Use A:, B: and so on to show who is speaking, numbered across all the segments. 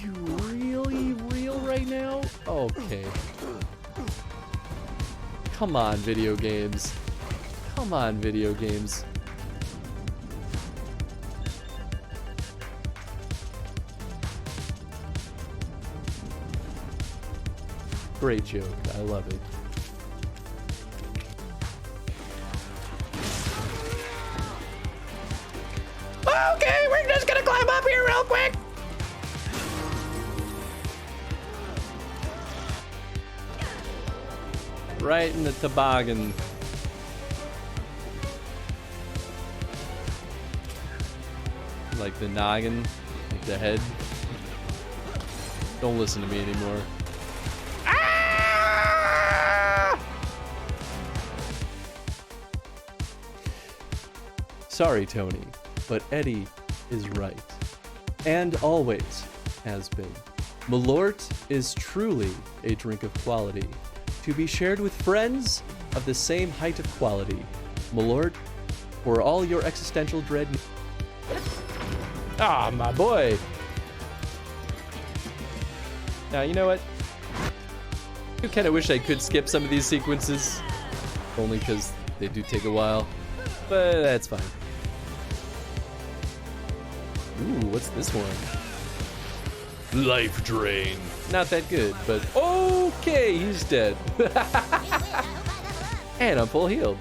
A: you really real right now? Okay. Come on, video games. Come on, video games. Great joke. I love it. Okay, we're just gonna climb up here real quick. Right in the toboggan. Like the noggin, like the head. Don't listen to me anymore. Ah! Sorry, Tony, but Eddie is right. And always has been. Malort is truly a drink of quality, to be shared with friends of the same height of quality. Malort, for all your existential dread. Ah, my boy. Now, you know what? I kind of wish I could skip some of these sequences, only because they do take a while, but that's fine. Ooh, what's this one? Life Drain. Not that good, but okay, he's dead. And I'm full healed.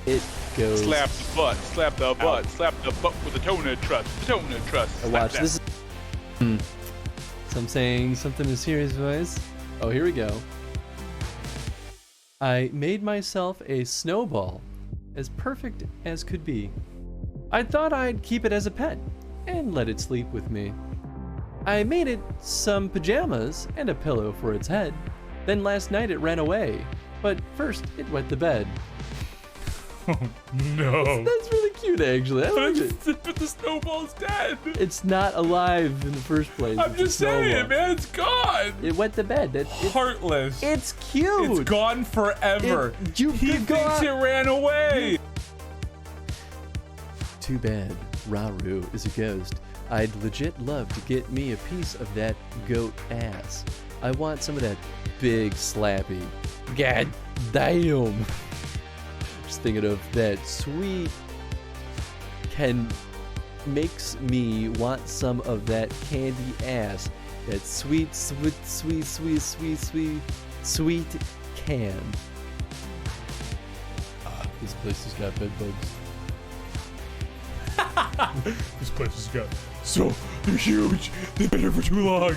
A: It goes.
B: Slap the butt, slap the butt, slap the butt with the toner trust, the toner trust.
A: I watch this. So I'm saying something in serious voice. Oh, here we go. I made myself a snowball, as perfect as could be. I thought I'd keep it as a pet and let it sleep with me. I made it some pajamas and a pillow for its head. Then last night it ran away, but first it wet the bed.
B: Oh, no.
A: That's really cute, actually. I like it.
B: But the snowball's dead.
A: It's not alive in the first place.
B: I'm
A: It's a
B: just saying,
A: snowball.
B: man, it's gone.
A: It wet the bed. It's
B: Heartless.
A: It's cute.
B: It's gone forever.
A: You
B: he
A: could go
B: thinks
A: out-
B: it ran away.
A: Too bad Raru is a ghost. I'd legit love to get me a piece of that goat ass. I want some of that big slappy. God damn. Just thinking of that sweet makes me want some of that candy ass. That sweet can. This place has got bed bugs.
B: This place has got so they're huge. They've been here for too long.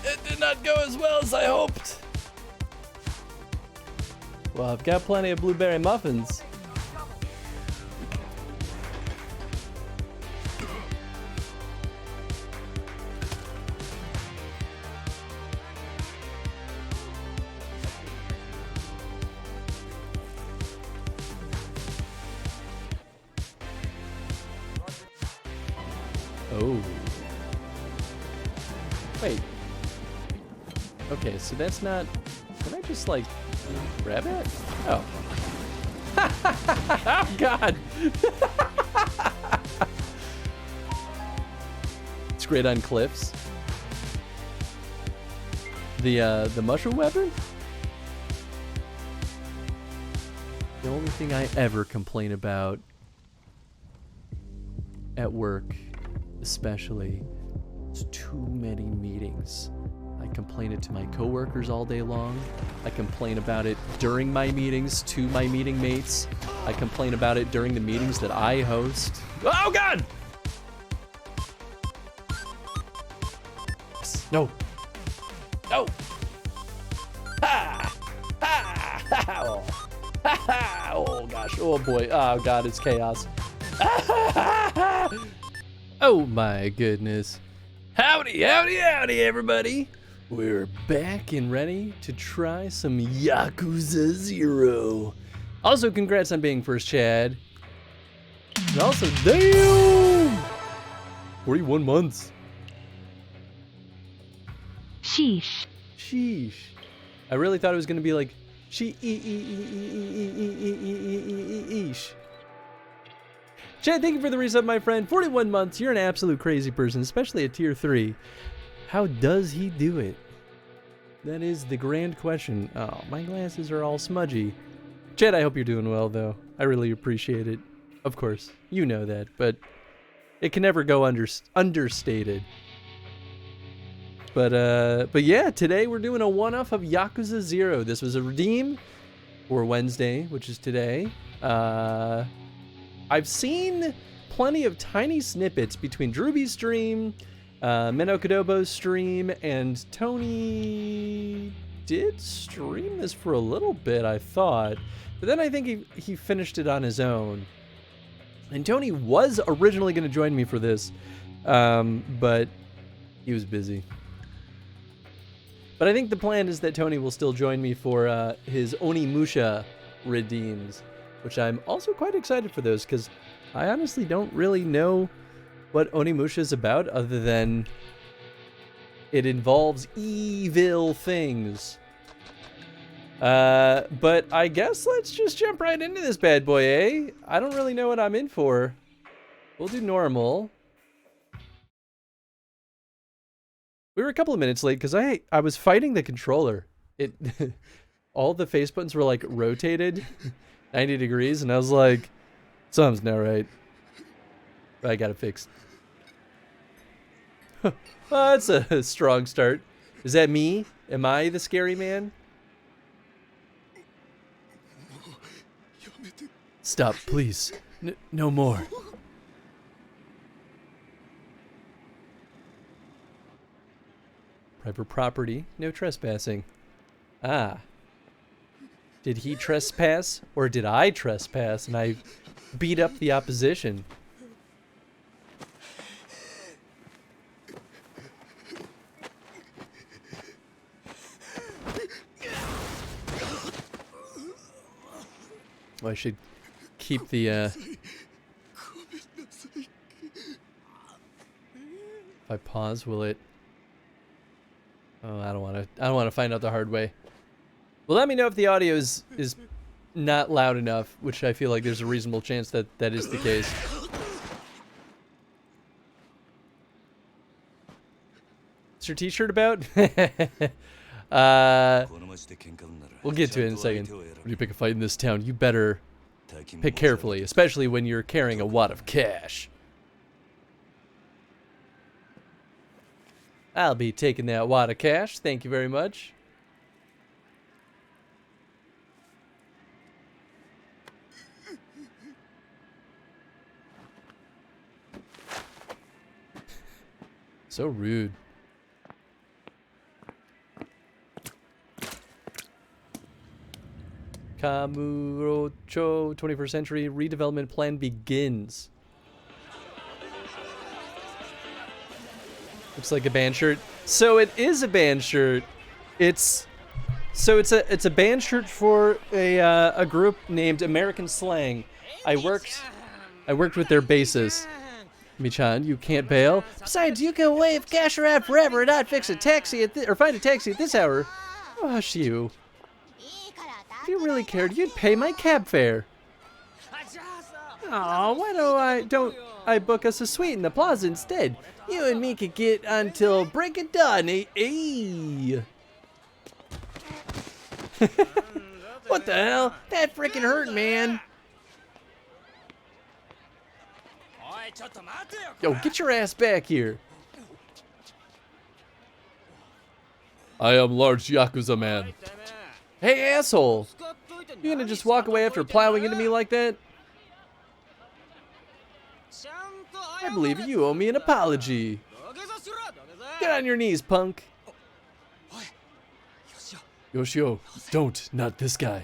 A: It did not go as well as I hoped. Well, I've got plenty of blueberry muffins. Oh. Wait. Okay, so that's not... Can I just, like, grab it? Oh. Oh, God! It's great on cliffs. The mushroom weapon? The only thing I ever complain about at work, especially, is too many meetings. I complain it to my coworkers all day long. I complain about it during my meetings to my meeting mates. I complain about it during the meetings that I host. Oh, God! No. No. Ha! Ha! Ha! Oh. Ha! Ha! Oh, gosh. Oh, boy. Oh, God, it's chaos. Oh, my goodness. Howdy, howdy, howdy, everybody. We're back and ready to try some Yakuza 0. Also, congrats on being first Chad. And also, damn! 41 months.
C: Sheesh.
A: Sheesh. I really thought it was going to be like, sheesh. Chad, thank you for the resub, my friend. 41 months. You're an absolute crazy person, especially at tier 3. How does he do it? That is the grand question. Oh, my glasses are all smudgy. Chad, I hope you're doing well, though. I really appreciate it. Of course, you know that, but it can never go understated. But yeah, today we're doing a one-off of Yakuza 0. This was a redeem for Wednesday, which is today. I've seen plenty of tiny snippets between Drewby's stream, Menokadobo's stream, and Tony did stream this for a little bit, I thought. But then I think he finished it on his own. And Tony was originally going to join me for this, but he was busy. But I think the plan is that Tony will still join me for his Onimusha redeems, which I'm also quite excited for those, because I honestly don't really know what Onimusha is about other than it involves evil things. But I guess let's just jump right into this bad boy, eh? I don't really know what I'm in for. We'll do normal. We were a couple of minutes late because I was fighting the controller. It all the face buttons were like rotated 90 degrees, and I was like, something's not right. But I got it fixed. Well, that's a strong start. Is that me? Am I the scary man? Stop, please. No more. Private property, no trespassing. Ah. Did he trespass, or did I trespass and I beat up the opposition? Well, I should keep the, if I pause, will it? Oh, I don't want to find out the hard way. Well, let me know if the audio is not loud enough, which I feel like there's a reasonable chance that that is the case. What's your t-shirt about? We'll get to it in a second. When you pick a fight in this town, you better pick carefully, especially when you're carrying a wad of cash. I'll be taking that wad of cash. Thank you very much. So rude. Kamurocho 21st century redevelopment plan begins. Looks like a band shirt. So it is a band shirt. It's a band shirt for a group named American Slang. I worked with their bassist. Michan, you can't bail. Besides, you can wave cash around forever and not fix a taxi or find a taxi at this hour. Gosh, you. If you really cared, you'd pay my cab fare. Aw, why don't I book us a suite in the plaza instead? You and me could get until break of dawn, eh? What the hell? That freaking hurt, man. Yo, get your ass back here. I am large Yakuza man. Hey, asshole. You gonna just walk away after plowing into me like that? I believe you owe me an apology. Get on your knees, punk. Yoshio, don't. Not this guy.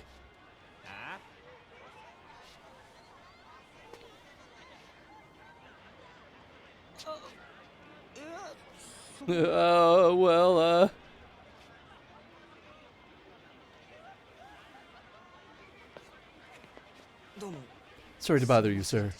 A: Well, sorry to bother you, sir.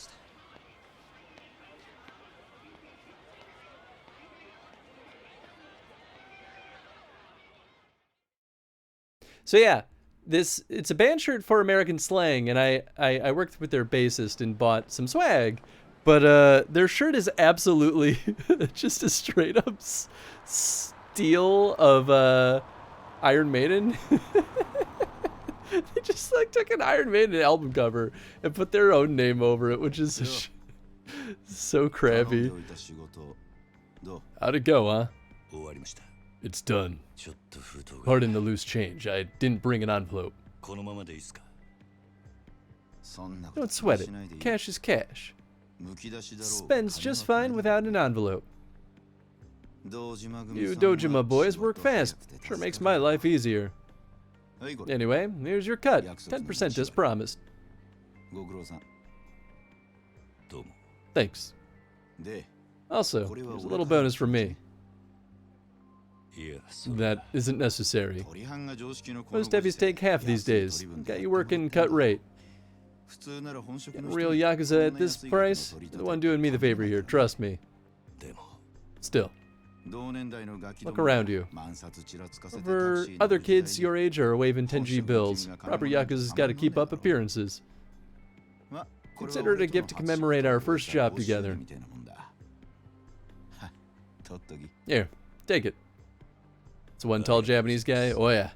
A: So yeah, it's a band shirt for American slang, and I worked with their bassist and bought some swag, but their shirt is absolutely just a straight up steal of Iron Maiden. They just like took an Iron Maiden album cover and put their own name over it, which is so crappy. How'd it go, huh? It's done. Pardon the loose change. I didn't bring an envelope. Don't sweat it. Cash is cash. Spends just fine without an envelope. You Dojima boys work fast. Sure makes my life easier. Anyway, here's your cut. 10% as promised. Thanks. Also, here's a little bonus from me. That isn't necessary. Most heavies take half these days. Got you working cut rate. Getting real Yakuza at this price? You're the one doing me the favor here, trust me. Still. Look around you. Over other kids your age are waving 10G bills. Proper Yakuza's gotta keep up appearances. Consider it a gift to commemorate our first job together. Here, take it. It's one tall Japanese guy. Oh yeah.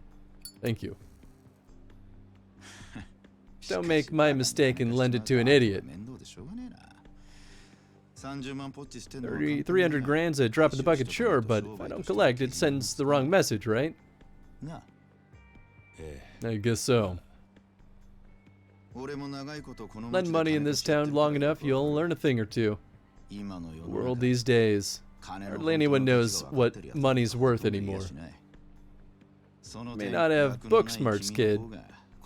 A: Thank you. Don't make my mistake and lend it to an idiot. 300 grand's a drop in the bucket, sure, but if I don't collect, it sends the wrong message, right? I guess so. Lend money in this town long enough, you'll learn a thing or two. The world these days. Hardly anyone knows what money's worth anymore. May not have book smarts, kid.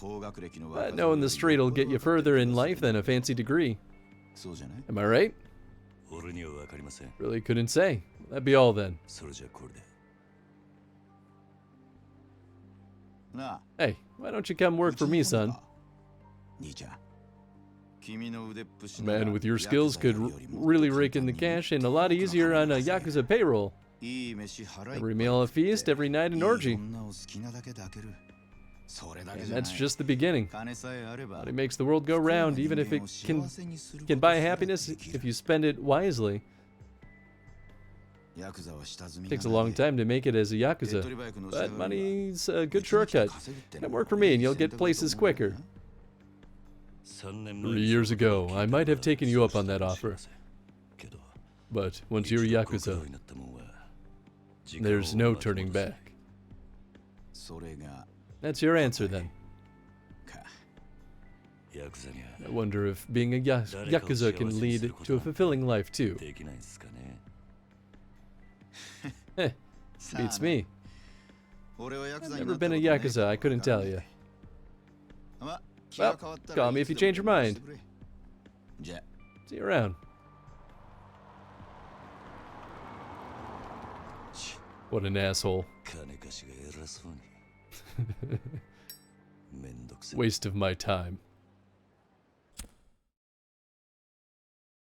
A: But knowing the street will get you further in life than a fancy degree. Am I right? Really couldn't say. That'd be all then. Hey, why don't you come work for me, son? A man with your skills could really rake in the cash and a lot easier on a Yakuza payroll. Every meal a feast, every night an orgy. And that's just the beginning. Money makes the world go round, even if it can buy happiness if you spend it wisely. Takes a long time to make it as a Yakuza, but money's a good shortcut. Come work for me and you'll get places quicker. 3 years ago, I might have taken you up on that offer. But once you're a Yakuza, there's no turning back. That's your answer then. I wonder if being a Yakuza can lead to a fulfilling life too. Beats me. I've never been a Yakuza, I couldn't tell you. Well, call me if you change your mind. See you around. What an asshole. Waste of my time.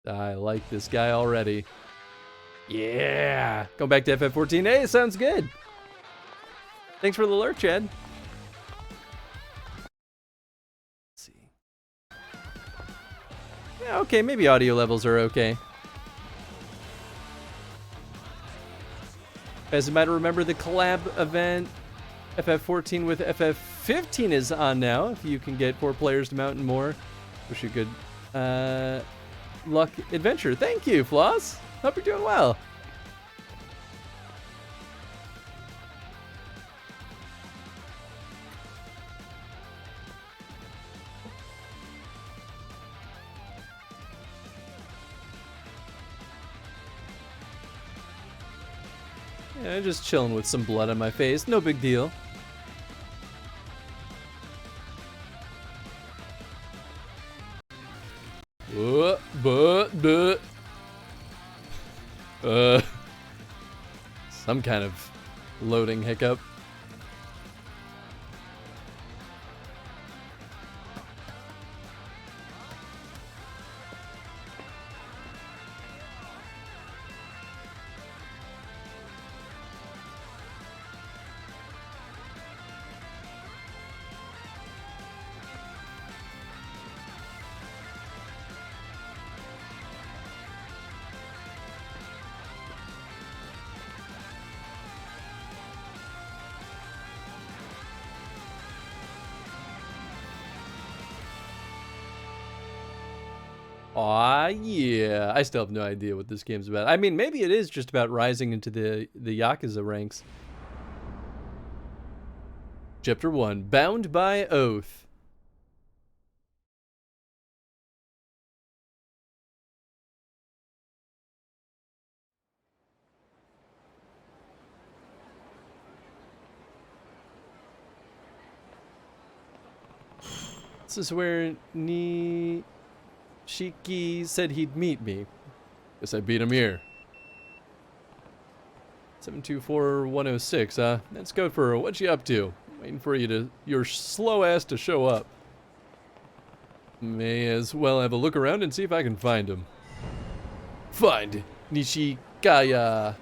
A: I like this guy already. Yeah! Going back to FF14. Hey, sounds good! Thanks for the alert, Chad. Let's see. Yeah, okay, maybe audio levels are okay. As you might remember, the collab event FF14 with FF15 is on now. If you can get 4 players to mount and more, wish you good luck adventure. Thank you, Floss. Hope you're doing well. Yeah, just chilling with some blood on my face. No big deal. Some kind of loading hiccup. Aw, yeah. I still have no idea what this game's about. I mean, maybe it is just about rising into the Yakuza ranks. Chapter 1, Bound by Oath. This is where Nishiki said he'd meet me. Guess I beat him here. 724-106, huh? That's code for what you up to. Waiting for your slow ass to show up. May as well have a look around and see if I can find him. Find Nishikaya.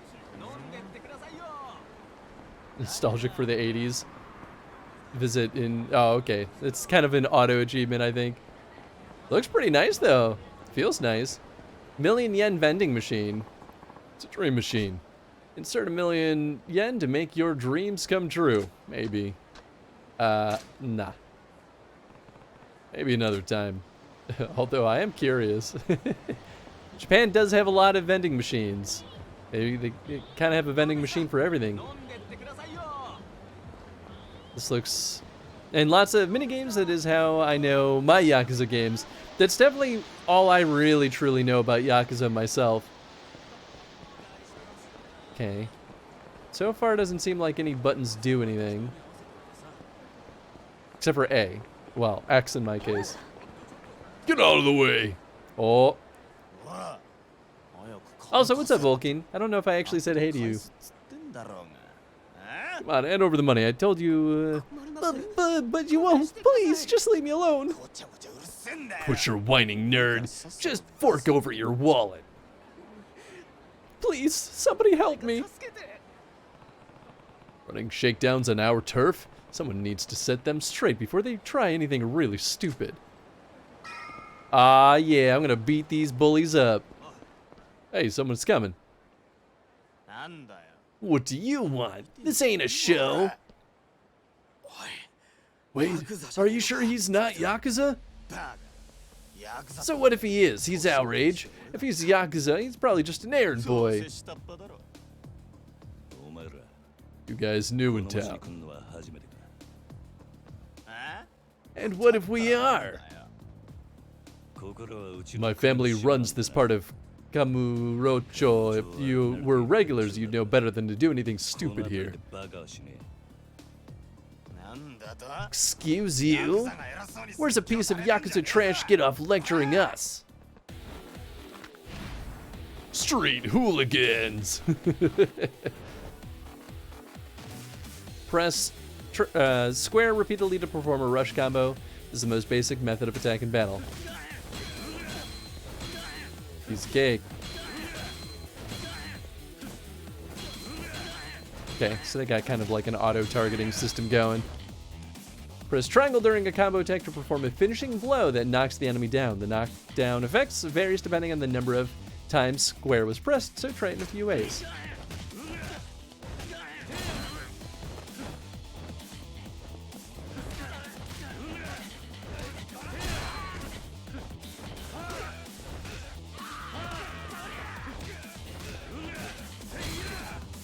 A: Nostalgic for the 80s. Visit in, oh, okay. It's kind of an auto achievement, I think. Looks pretty nice, though. Feels nice. $1,000,000 vending machine. It's a dream machine. Insert $1,000,000 to make your dreams come true. Maybe. Nah. Maybe another time. Although I am curious. Japan does have a lot of vending machines. Maybe they kind of have a vending machine for everything. This looks... And lots of minigames, that is how I know my Yakuza games. That's definitely all I really truly know about Yakuza myself. Okay. So far, it doesn't seem like any buttons do anything. Except for A. Well, X in my case. Get out of the way! Oh. Also, what's up, Vulcan? I don't know if I actually said hey to you. Come on, hand over the money. I told you, but you won't. Please, just leave me alone. Quit your whining, nerd. Just fork over your wallet. Please, somebody help me. Running shakedowns on our turf? Someone needs to set them straight before they try anything really stupid. Ah, yeah, I'm gonna beat these bullies up. Hey, someone's coming. What do you want? This ain't a show. Wait, are you sure he's not Yakuza? So what if he is? He's outrage. If he's Yakuza, he's probably just an errand boy. You guys new in town. And what if we are? My family runs this part of Kamurocho. If you were regulars, you'd know better than to do anything stupid here. Excuse you? Where's a piece of Yakuza trash get off lecturing us? Street hooligans! Press square repeatedly to perform a rush combo. This is the most basic method of attack in battle. Piece of cake. Okay, so they got kind of like an auto-targeting system going. Press triangle during a combo attack to perform a finishing blow that knocks the enemy down. The knockdown effects varies depending on the number of times square was pressed, so try it in a few ways.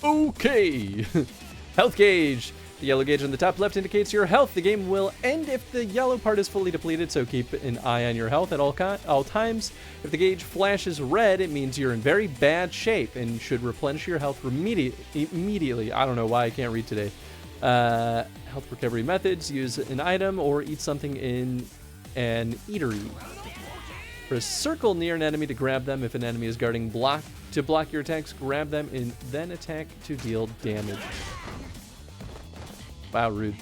A: Okay. Health gauge. The yellow gauge on the top left indicates your health. The game will end if the yellow part is fully depleted, so keep an eye on your health at all times. If the gauge flashes red, it means you're in very bad shape and should replenish your health immediately. I don't know why I can't read today. Health recovery methods: use an item or eat something in an eatery. Press circle near an enemy to grab them. If an enemy is guarding to block your attacks, grab them and then attack to deal damage. Wow, rude.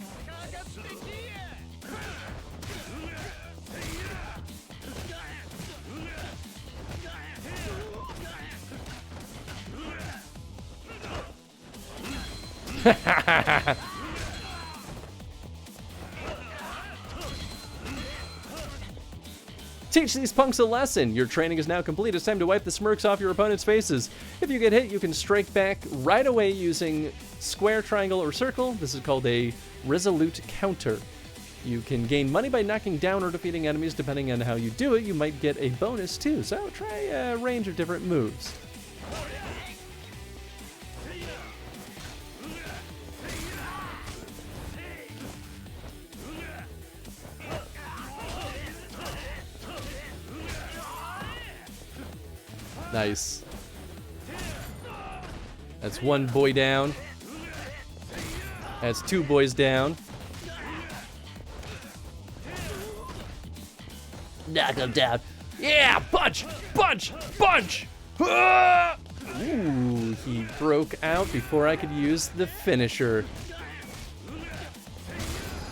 A: Teach these punks a lesson. Your training is now complete. It's time to wipe the smirks off your opponent's faces. If you get hit, you can strike back right away using square, triangle, or circle. This is called a resolute counter. You can gain money by knocking down or defeating enemies. Depending on how you do it, you might get a bonus too. So try a range of different moves. Nice. That's one boy down. That's two boys down. Knock him down. Yeah, punch, punch, punch. Ah! Ooh, he broke out before I could use the finisher.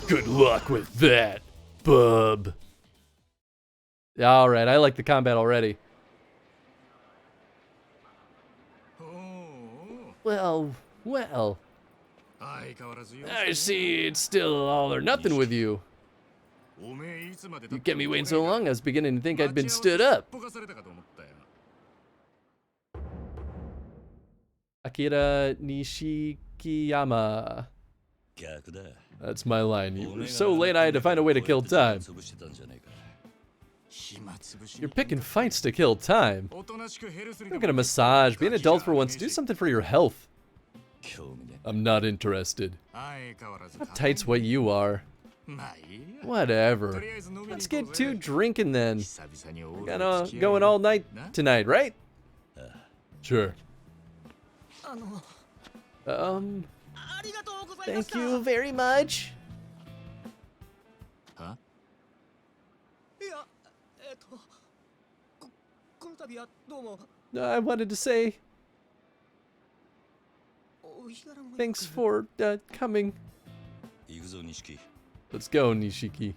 A: Good luck with that, bub. All right, I like the combat already. Well, well. I see it's still all or nothing with you. You kept me waiting so long, I was beginning to think I'd been stood up. Akira Nishikiyama. That's my line. You were so late I had to find a way to kill time. You're picking fights to kill time. Don't get a massage. Be an adult for once. Do something for your health. I'm not interested. Uptight's what you are. Whatever. Let's get to drinking then. We're going all night tonight, right? Sure. Thank you very much.
C: Huh?
A: I wanted to say thanks for coming. Let's go, Nishiki.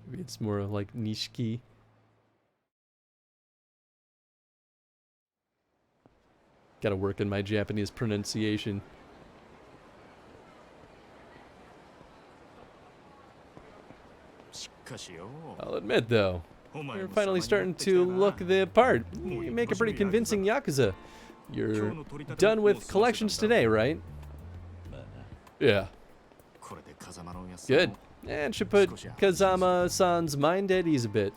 A: Maybe it's more like Nishiki. Gotta work on my Japanese pronunciation. I'll admit, though, you're finally starting to look the part. You make a pretty convincing Yakuza. You're done with collections today, right? Yeah. Good. And should put Kazama-san's mind at ease a bit.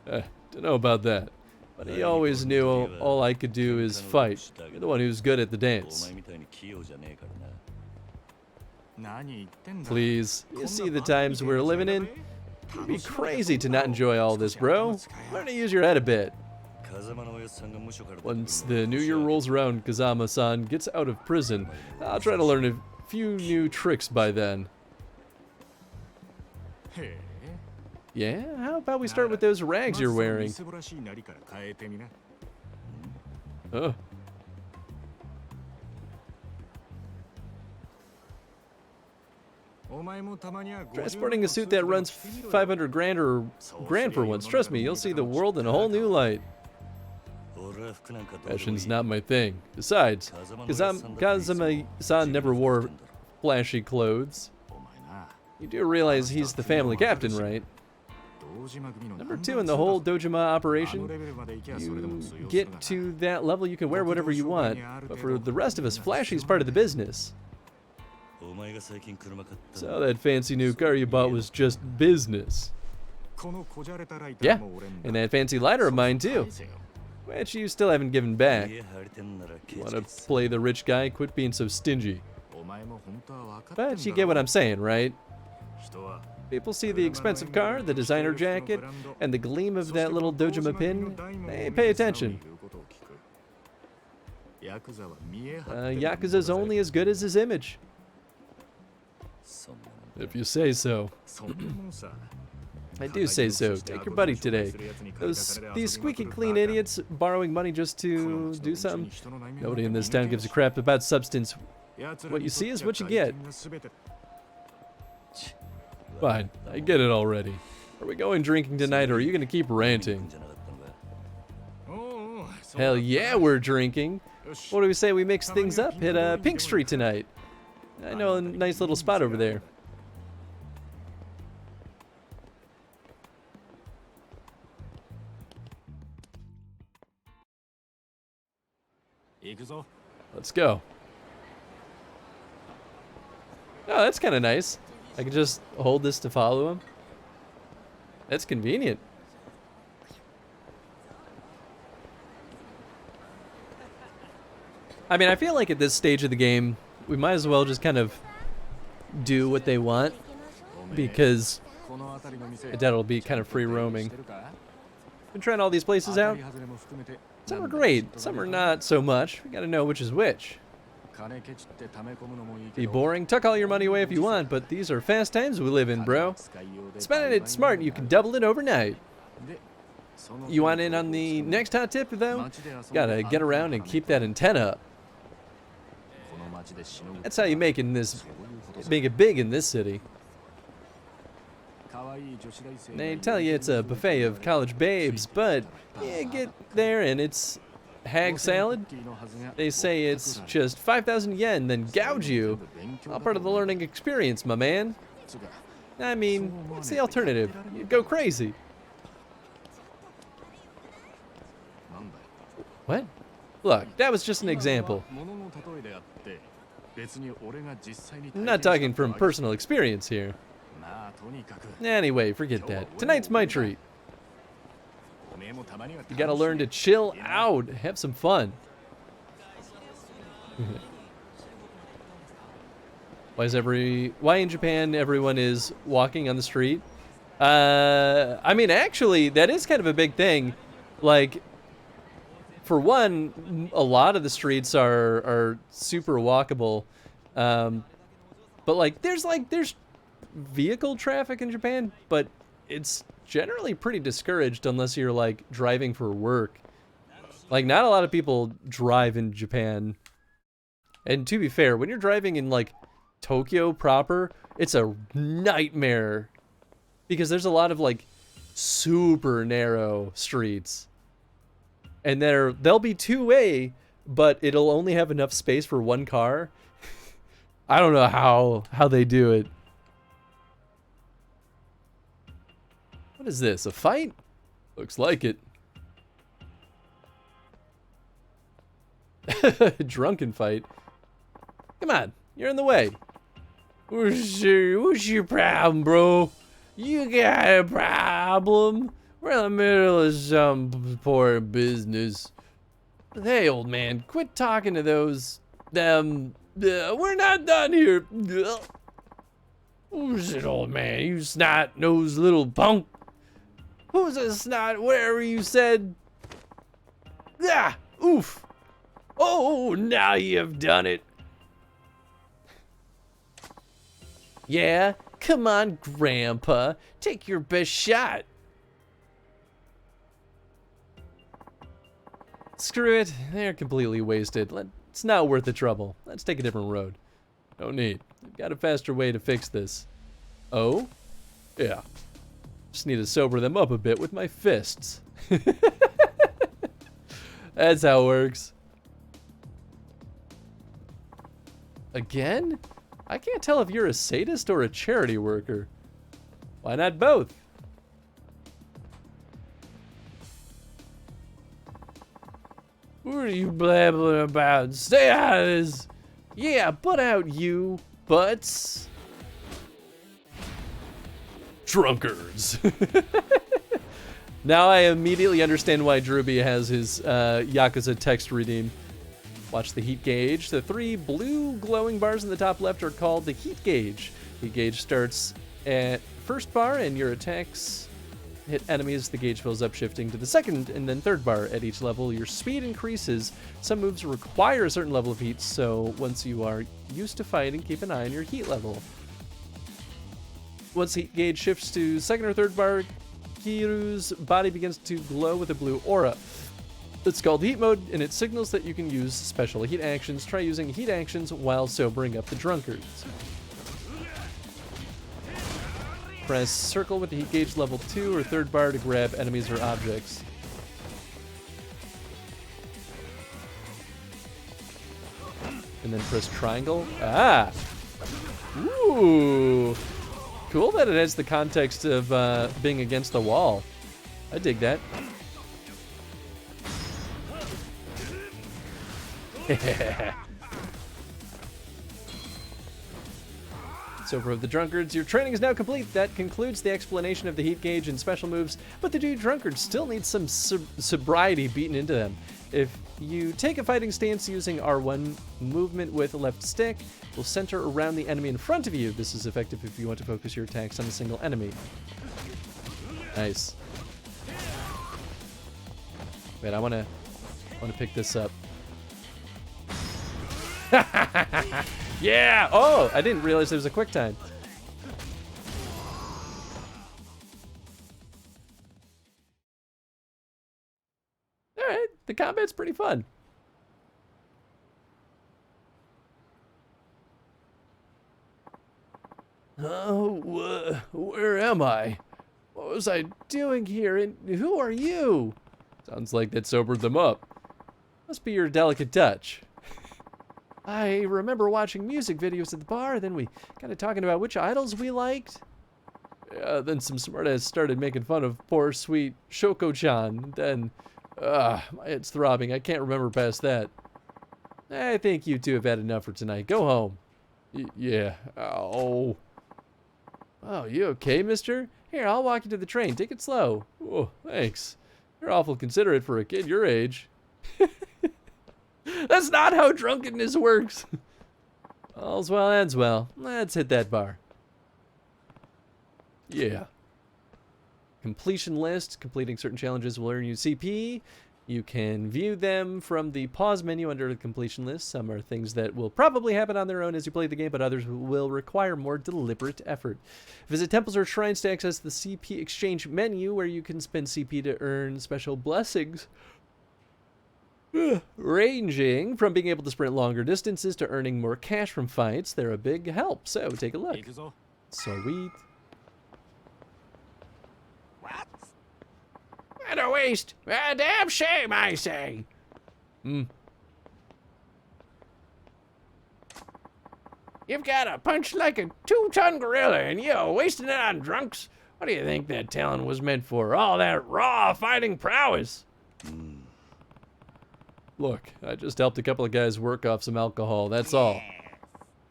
A: Don't know about that. But he always knew all I could do is fight. You're the one who's good at the dance. Please, you see the times we're living in? It'd be crazy to not enjoy all this, bro. Learn to use your head a bit. Once the new year rolls around, Kazama-san gets out of prison. I'll try to learn a few new tricks by then. Yeah? How about we start with those rags you're wearing? Oh. Try sporting a suit that runs 500 grand or grand for once. Trust me, you'll see the world in a whole new light. Fashion's not my thing. Besides, Kazama-san never wore flashy clothes. You do realize he's the family captain, right? Number 2 in the whole Dojima operation. You get to that level, you can wear whatever you want. But for the rest of us, flashy's part of the business. So that fancy new car you bought was just business. Yeah, and that fancy lighter of mine too, which you still haven't given back. Want to play the rich guy? Quit being so stingy. But you get what I'm saying, right? People see the expensive car, the designer jacket, and the gleam of that little Dojima pin. They pay attention. Yakuza's only as good as his image. If you say so. I do say so. Take your buddy today. These squeaky clean idiots borrowing money just to do something. Nobody in this town gives a crap about substance. What you see is what you get. Fine, I get it already. Are we going drinking tonight, or are you gonna keep ranting? Hell yeah, we're drinking. What do we say we mix things up? Hit Pink Street tonight. I know a nice little spot over there. Let's go. Oh, that's kind of nice. I can just hold this to follow him. That's convenient. I mean, I feel like at this stage of the game, we might as well just kind of do what they want, because that'll be kind of free roaming. Been trying all these places out. Some are great, some are not so much. We gotta know which is which. Be boring, tuck all your money away if you want, but these are fast times we live in, bro. Spending it smart, you can double it overnight. You want in on the next hot tip, though? Gotta get around and keep that antenna up. That's how you make it big in this city. They tell you it's a buffet of college babes, but you get there and it's hag salad. They say it's just 5,000 yen, then gouge you. All part of the learning experience, my man. I mean, what's the alternative? You'd go crazy. What? Look, that was just an example. I'm not talking from personal experience here. Anyway, forget that. Tonight's my treat. You gotta learn to chill out, have some fun. Why in Japan everyone is walking on the street? I mean, actually, that is kind of a big thing. Like, for one, a lot of the streets are super walkable. But like, there's vehicle traffic in Japan, but it's generally pretty discouraged unless you're like driving for work. Like, not a lot of people drive in Japan. And to be fair, when you're driving in like Tokyo proper, it's a nightmare because there's a lot of like super narrow streets. And they'll be two-way, but it'll only have enough space for one car. I don't know how they do it. What is this, a fight? Looks like it. Drunken fight. Come on, you're in the way. What's your problem, bro? You got a problem? We're in the middle of some important business. Hey, old man, quit talking to them. We're not done here. Who's it, old man? You snot-nosed little punk. Who's a snot? Whatever you said. Ah, oof. Oh, now you've done it. Yeah, come on, Grandpa. Take your best shot. Screw it, they're completely wasted. It's not worth the trouble. Let's take a different road. No need. I've got a faster way to fix this. Oh? Yeah. Just need to sober them up a bit with my fists. That's how it works. Again? I can't tell if you're a sadist or a charity worker. Why not both? What are you blabbling about? Stay out of this! Yeah, butt out, you butts! Drunkards! Now I immediately understand why Druby has his Yakuza text redeem. Watch the heat gauge. The 3 blue glowing bars in the top left are called the heat gauge. The gauge starts at first bar and your attacks hit enemies. The gauge fills up, shifting to the second and then third bar. At each level, your speed increases. Some moves require a certain level of heat, so once you are used to fighting, keep an eye on your heat level. Once heat gauge shifts to second or third bar, Kiryu's body begins to glow with a blue aura. It's called heat mode, and it signals that you can use special heat actions. Try using heat actions while sobering up the drunkards. Press circle with the heat gauge level 2 or third bar to grab enemies or objects. And then press triangle. Ah! Ooh! Cool that it has the context of being against the wall. I dig that. So for the drunkards, your training is now complete. That concludes the explanation of the heat gauge and special moves, but the two drunkards still need some sobriety beaten into them. If you take a fighting stance using R1, movement with left stick will center around the enemy in front of you. This is effective if you want to focus your attacks on a single enemy. Nice. Wait, I wanna pick this up. Yeah! Oh, I didn't realize there was a quick time. Alright, the combat's pretty fun. Oh, where am I? What was I doing here, and who are you? Sounds like that sobered them up. Must be your delicate touch. I remember watching music videos at the bar, then we got to talking about which idols we liked. Then some smartass started making fun of poor sweet Shoko-chan. Then, my head's throbbing. I can't remember past that. I think you two have had enough for tonight. Go home. Yeah. Oh. Oh, you okay, mister? Here, I'll walk you to the train. Take it slow. Oh, thanks. You're awful considerate for a kid your age. That's not how drunkenness works. All's well ends well. Let's hit that bar. Yeah. Completion list. Completing certain challenges will earn you CP. You can view them from the pause menu under the completion list. Some are things that will probably happen on their own as you play the game, but others will require more deliberate effort. Visit temples or shrines to access the CP exchange menu, where you can spend CP to earn special blessings. Ranging from being able to sprint longer distances to earning more cash from fights. They're a big help, so take a look. Sweet.
C: What a waste! A damn shame, I say. You've got a punch like a 2-ton gorilla, and you're wasting it on drunks. What do you think that talent was meant for? All that raw fighting prowess.
A: Look, I just helped a couple of guys work off some alcohol, that's all.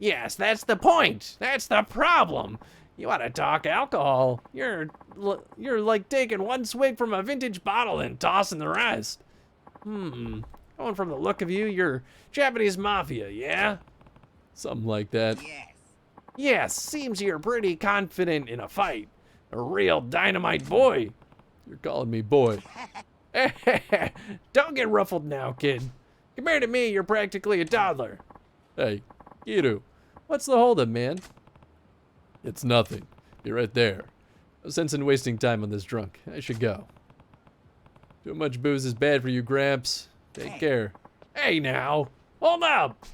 C: Yes, that's the point. That's the problem. You want to talk alcohol? You're like taking one swig from a vintage bottle and tossing the rest. Going from the look of you, you're Japanese mafia, yeah?
A: Something like that.
C: Yes, seems you're pretty confident in a fight. A real dynamite boy.
A: You're calling me boy.
C: Don't get ruffled now, kid. Compared to me, you're practically a toddler.
A: Hey, Kiru, what's the holdup, man? It's nothing. Be right there. No sense in wasting time on this drunk. I should go. Too much booze is bad for you, Gramps. Take care.
C: Hey now, hold up.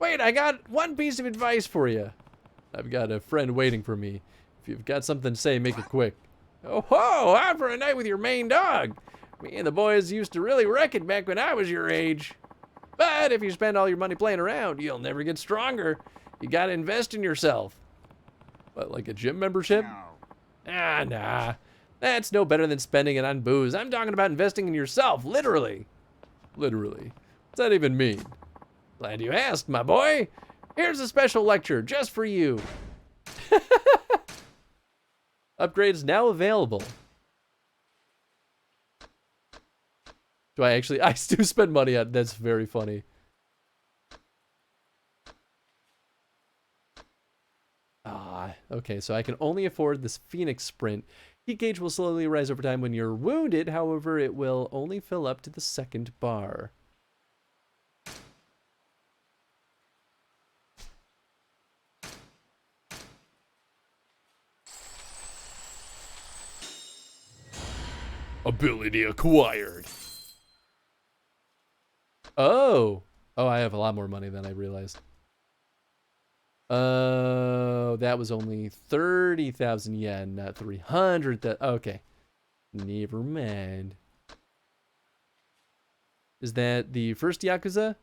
C: Wait, I got one piece of advice for you.
A: I've got a friend waiting for me. If you've got something to say, make it quick.
C: Oh ho, out for a night with your main dog. Me and the boys used to really wreck it back when I was your age. But if you spend all your money playing around, you'll never get stronger. You gotta invest in yourself.
A: What, like a gym membership?
C: Nah. That's no better than spending it on booze. I'm talking about investing in yourself, literally.
A: Literally. What's that even mean?
C: Glad you asked, my boy. Here's a special lecture just for you.
A: Upgrades now available. Do I actually? I do spend money on. That's very funny. Okay, so I can only afford this Phoenix Sprint. Heat gauge will slowly rise over time when you're wounded. However, it will only fill up to the second bar.
B: Ability acquired.
A: Oh, I have a lot more money than I realized. That was only 30,000 yen, not 300. Okay, never mind. Is that the first Yakuza?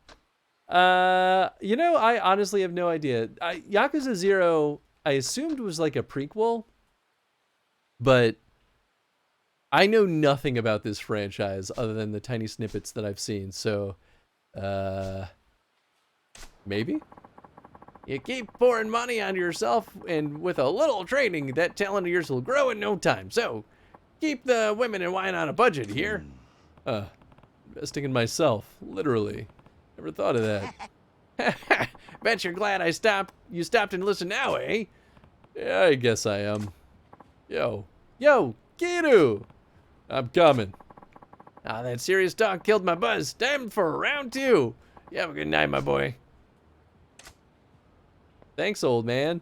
A: You know, I honestly have no idea. Yakuza 0, I assumed was like a prequel, but I know nothing about this franchise other than the tiny snippets that I've seen. So, maybe?
C: You keep pouring money onto yourself, and with a little training, that talent of yours will grow in no time. So, keep the women and wine on a budget here.
A: Investing in myself, literally. Never thought of that.
C: Bet you're glad you stopped and listened now, eh?
A: Yeah, I guess I am. Yo, Kiru! I'm coming.
C: Ah, that serious talk killed my buzz. Time for round 2. You have a good night, my boy.
A: Thanks, old man.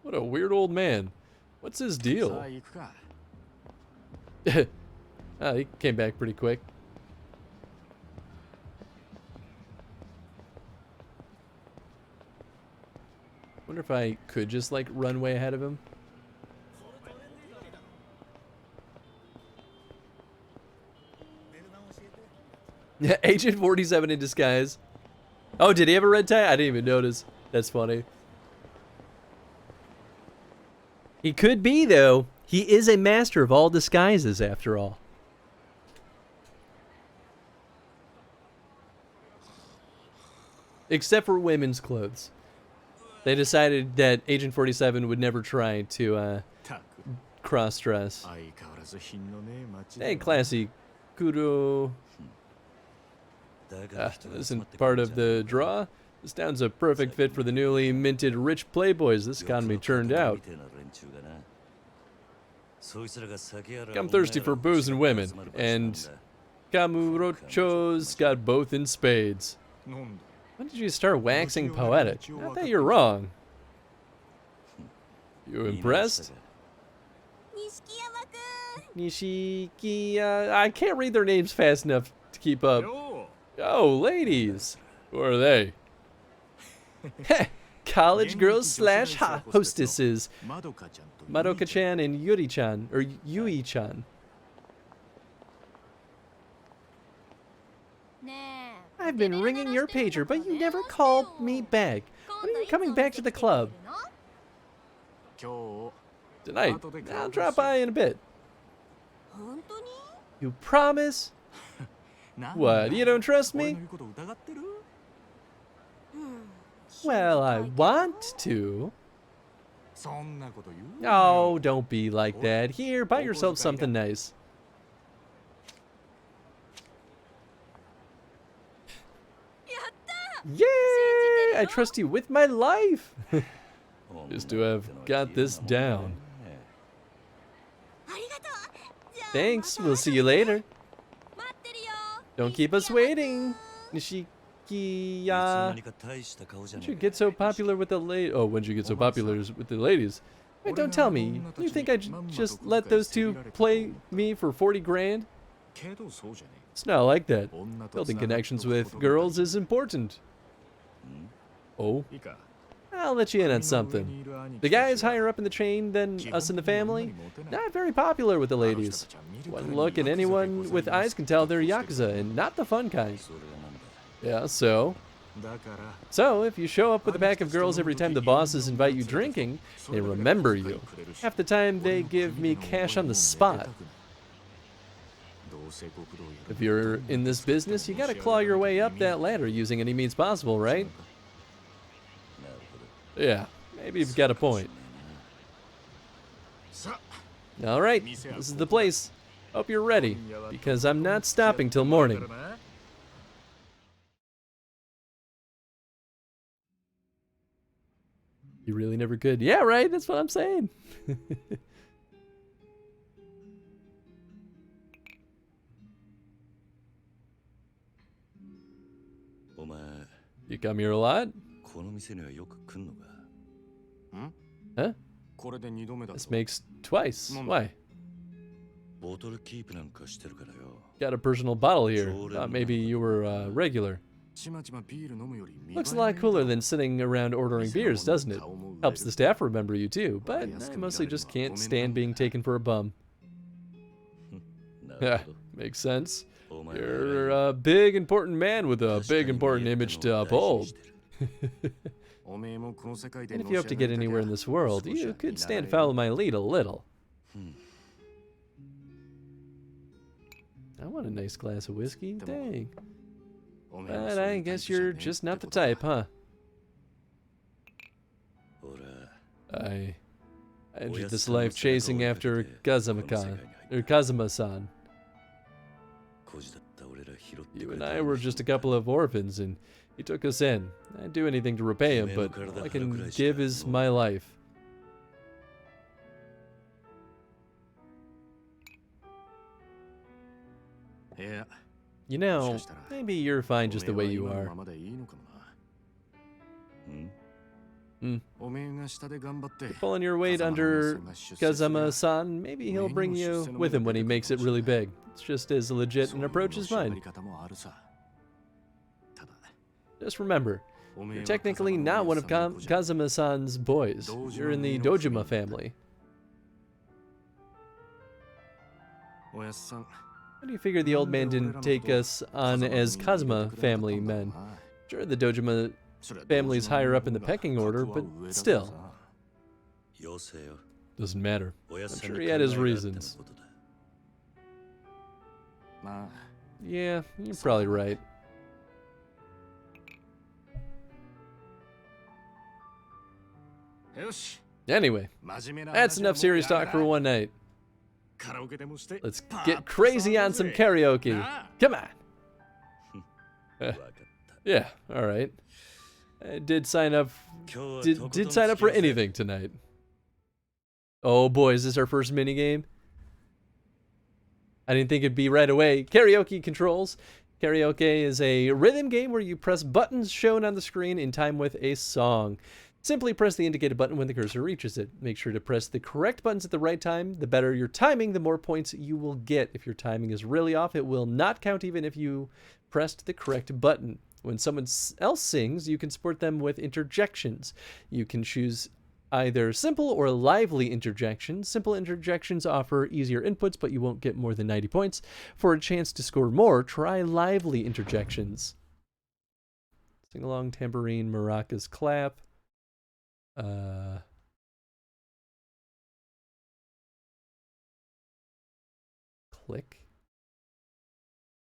A: What a weird old man. What's his deal? Oh, he came back pretty quick. Wonder if I could just like run way ahead of him. Yeah, Agent 47 in disguise. Oh, did he have a red tie? I didn't even notice. That's funny. He could be, though. He is a master of all disguises, after all. Except for women's clothes. They decided that Agent 47 would never try to cross-dress. Hey, classy Kuro. This isn't part of the draw. This town's a perfect fit for the newly minted rich playboys this economy turned out. I'm thirsty for booze and women, and Kamurocho's got both in spades. When did you start waxing poetic? I thought you were wrong. You impressed? Nishikiya. I can't read their names fast enough to keep up. Oh, ladies. Who are they? College girls slash hostesses. Madoka-chan and Yuri-chan, or Yui-chan. I've been ringing your pager, but you never called me back. When are you coming back to the club? Tonight. I'll drop by in a bit. You promise? What, you don't trust me? Well, I want to. Oh, don't be like that. Here, buy yourself something nice. Yay! I trust you with my life. Just to have got this down. Thanks, we'll see you later. Don't keep us waiting, Nishikiya. When'd you get so popular with the ladies? Oh, when'd you get so popular with the ladies? Wait, don't tell me. You think I just let those two play me for 40 grand? It's not like that. Building connections with girls is important. Oh? I'll let you in on something. The guys higher up in the chain than us in the family, not very popular with the ladies. One look at anyone with eyes can tell they're Yakuza, and not the fun kind. Yeah, so? So, if you show up with a pack of girls every time the bosses invite you drinking, they remember you. Half the time they give me cash on the spot. If you're in this business, you gotta claw your way up that ladder using any means possible, right? Yeah, maybe you've got a point. Alright, this is the place. Hope you're ready, because I'm not stopping till morning. You really never could. Yeah, right, that's what I'm saying. You come here a lot? Huh? This makes twice. Why? Got a personal bottle here. Thought maybe you were regular. Looks a lot cooler than sitting around ordering beers, doesn't it? Helps the staff remember you too, but I mostly just can't stand being taken for a bum. Yeah, makes sense. You're a big, important man with a big, important image to uphold. And if you hope to get anywhere in this world, you could stand to follow my lead a little. I want a nice glass of whiskey. Dang. But I guess you're just not the type, huh? I entered this life chasing after Kazuma-san. You and I were just a couple of orphans, and he took us in. I'd do anything to repay him, but all I can give is my life. You know, maybe you're fine just the way you are. You're pulling your weight under Kazama-san. Maybe he'll bring you with him when he makes it really big. It's just as legit an approach as mine. Just remember, you're technically not one of Kazama-san's boys. You're in the Dojima family. How do you figure the old man didn't take us on as Kazuma family men? Sure, the Dojima family's higher up in the pecking order, but still. Doesn't matter. I'm sure he had his reasons. Yeah, you're probably right. Anyway, that's enough serious talk for one night. Let's get crazy on some karaoke. Come on. Yeah, all right. I did sign up. Did sign up for anything tonight. Oh boy, is this our first mini game? I didn't think it'd be right away. Karaoke controls. Karaoke is a rhythm game where you press buttons shown on the screen in time with a song. Simply press the indicated button when the cursor reaches it. Make sure to press the correct buttons at the right time. The better your timing, the more points you will get. If your timing is really off, it will not count even if you pressed the correct button. When someone else sings, you can support them with interjections. You can choose either simple or lively interjections. Simple interjections offer easier inputs, but you won't get more than 90 points. For a chance to score more, try lively interjections. Sing along, tambourine, maracas, clap. Click.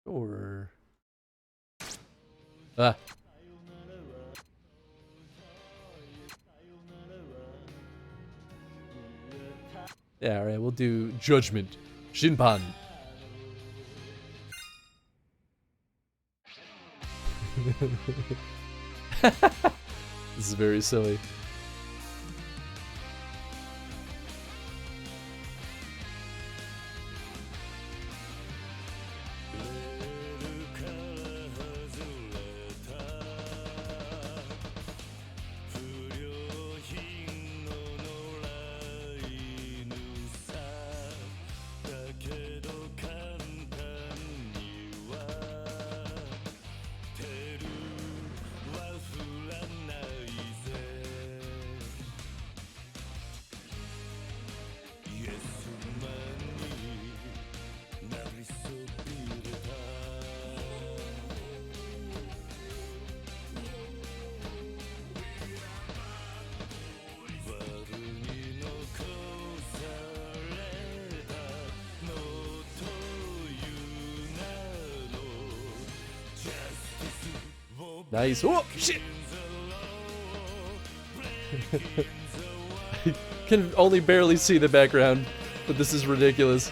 A: Or... Ah. Yeah, alright, we'll do Judgment. Shinpan. This is very silly. Nice. Oh, shit! I can only barely see the background, but this is ridiculous.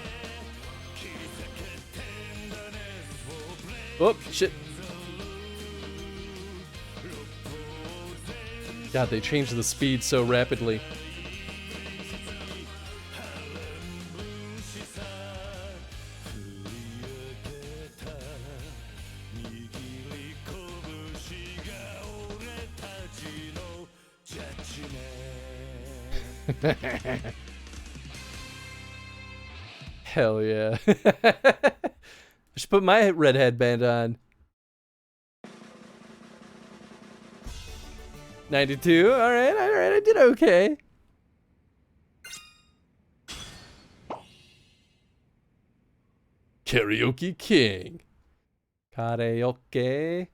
A: Oh, shit. God, they changed the speed so rapidly. Hell yeah. I should put my red headband on. 92. Alright, I did okay. Karaoke King. Karaoke.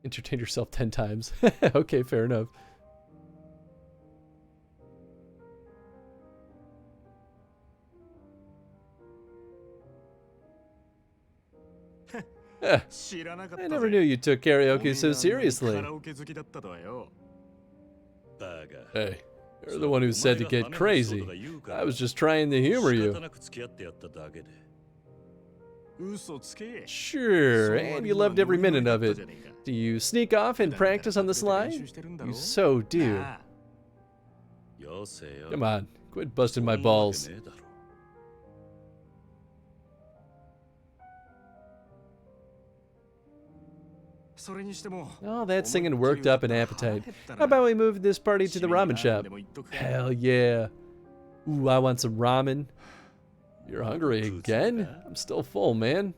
A: Entertain yourself 10 times. Okay, fair enough. Eh, I never knew you took karaoke so seriously. Hey, you're the one who said to get crazy. I was just trying to humor you. Sure, and you loved every minute of it. Do you sneak off and practice on the slide? You so do. Come on, quit busting my balls. Oh, that singing worked up an appetite. How about we move this party to the ramen shop? Hell yeah. Ooh, I want some ramen. You're hungry again? I'm still full, man.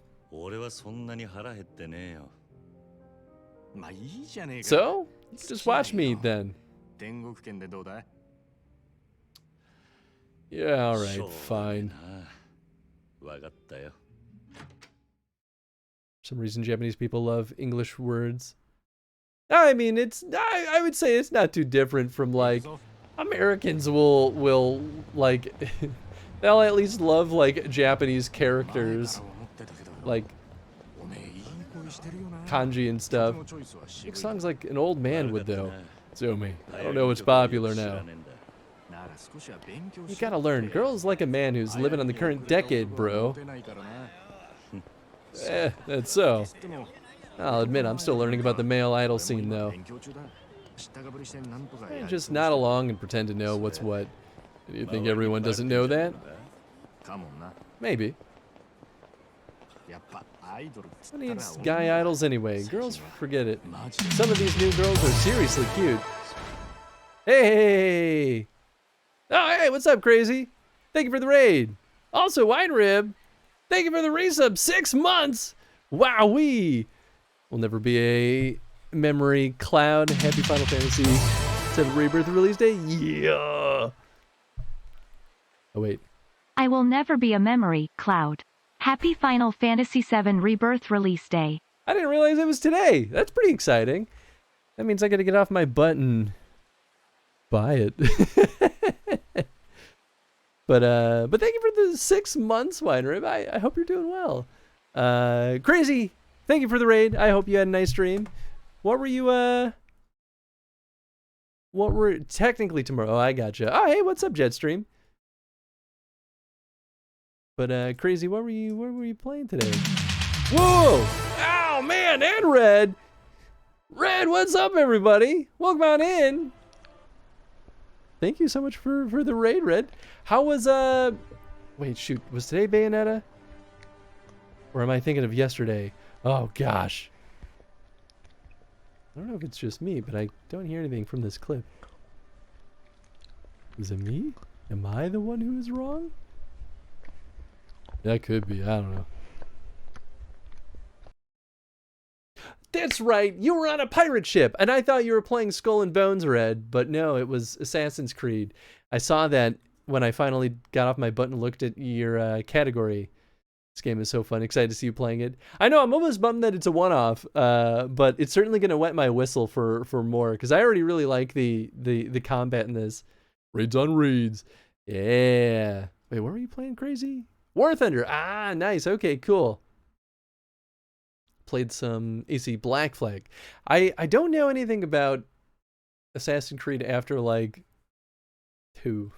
A: So? Just watch me then. Yeah, alright, fine. For some reason, Japanese people love English words. I mean, I would say it's not too different from, like, Americans will like, they'll at least love, like, Japanese characters, like, kanji and stuff. It sounds like an old man would, though. Zumi, I don't know what's popular now. You gotta learn, girls like a man who's living on the current decade, bro. That's so. I'll admit I'm still learning about the male idol scene, though. Just nod along and pretend to know what's what. Do you think everyone doesn't know that? Maybe. Who needs guy idols anyway? Girls forget it. Some of these new girls are seriously cute. Hey! Oh, hey, what's up, crazy? Thank you for the raid. Also, Wine Rib, thank you for the resub. 6 months! Wowee! Will never be a memory cloud. Happy Final Fantasy VII Rebirth release day. Yeah! Oh, wait.
D: I will never be a memory cloud. Happy Final Fantasy VII Rebirth release day.
A: I didn't realize it was today. That's pretty exciting. That means I gotta get off my butt and buy it. But thank you for the 6 months, Wine Rib. I hope you're doing well. Crazy, thank you for the raid. I hope you had a nice stream. What were technically tomorrow? Oh, I gotcha. Oh, hey, what's up, Jetstream? But Crazy, what were you playing today? Whoa! Oh man, and Red! Red, what's up, everybody? Welcome on in. Thank you so much for the raid, Red. How was wait, shoot, was today Bayonetta? Or am I thinking of yesterday? Oh gosh. I don't know if it's just me, but I don't hear anything from this clip. Is it me? Am I the one who is wrong? That could be, I don't know. That's right, you were on a pirate ship, and I thought you were playing Skull and Bones, Red, but no, it was Assassin's Creed. I saw that when I finally got off my butt and looked at your category. This game is so fun, excited to see you playing it. I know, I'm almost bummed that it's a one-off, but it's certainly going to wet my whistle for more, because I already really like the combat in this. Raids on raids. Yeah. Wait, what were you playing, Crazy? War Thunder. Ah, nice. Okay, cool. Played some AC Black Flag. I don't know anything about Assassin's Creed after like 2.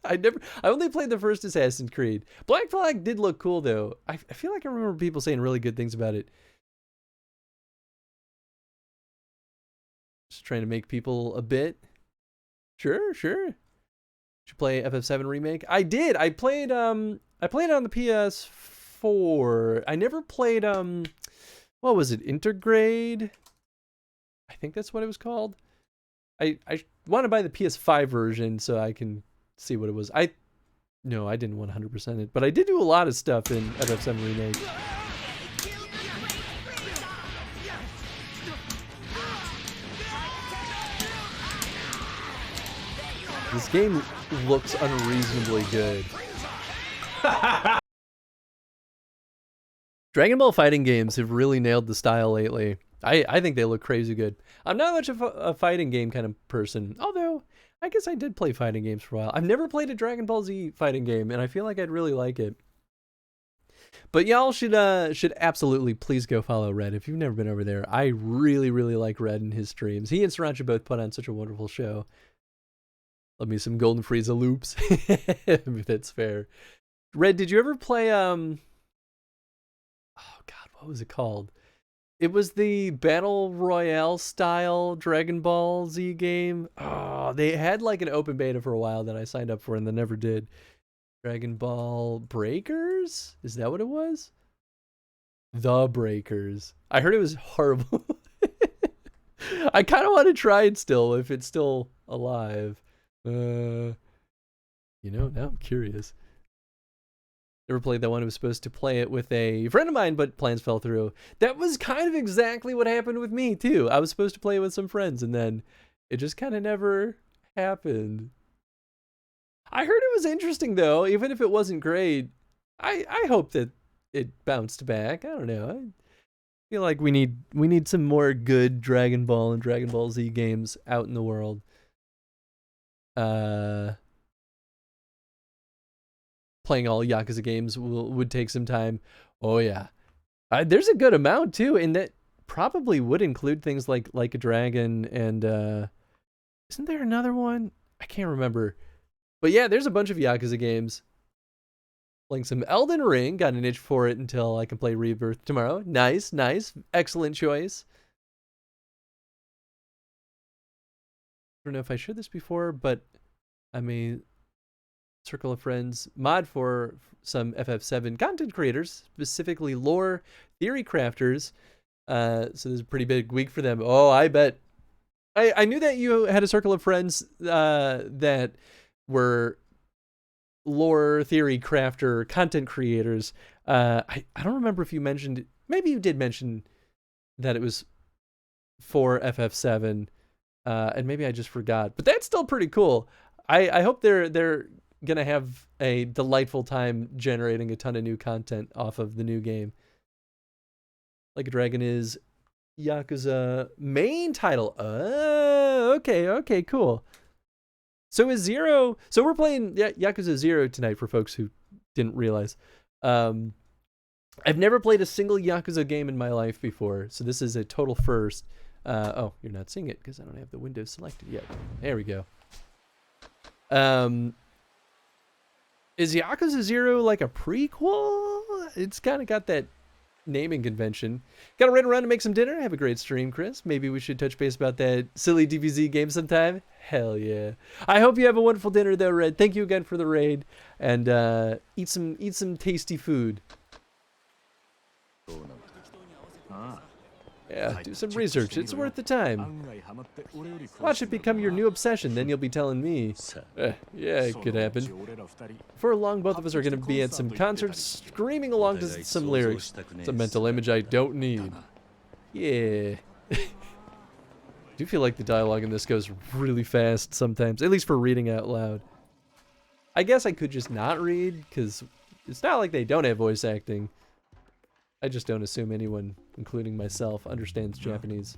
A: I only played the first Assassin's Creed. Black Flag did look cool though. I feel like I remember people saying really good things about it. Just trying to make people a bit. Sure. Did you play FF7 Remake? I did. I played it on the PS4. I never played what was it? Intergrade? I think that's what it was called. I want to buy the PS5 version so I can see what it was. No, I didn't 100% it, but I did do a lot of stuff in FF7 Remake. This game looks unreasonably good. Dragon Ball fighting games have really nailed the style lately. I think they look crazy good. I'm not much of a fighting game kind of person, although I guess I did play fighting games for a while. I've never played a Dragon Ball Z fighting game, and I feel like I'd really like it. But y'all should absolutely please go follow Red if you've never been over there. I really, really like Red and his streams. He and Sriracha both put on such a wonderful show. Love me some Golden Frieza loops, if that's fair. Red, did you ever play oh god, what was it called? It was the Battle Royale style Dragon Ball Z game. Oh, they had like an open beta for a while that I signed up for and then never did. Dragon Ball Breakers? Is that what it was? The Breakers. I heard it was horrible. I kind of want to try it still if it's still alive. You know, now I'm curious. Never played that one. I was supposed to play it with a friend of mine, but plans fell through. That was kind of exactly what happened with me, too. I was supposed to play it with some friends, and then it just kind of never happened. I heard it was interesting, though, even if it wasn't great. I hope that it bounced back. I don't know. I feel like we need some more good Dragon Ball and Dragon Ball Z games out in the world. Playing all Yakuza games would take some time. Oh yeah, there's a good amount too, and that probably would include things like a Dragon and isn't there another one? I can't remember, but yeah, there's a bunch of Yakuza games. Playing some Elden Ring, got an itch for it until I can play Rebirth tomorrow. Nice, excellent choice. I don't know if I shared this before, but I'm a circle of friends mod for some FF7 content creators, specifically lore theory crafters. So this is a pretty big week for them. Oh, I bet. I knew that you had a circle of friends that were lore theory crafter content creators. I don't remember if you mentioned, maybe you did mention that it was for FF7, and maybe I just forgot. But that's still pretty cool. I hope they're gonna have a delightful time generating a ton of new content off of the new game. Like a Dragon is Yakuza main title. Okay, cool. So is Zero, so we're playing Yakuza 0 tonight for folks who didn't realize. I've never played a single Yakuza game in my life before, so this is a total first. Oh, you're not seeing it because I don't have the window selected yet. There we go. Is Yakuza 0 like a prequel? It's kind of got that naming convention. Gotta run around to make some dinner. Have a great stream, Chris. Maybe we should touch base about that silly DBZ game sometime. Hell yeah. I hope you have a wonderful dinner though, Red. Thank you again for the raid. And eat some tasty food. Yeah, do some research. It's worth the time. Watch it become your new obsession, then you'll be telling me. Yeah, it could happen. Before long, both of us are going to be at some concerts, screaming along to some lyrics. It's a mental image I don't need. Yeah. I do feel like the dialogue in this goes really fast sometimes, at least for reading out loud. I guess I could just not read, because it's not like they don't have voice acting. I just don't assume anyone, including myself, understands Japanese.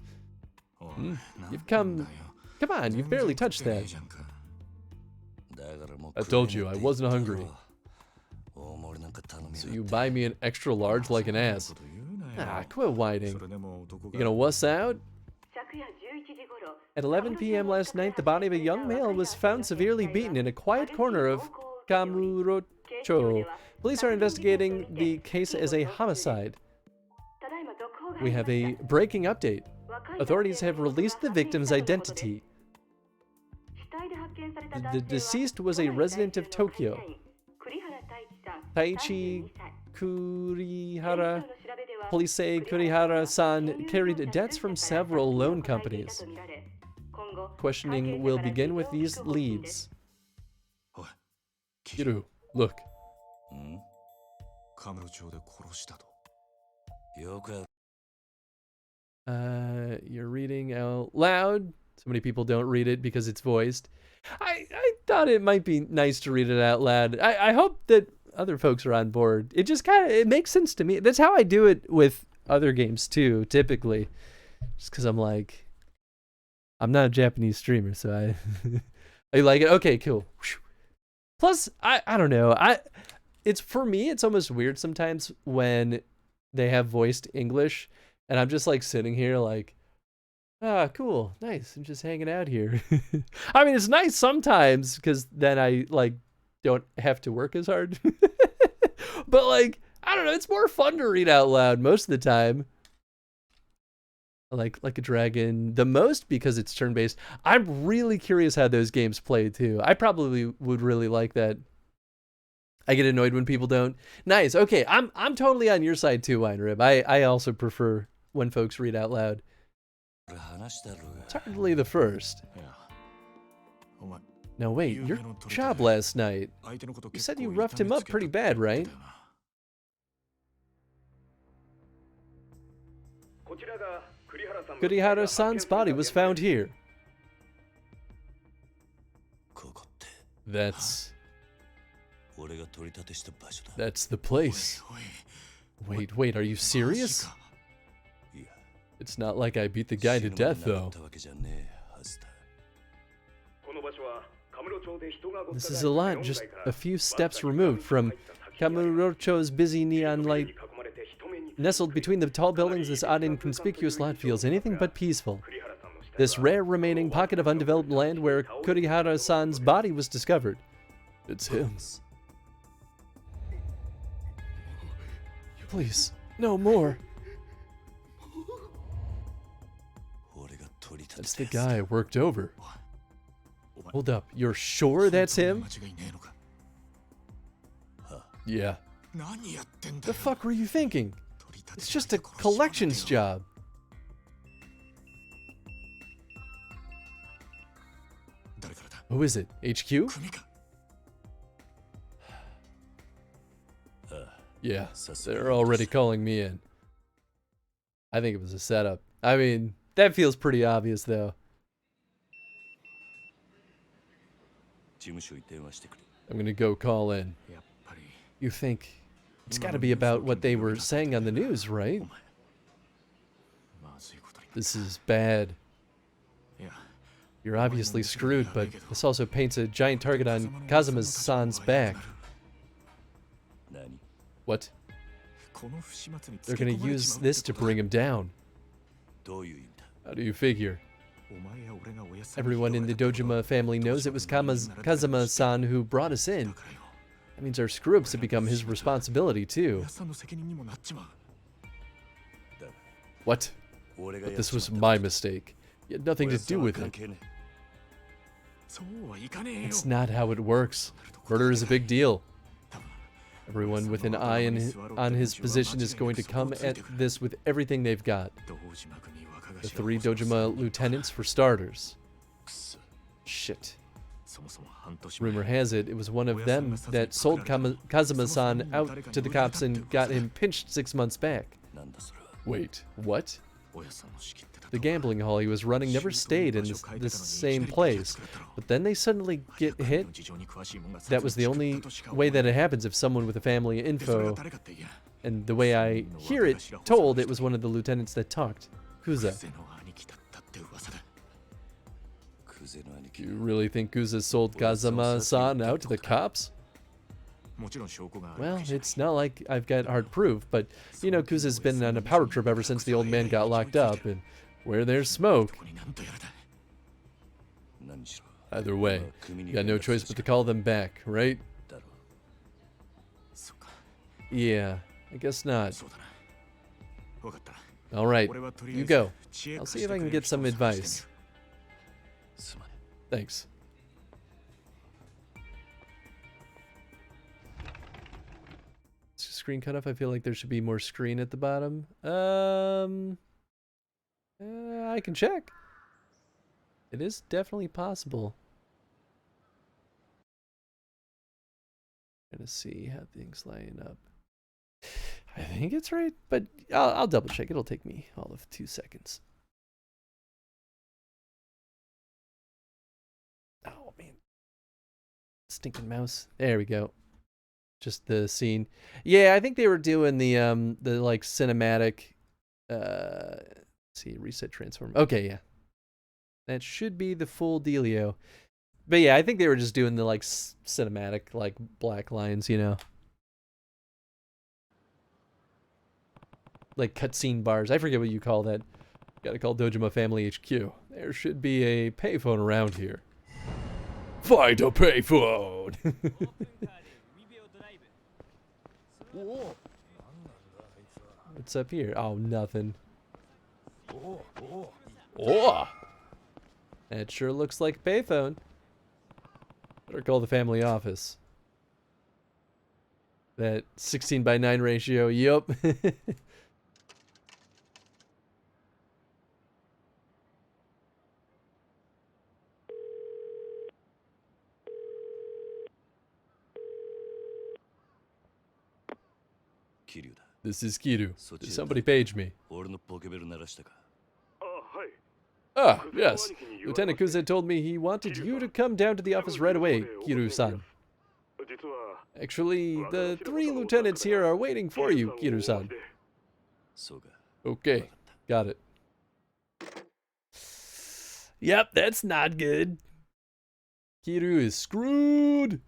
A: You've come on, you've barely touched that. I told you, I wasn't hungry. So you buy me an extra large like an ass. Ah, quit whining. You gonna wuss out? At 11 p.m. last night, the body of a young male was found severely beaten in a quiet corner of Kamurocho. Police are investigating the case as a homicide. We have a breaking update. Authorities have released the victim's identity. The deceased was a resident of Tokyo. Taichi Kurihara. Police say Kurihara-san carried debts from several loan companies. Questioning will begin with these leads. Kiru, look. You're reading out loud. So many people don't read it because it's voiced. I thought it might be nice to read it out loud. I hope that other folks are on board. It just it makes sense to me. That's how I do it with other games too, typically. Just because I'm like, I'm not a Japanese streamer, so I like it. Okay, cool. Plus, I don't know. it's for me, it's almost weird sometimes when they have voiced English, and I'm just like sitting here like, ah, cool, nice. I'm just hanging out here. I mean, it's nice sometimes because then I like don't have to work as hard. But like, I don't know, it's more fun to read out loud most of the time. Like a dragon the most because it's turn-based. I'm really curious how those games play too. I probably would really like that. I get annoyed when people don't. Nice. Okay, I'm totally on your side too, Wine Rib. I also prefer when folks read out loud. It's hardly the first. Now wait, your job last night. You said you roughed him up pretty bad, right? Kurihara-san's body was found here. That's the place. Wait, are you serious? It's not like I beat the guy to death, though. This is a lot, just a few steps removed from Kamurocho's busy neon light. Nestled between the tall buildings, this odd and conspicuous lot feels anything but peaceful. This rare remaining pocket of undeveloped land where Kurihara-san's body was discovered. It's him. Please, no more. That's the guy I worked over. Hold up, you're sure that's him? Yeah. The fuck were you thinking? It's just a collections job. Who is it? HQ? Yeah, they're already calling me in. I think it was a setup. I mean, that feels pretty obvious, though. I'm gonna go call in. You think it's gotta be about what they were saying on the news, right? This is bad. You're obviously screwed, but this also paints a giant target on Kazuma-san's back. What? They're gonna use this to bring him down. How do you figure? Everyone in the Dojima family knows it was Kazuma-san who brought us in. That means our screw-ups have become his responsibility, too. What? But this was my mistake. You had nothing to do with it. That's not how it works. Murder is a big deal. Everyone with an eye on his position is going to come at this with everything they've got. The 3 Dojima lieutenants for starters. Shit. Rumor has it, it was one of them that sold Kazuma-san out to the cops and got him pinched 6 months back. Wait, what? The gambling hall he was running never stayed in this same place, but then they suddenly get hit. That was the only way that it happens if someone with a family info, and the way I hear it told, it was one of the lieutenants that talked. Kuza. You really think Kuza sold Kazuma-san out to the cops? Well, it's not like I've got hard proof, but you know Kuza's been on a power trip ever since the old man got locked up, and where there's smoke. Either way, you got no choice but to call them back, right? Yeah, I guess not. Alright, you go. I'll see if I can get some advice. Thanks. Screen cut off. I feel like there should be more screen at the bottom. I can check. It is definitely possible. Gonna see how things line up. I think it's right, but I'll double check. It'll take me all of 2 seconds. Oh man, stinking mouse. There we go. Just the scene. Yeah, I think they were doing the like cinematic. Let's see, reset transform. Okay, yeah, that should be the full dealio. But yeah, I think they were just doing the like cinematic, like black lines, you know. like cutscene bars. I forget what you call that. Gotta call Dojima Family HQ. There should be a payphone around here. Find a payphone! What's up here? Oh, nothing. Oh! That sure looks like a payphone. Better call the family office. That 16:9 ratio, yup. This is Kiru. Somebody page me. Ah, yes. Lieutenant Kuze told me he wanted you to come down to the office right away, Kiru-san. Actually, the 3 lieutenants here are waiting for you, Kiru-san. Okay, got it. Yep, that's not good. Kiru is screwed.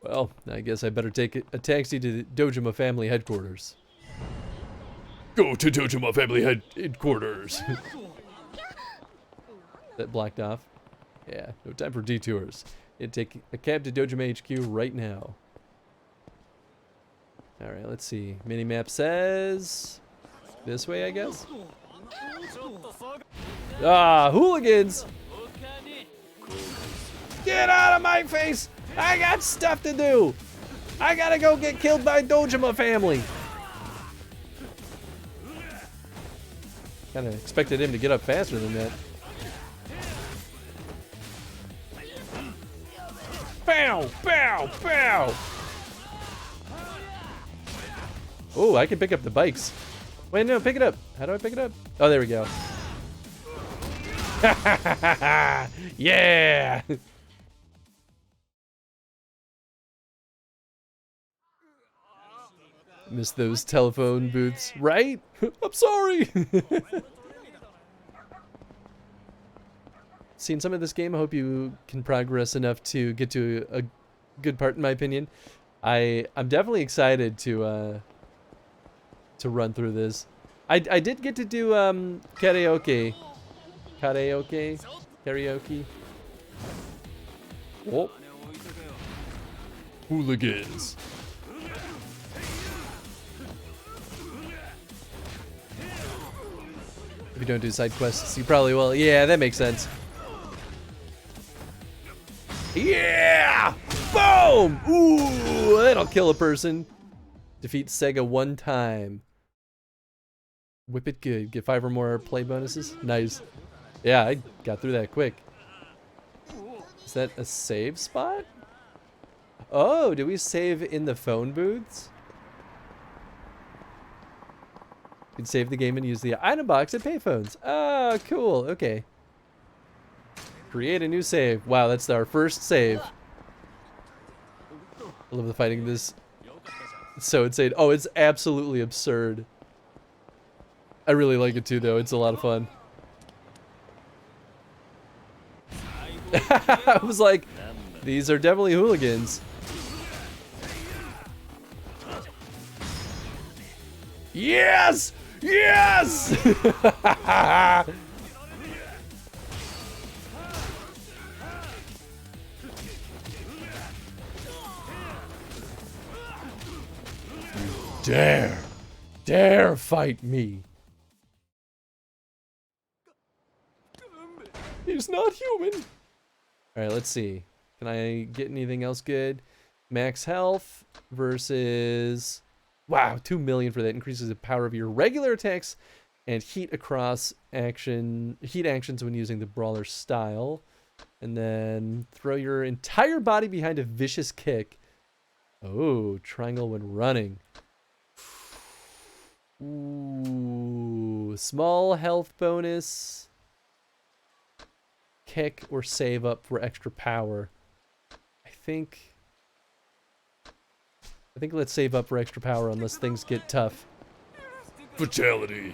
A: Well, I guess I better take a taxi to the Dojima family headquarters. Go to Dojima family headquarters. That blocked off. Yeah, no time for detours. It'd take a cab to Dojima HQ right now. Alright, let's see. Minimap says this way, I guess. Ah, hooligans! Get out of my face! I got stuff to do! I gotta go get killed by Dojima family! Kinda expected him to get up faster than that. Bow! Bow! Bow! Oh, I can pick up the bikes. Wait, no, pick it up. How do I pick it up? Oh, there we go. Yeah! Miss those telephone booths, right? I'm sorry! Seen some of this game. I hope you can progress enough to get to a good part, in my opinion. I'm definitely excited to run through this. I did get to do karaoke. Karaoke. Oh. Hooligans. If you don't do side quests, you probably will. Yeah, that makes sense. Yeah! Boom! Ooh, that'll kill a person. Defeat Sega 1 time. Whip it good. Get 5 or more play bonuses. Nice. Yeah, I got through that quick. Is that a save spot? Oh, do we save in the phone booths? You can save the game and use the item box at payphones. Oh, cool. Okay. Create a new save. Wow, that's our first save. I love the fighting this. It's so insane. Oh, it's absolutely absurd. I really like it too, though. It's a lot of fun. I was like, these are definitely hooligans. Yes! Yes! Dare fight me. He's not human. All right, let's see. Can I get anything else good? Max health versus... Wow, 2 million for that. Increases the power of your regular attacks and heat across heat actions when using the brawler style. And then throw your entire body behind a vicious kick. Oh, triangle when running. Ooh, small health bonus. Kick or save up for extra power. I think let's save up for extra power unless things get tough. Fatality.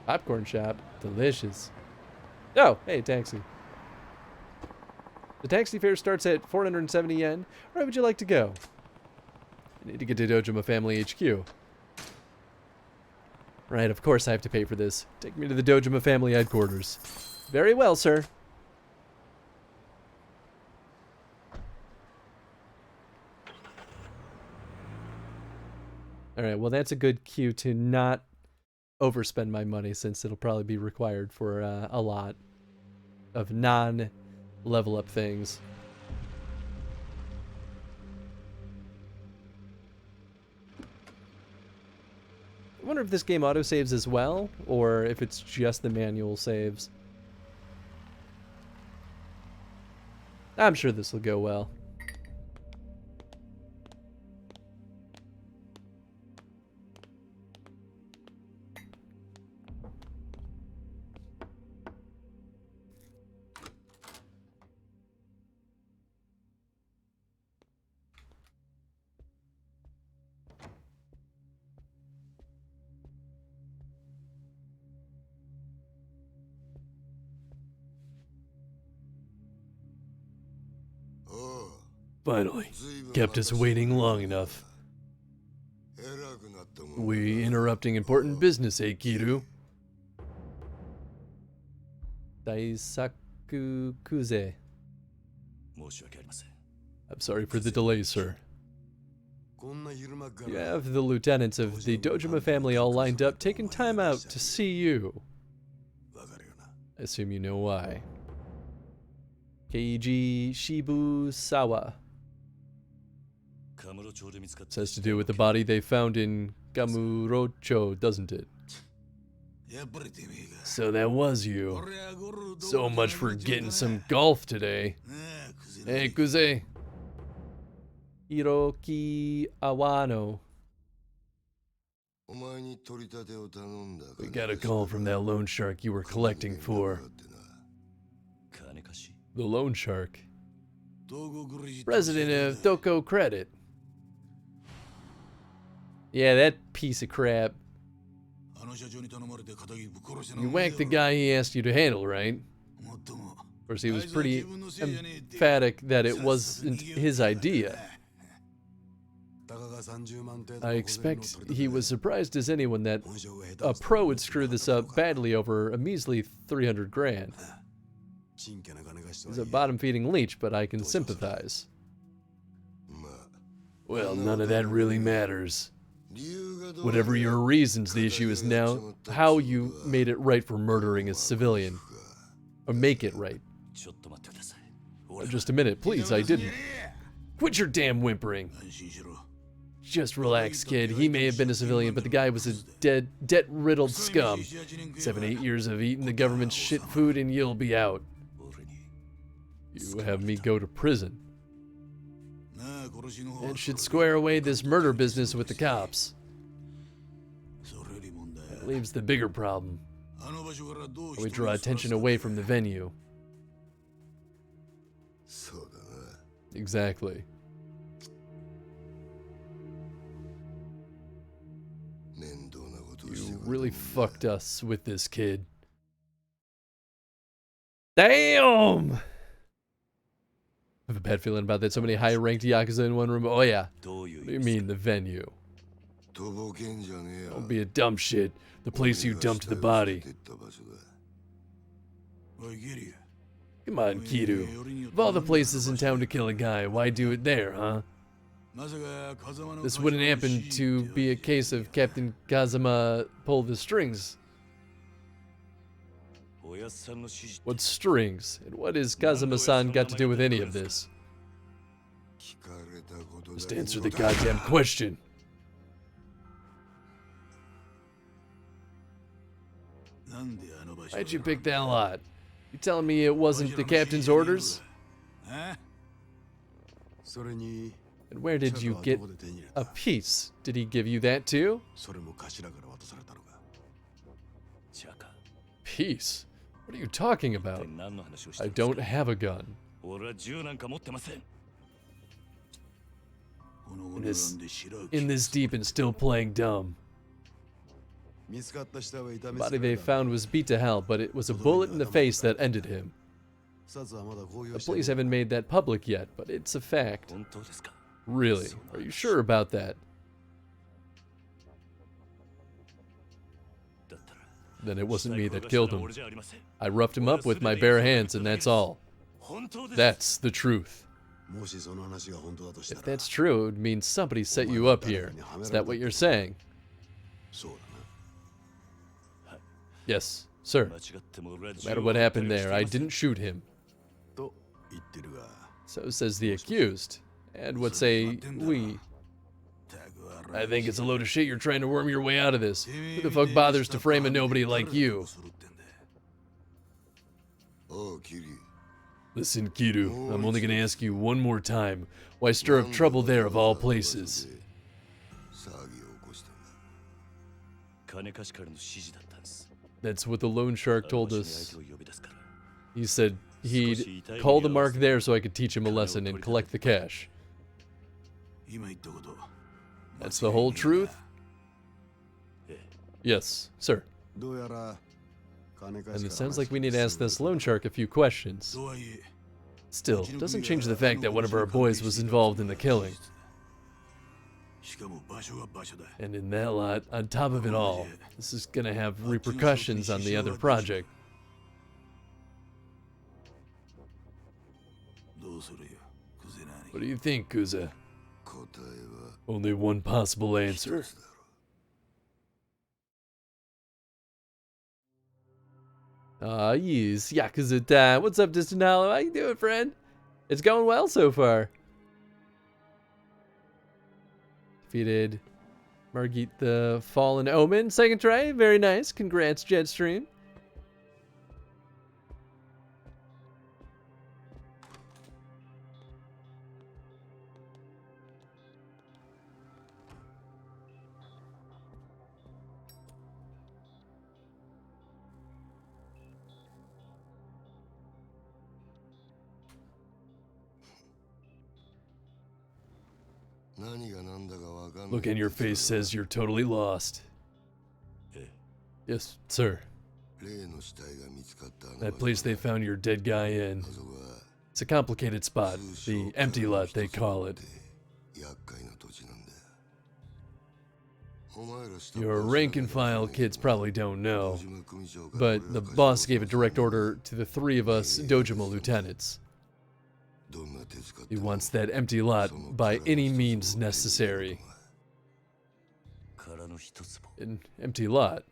A: Popcorn shop. Delicious. Oh, hey, taxi. The taxi fare starts at 470 yen. Where would you like to go? I need to get to Dojima Family HQ. Right, of course I have to pay for this. Take me to the Dojima Family headquarters. Very well, sir. Alright, well that's a good cue to not overspend my money, since it'll probably be required for a lot of non-level up things. I wonder if this game autosaves as well, or if it's just the manual saves. I'm sure this will go well. Finally, kept us waiting long enough. We interrupting important business, eh, Kiru? Daisaku Kuze. I'm sorry for the delay, sir. You have the lieutenants of the Dojima family all lined up, taking time out to see you. I assume you know why. Keiji Shibusawa. This has to do with the body they found in Gamurocho, doesn't it? So that was you. So much for getting some golf today. Hey, Kuze. Hiroki Awano. We got a call from that loan shark you were collecting for. The loan shark? President of Doko Credit. Yeah, that piece of crap. You whacked the guy he asked you to handle, right? Of course, he was pretty emphatic that it wasn't his idea. I expect he was surprised as anyone that a pro would screw this up badly over a measly 300 grand. He's a bottom-feeding leech, but I can sympathize. Well, none of that really matters. Whatever your reasons, the issue is now how you made it right for murdering a civilian. Or make it right. Just a minute, please, I didn't. Quit your damn whimpering. Just relax, kid. He may have been a civilian, but the guy was a debt-riddled scum. 7-8 years of eating the government's shit food and you'll be out. You have me go to prison. And should square away this murder business with the cops. That leaves the bigger problem. We draw attention away from the venue. Exactly. You really fucked us with this, kid. Damn! I have a bad feeling about that. So many high-ranked Yakuza in one room. Oh yeah. What do you mean, the venue? Don't be a dumb shit. The place you dumped the body. Come on, Kiru. Of all the places in town to kill a guy, why do it there, huh? This wouldn't happen to be a case of Captain Kazama pull the strings. What strings? And what has Kazama-san got to do with any of this? Just answer the goddamn question. Why'd you pick that lot? You telling me it wasn't the captain's orders? And where did you get a piece? Did he give you that too? Peace? What are you talking about? I don't have a gun. In this deep and still playing dumb. The body they found was beat to hell, but it was a bullet in the face that ended him. The police haven't made that public yet, but it's a fact. Really? Are you sure about that? Then it wasn't me that killed him. I roughed him up with my bare hands, and that's all. That's the truth. If that's true, it would mean somebody set you up here. Is that what you're saying? Yes, sir. No matter what happened there, I didn't shoot him. So says the accused. And what say we? I think it's a load of shit you're trying to worm your way out of this. Who the fuck bothers to frame a nobody like you? Listen, Kiru, I'm only gonna ask you one more time. Why stir up trouble there of all places? That's what the loan shark told us. He said he'd call the mark there so I could teach him a lesson and collect the cash. That's the whole truth? Yes, sir. And it sounds like we need to ask this loan shark a few questions. Still, doesn't change the fact that one of our boys was involved in the killing. And in that lot, on top of it all, this is gonna have repercussions on the other project. What do you think, Kuza? Only one possible answer. Yes, Yakuza time. What's up, Distant Hollow? How you doing, friend? It's going well so far. Defeated Margit the Fallen Omen. Second try. Very nice. Congrats, Jetstream. Look in your face says you're totally lost. Yes, sir. That place they found your dead guy in. It's a complicated spot. The empty lot, they call it. Your rank and file kids probably don't know, but the boss gave a direct order to the 3 of us Dojima lieutenants. He wants that empty lot by any means necessary. An empty lot.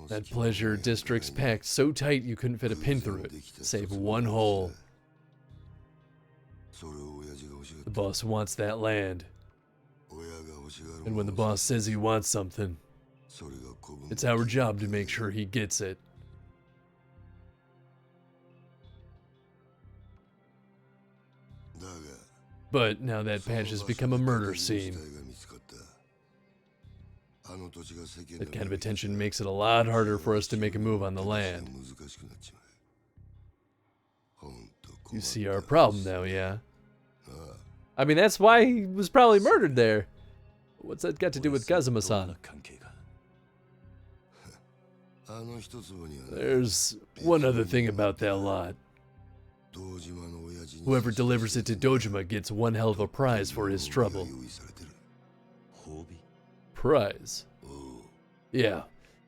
A: That pleasure district's packed so tight you couldn't fit a pin through it, save one hole. The boss wants that land. And when the boss says he wants something, it's our job to make sure he gets it. But now that patch has become a murder scene. That kind of attention makes it a lot harder for us to make a move on the land. You see our problem now, yeah? I mean, that's why he was probably murdered there. What's that got to do with Kazuma-san? There's one other thing about that lot. Whoever delivers it to Dojima gets one hell of a prize for his trouble. Prize? Yeah,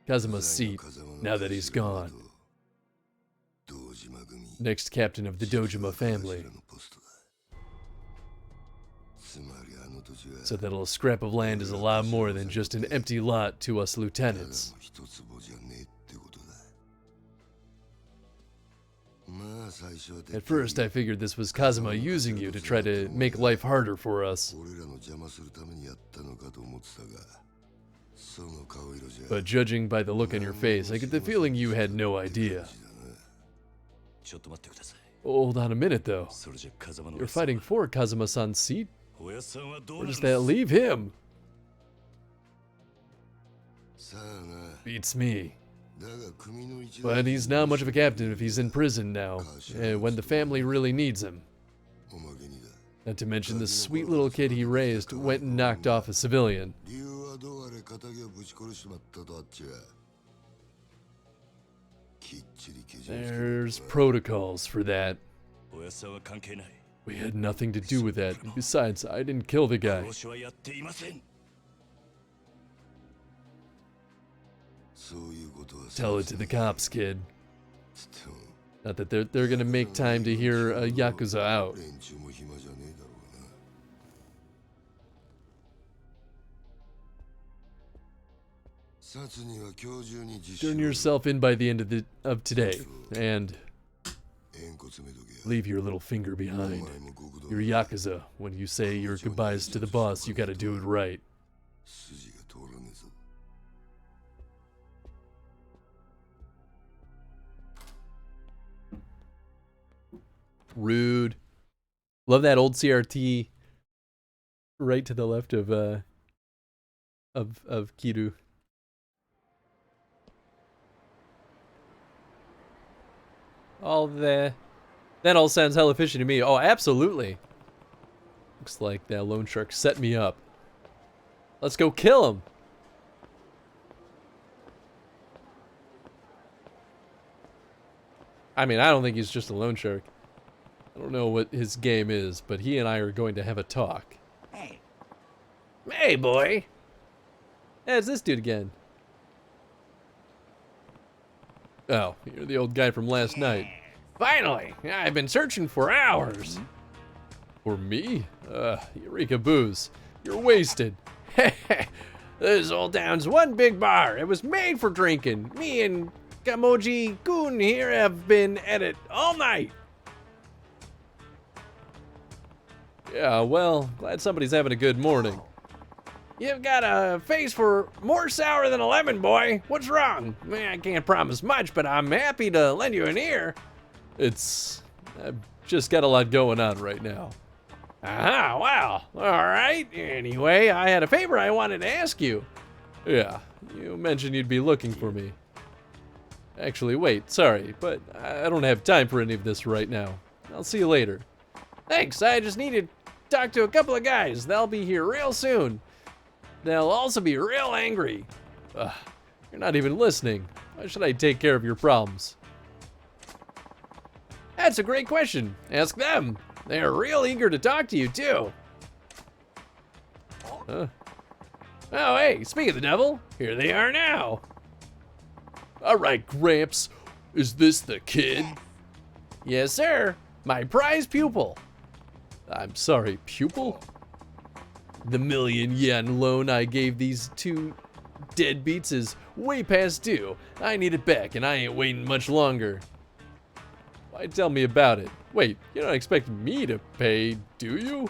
A: Kazuma's seat, now that he's gone. Next captain of the Dojima family. So that little scrap of land is a lot more than just an empty lot to us lieutenants. At first, I figured this was Kazuma using you to try to make life harder for us. But judging by the look on your face, I get the feeling you had no idea. Hold on a minute, though. You're fighting for Kazuma-san's seat? Where does that leave him? Beats me. But he's not much of a captain if he's in prison now, when the family really needs him. Not to mention the sweet little kid he raised went and knocked off a civilian. There's protocols for that.
E: おやさは関係ない
A: We had nothing to do with that. And besides, I didn't kill the guy.
E: 殺しはやっていません
A: Tell it to the cops, kid. Not that they're gonna make time to hear Yakuza out. Turn yourself in by the end of today, and leave your little finger behind. You're Yakuza. When you say your goodbyes to the boss, you gotta do it right. Rude. Love that old CRT right to the left of Kiru. That all sounds hella fishy to me. Oh, absolutely. Looks like that loan shark set me up. Let's go kill him. I mean, I don't think he's just a loan shark. I don't know what his game is, but he and I are going to have a talk.
C: Hey, boy.
A: Yeah, it's this dude again. Oh, you're the old guy from last night.
C: Finally, I've been searching for hours.
A: For me? Eureka booze. You're wasted.
C: This old town's one big bar. It was made for drinking. Me and Gamoji-kun here have been at it all night.
A: Yeah, well, glad somebody's having a good morning.
C: You've got a face for more sour than a lemon, boy. What's wrong? I can't promise much, but I'm happy to lend you an ear.
A: I've just got a lot going on right now.
C: Ah, well, all right. Anyway, I had a favor I wanted to ask you.
A: Yeah, you mentioned you'd be looking for me. Actually, wait, sorry, but I don't have time for any of this right now. I'll see you later.
C: Thanks, I just need to talk to a couple of guys. They'll be here real soon. They'll also be real angry.
A: You're not even listening. Why should I take care of your problems?
C: That's a great question. Ask them. They're real eager to talk to you, too.
A: Huh?
C: Oh, hey, speak of the devil, here they are now.
A: All right, Gramps. Is this the kid?
C: Yes, sir. My prize pupil.
A: I'm sorry, pupil? The $1,000,000 loan I gave these two deadbeats is way past due. I need it back, and I ain't waiting much longer. Why tell me about it? Wait, you don't expect me to pay, do you?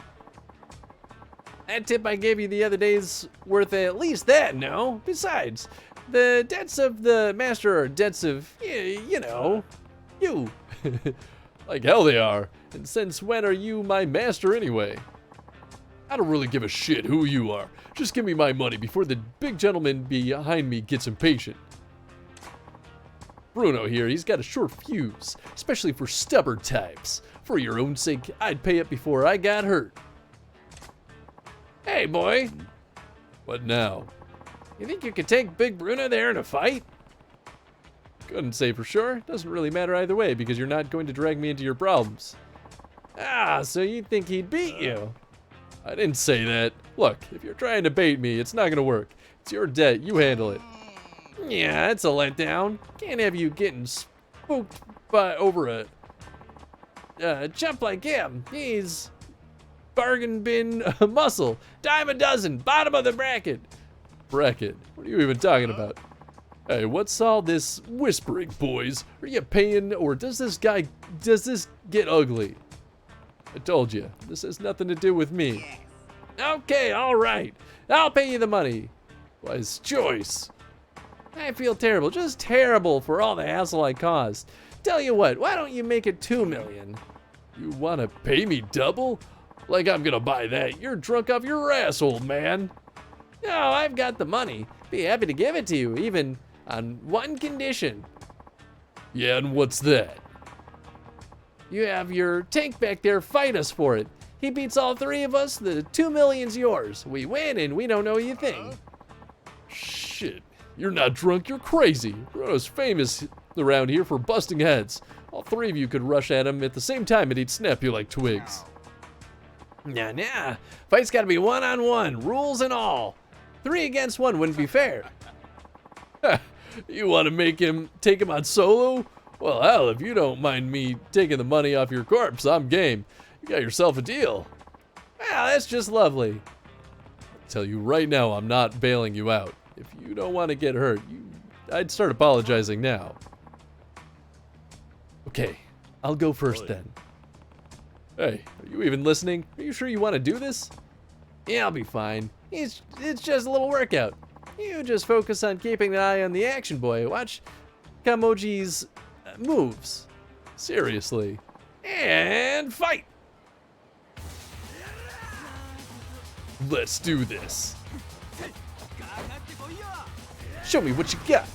C: That tip I gave you the other day's worth at least that, no? Besides, the debts of the master are debts of, you know, you.
A: Like hell they are. And since when are you my master anyway? I don't really give a shit who you are. Just give me my money before the big gentleman behind me gets impatient. Bruno here, he's got a short fuse, especially for stubborn types. For your own sake, I'd pay up before I got hurt.
C: Hey, boy.
A: What now?
C: You think you could take Big Bruno there in a fight?
A: Couldn't say for sure. Doesn't really matter either way because you're not going to drag me into your problems.
C: Ah, so you think he'd beat you?
A: I didn't say that. Look, if you're trying to bait me, it's not gonna work. It's your debt, you handle it.
C: Yeah, it's a letdown. Can't have you getting spooked over a chump like him. He's bargain bin muscle. Dime a dozen, bottom of the bracket.
A: Bracket? What are you even talking about? Hey, what's all this whispering, boys? Are you paying, or does this get ugly? I told you, this has nothing to do with me.
C: Okay, all right. I'll pay you the money.
A: Wise choice.
C: I feel terrible, just terrible for all the hassle I caused. Tell you what, why don't you make it $2 million?
A: You wanna pay me double? Like I'm gonna buy that. You're drunk off your ass, old man.
C: No, I've got the money. Be happy to give it to you, even on one condition.
A: Yeah, and what's that?
C: You have your tank back there fight us for it. He beats all three of us, the $2 million's yours. We win and we don't know a thing.
A: Shit, you're not drunk, you're crazy. Bruno's famous around here for busting heads. All three of you could rush at him at the same time and he'd snap you like twigs.
C: Nah. Fight's gotta be one-on-one, rules and all. 3 against 1 wouldn't be fair.
A: You want to take him on solo? Well, hell, if you don't mind me taking the money off your corpse, I'm game. You got yourself a deal.
C: Well, that's just lovely.
A: I'll tell you right now, I'm not bailing you out. If you don't want to get hurt, I'd start apologizing now. Okay, I'll go first then. Hey, are you even listening? Are you sure you want to do this?
C: Yeah, I'll be fine. It's just a little workout. You just focus on keeping an eye on the action boy. Watch Kamoji's moves.
A: Seriously.
C: And fight!
A: Let's do this.
C: Show me what you got.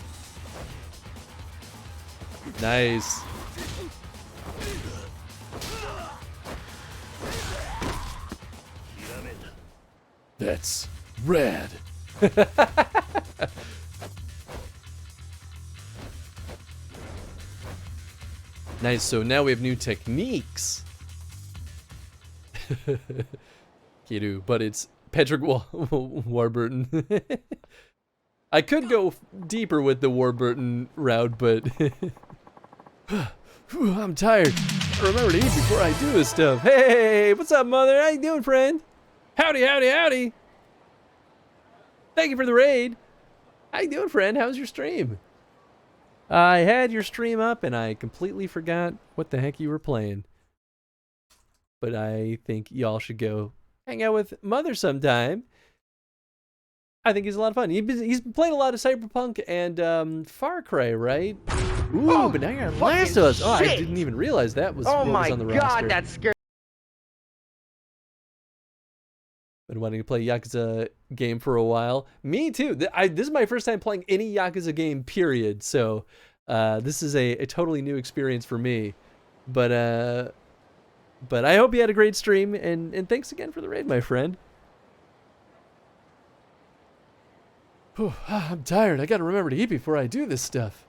A: Nice. That's rad. Nice, so now we have new techniques. Kidu, but it's Patrick Warburton. I could go deeper with the Warburton route, but I'm tired. I remember to eat before I do this stuff. Hey, what's up, mother? How you doing, friend?
C: Howdy, howdy, howdy.
A: Thank you for the raid. How you doing, friend? How's your stream? I had your stream up and I completely forgot what the heck you were playing. But I think y'all should go hang out with Mother sometime. I think he's a lot of fun. He's been playing a lot of Cyberpunk and Far Cry, right? Ooh, but now you're on Last of Us. Oh, I didn't even realize that was what was on the roster. Oh my god, that's scary. Been wanting to play Yakuza game for a while. Me too. This is my first time playing any Yakuza game, period. So this is a totally new experience for me. But I hope you had a great stream, and thanks again for the raid, my friend. Whew, I'm tired. I gotta remember to eat before I do this stuff.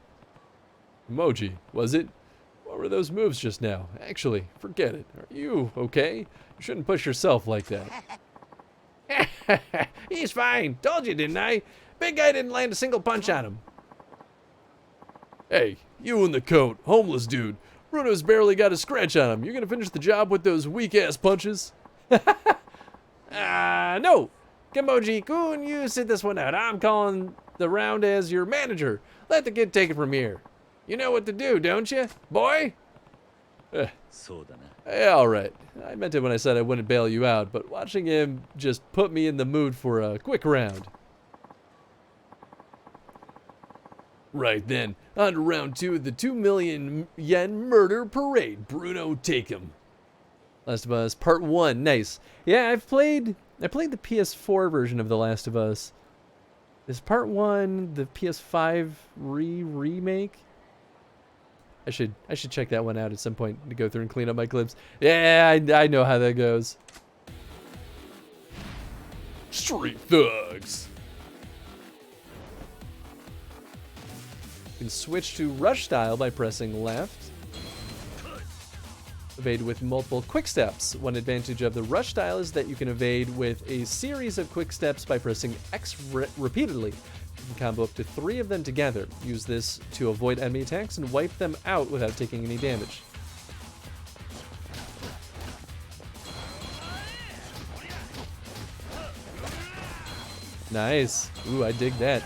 A: Emoji, was it? What were those moves just now? Actually, forget it. Are you okay? You shouldn't push yourself like that.
C: He's fine. Told you, didn't I? Big guy didn't land a single punch on him.
A: Hey, you in the coat, homeless dude. Bruno's barely got a scratch on him. You're gonna finish the job with those weak-ass punches?
C: No. Kimoji-kun, you sit this one out. I'm calling the round as your manager. Let the kid take it from here. You know what to do, don't you, boy?
A: Yeah, all right. I meant it when I said I wouldn't bail you out, but watching him just put me in the mood for a quick round. Right then, on to round 2 of the 2 million yen murder parade. Bruno, take him. Last of Us Part 1, nice. Yeah, I played the PS4 version of The Last of Us. Is Part 1 the PS5 remake? I should check that one out at some point to go through and clean up my clips. Yeah, I know how that goes. Street Thugs. You can switch to rush style by pressing left. Evade with multiple quick steps. One advantage of the rush style is that you can evade with a series of quick steps by pressing X repeatedly. You can combo up to 3 of them together. Use this to avoid enemy attacks and wipe them out without taking any damage. Nice. Ooh, I dig that.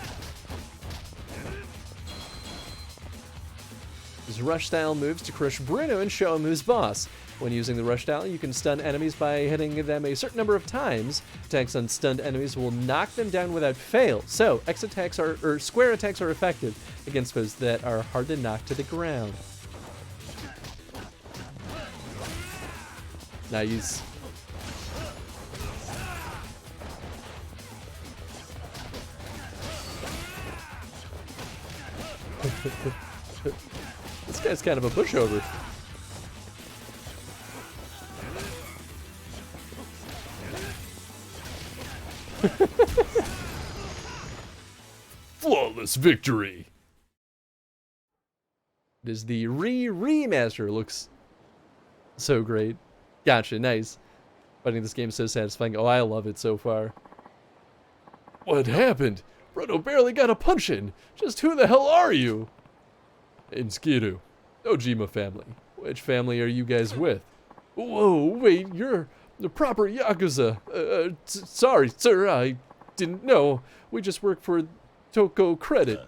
A: Use rush style moves to crush Bruno and show him who's boss. When using the rush style, you can stun enemies by hitting them a certain number of times. Attacks on stunned enemies will knock them down without fail. So, X attacks or square attacks are effective against foes that are hard to knock to the ground. Nice. This guy's kind of a pushover. Flawless victory. It is the remaster. Looks so great. Gotcha, nice. Finding this game so satisfying. Oh, I love it so far. What happened? Frodo barely got a punch in. Just who the hell are you? Inskiru. Ojima family. Which family are you guys with? Whoa, wait, you're the proper Yakuza. Sorry, sir, I didn't know. We just work for Toko Credit.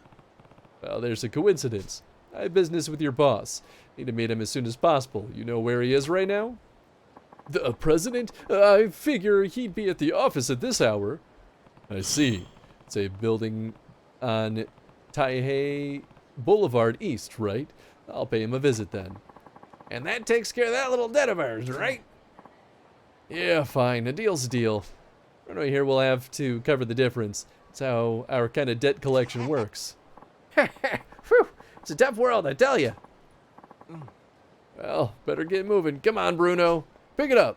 A: Well, there's a coincidence. I have business with your boss. Need to meet him as soon as possible. You know where he is right now? The president? I figure he'd be at the office at this hour. I see. It's a building on Taihei Boulevard East, right? I'll pay him a visit then.
C: And that takes care of that little debt of ours, right?
A: Yeah, fine. A deal's a deal. Right here we'll have to cover the difference. It's how our kind of debt collection works.
C: Whew, it's a tough world, I tell you.
A: Well, better get moving. Come on, Bruno. Pick it up.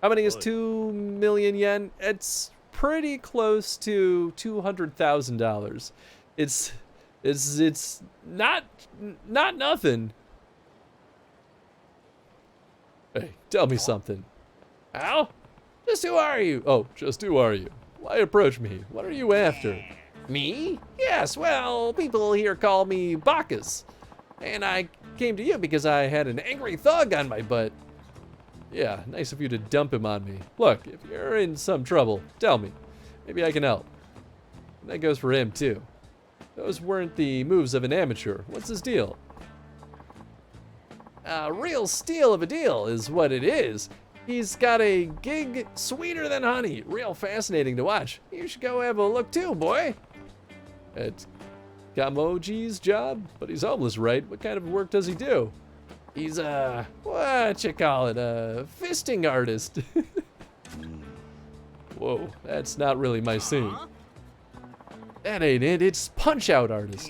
A: How many is 2 million yen? It's pretty close to $200,000. It's not nothing. Hey, tell me something.
C: Al? Just who are you?
A: Oh, just who are you? Why approach me? What are you after?
C: Me? Yes, well, people here call me Bacchus. And I came to you because I had an angry thug on my butt.
A: Yeah, nice of you to dump him on me. Look, if you're in some trouble, tell me. Maybe I can help. And that goes for him, too. Those weren't the moves of an amateur. What's his deal?
C: A real steal of a deal is what it is. He's got a gig sweeter than honey. Real fascinating to watch. You should go have a look too, boy.
A: It's Gamoji's job? But he's homeless, right? What kind of work does he do?
C: He's what you call it, a fisting artist.
A: Whoa, that's not really my scene. That ain't it, it's punch-out artist.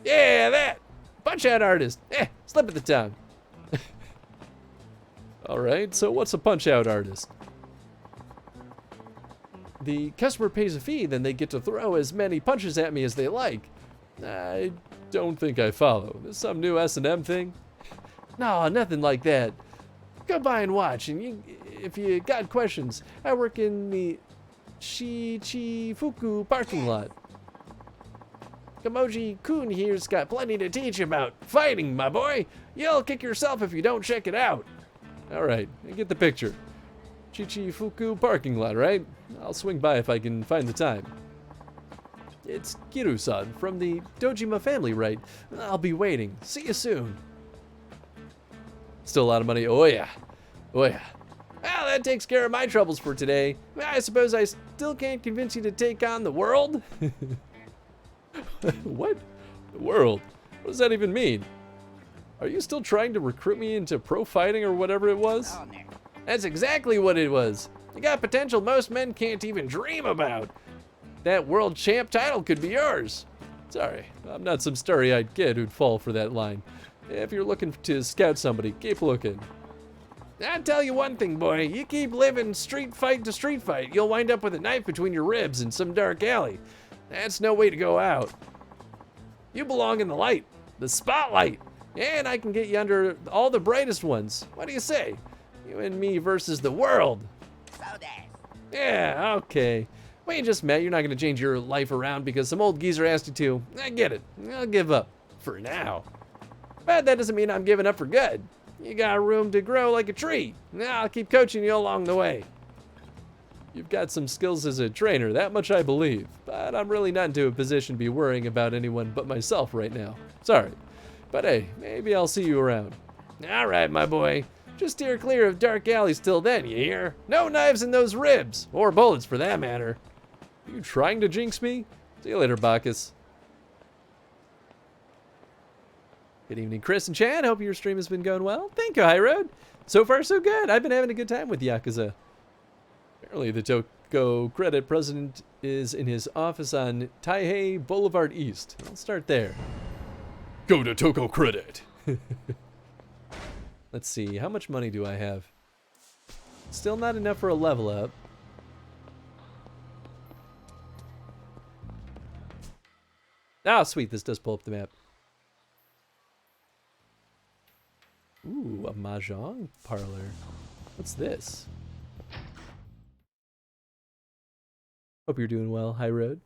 C: Yeah, that. Punch-out artist. Slip of the tongue.
A: Alright, so what's a punch-out artist? The customer pays a fee, then they get to throw as many punches at me as they like. I don't think I follow. This some new S&M thing?
C: No, nothing like that. Go by and watch, and if you got questions, I work in the Shichifuku parking lot. Kamoji-kun here's got plenty to teach about fighting, my boy. You'll kick yourself if you don't check it out.
A: Alright, I get the picture. Chichifuku parking lot, right? I'll swing by if I can find the time. It's Kiru-san from the Dojima family, right? I'll be waiting. See you soon. Still a lot of money. Oh yeah. Oh yeah.
C: Well, that takes care of my troubles for today. I suppose I still can't convince you to take on the world?
A: What? The world? What does that even mean? Are you still trying to recruit me into pro fighting or whatever it was?
C: That's exactly what it was. You got potential most men can't even dream about. That world champ title could be yours.
A: Sorry, I'm not some starry-eyed kid who'd fall for that line. If you're looking to scout somebody, keep looking.
C: I'll tell you one thing, boy. You keep living street fight to street fight, you'll wind up with a knife between your ribs in some dark alley. That's no way to go out. You belong in the light, the spotlight, and I can get you under all the brightest ones. What do you say? You and me versus the world. Yeah, okay. Well, you just met. You're not going to change your life around because some old geezer asked you to. I get it. I'll give up. For now. But that doesn't mean I'm giving up for good. You got room to grow like a tree. Now I'll keep coaching you along the way.
A: You've got some skills as a trainer, that much I believe. But I'm really not into a position to be worrying about anyone but myself right now. Sorry. But hey, maybe I'll see you around.
C: All right, my boy. Just steer clear of dark alleys till then, you hear? No knives in those ribs. Or bullets, for that matter.
A: Are you trying to jinx me? See you later, Bacchus. Good evening, Chris and Chad. Hope your stream has been going well. Thank you, High Road. So far, so good. I've been having a good time with Yakuza. Apparently, the Toko Credit president is in his office on Taihei Boulevard East. I'll start there.
B: Go to Toko Credit.
A: Let's see, how much money do I have? Still not enough for a level up. Ah, sweet. This does pull up the map. Ooh, a mahjong parlor. What's this? Hope you're doing well, High Road.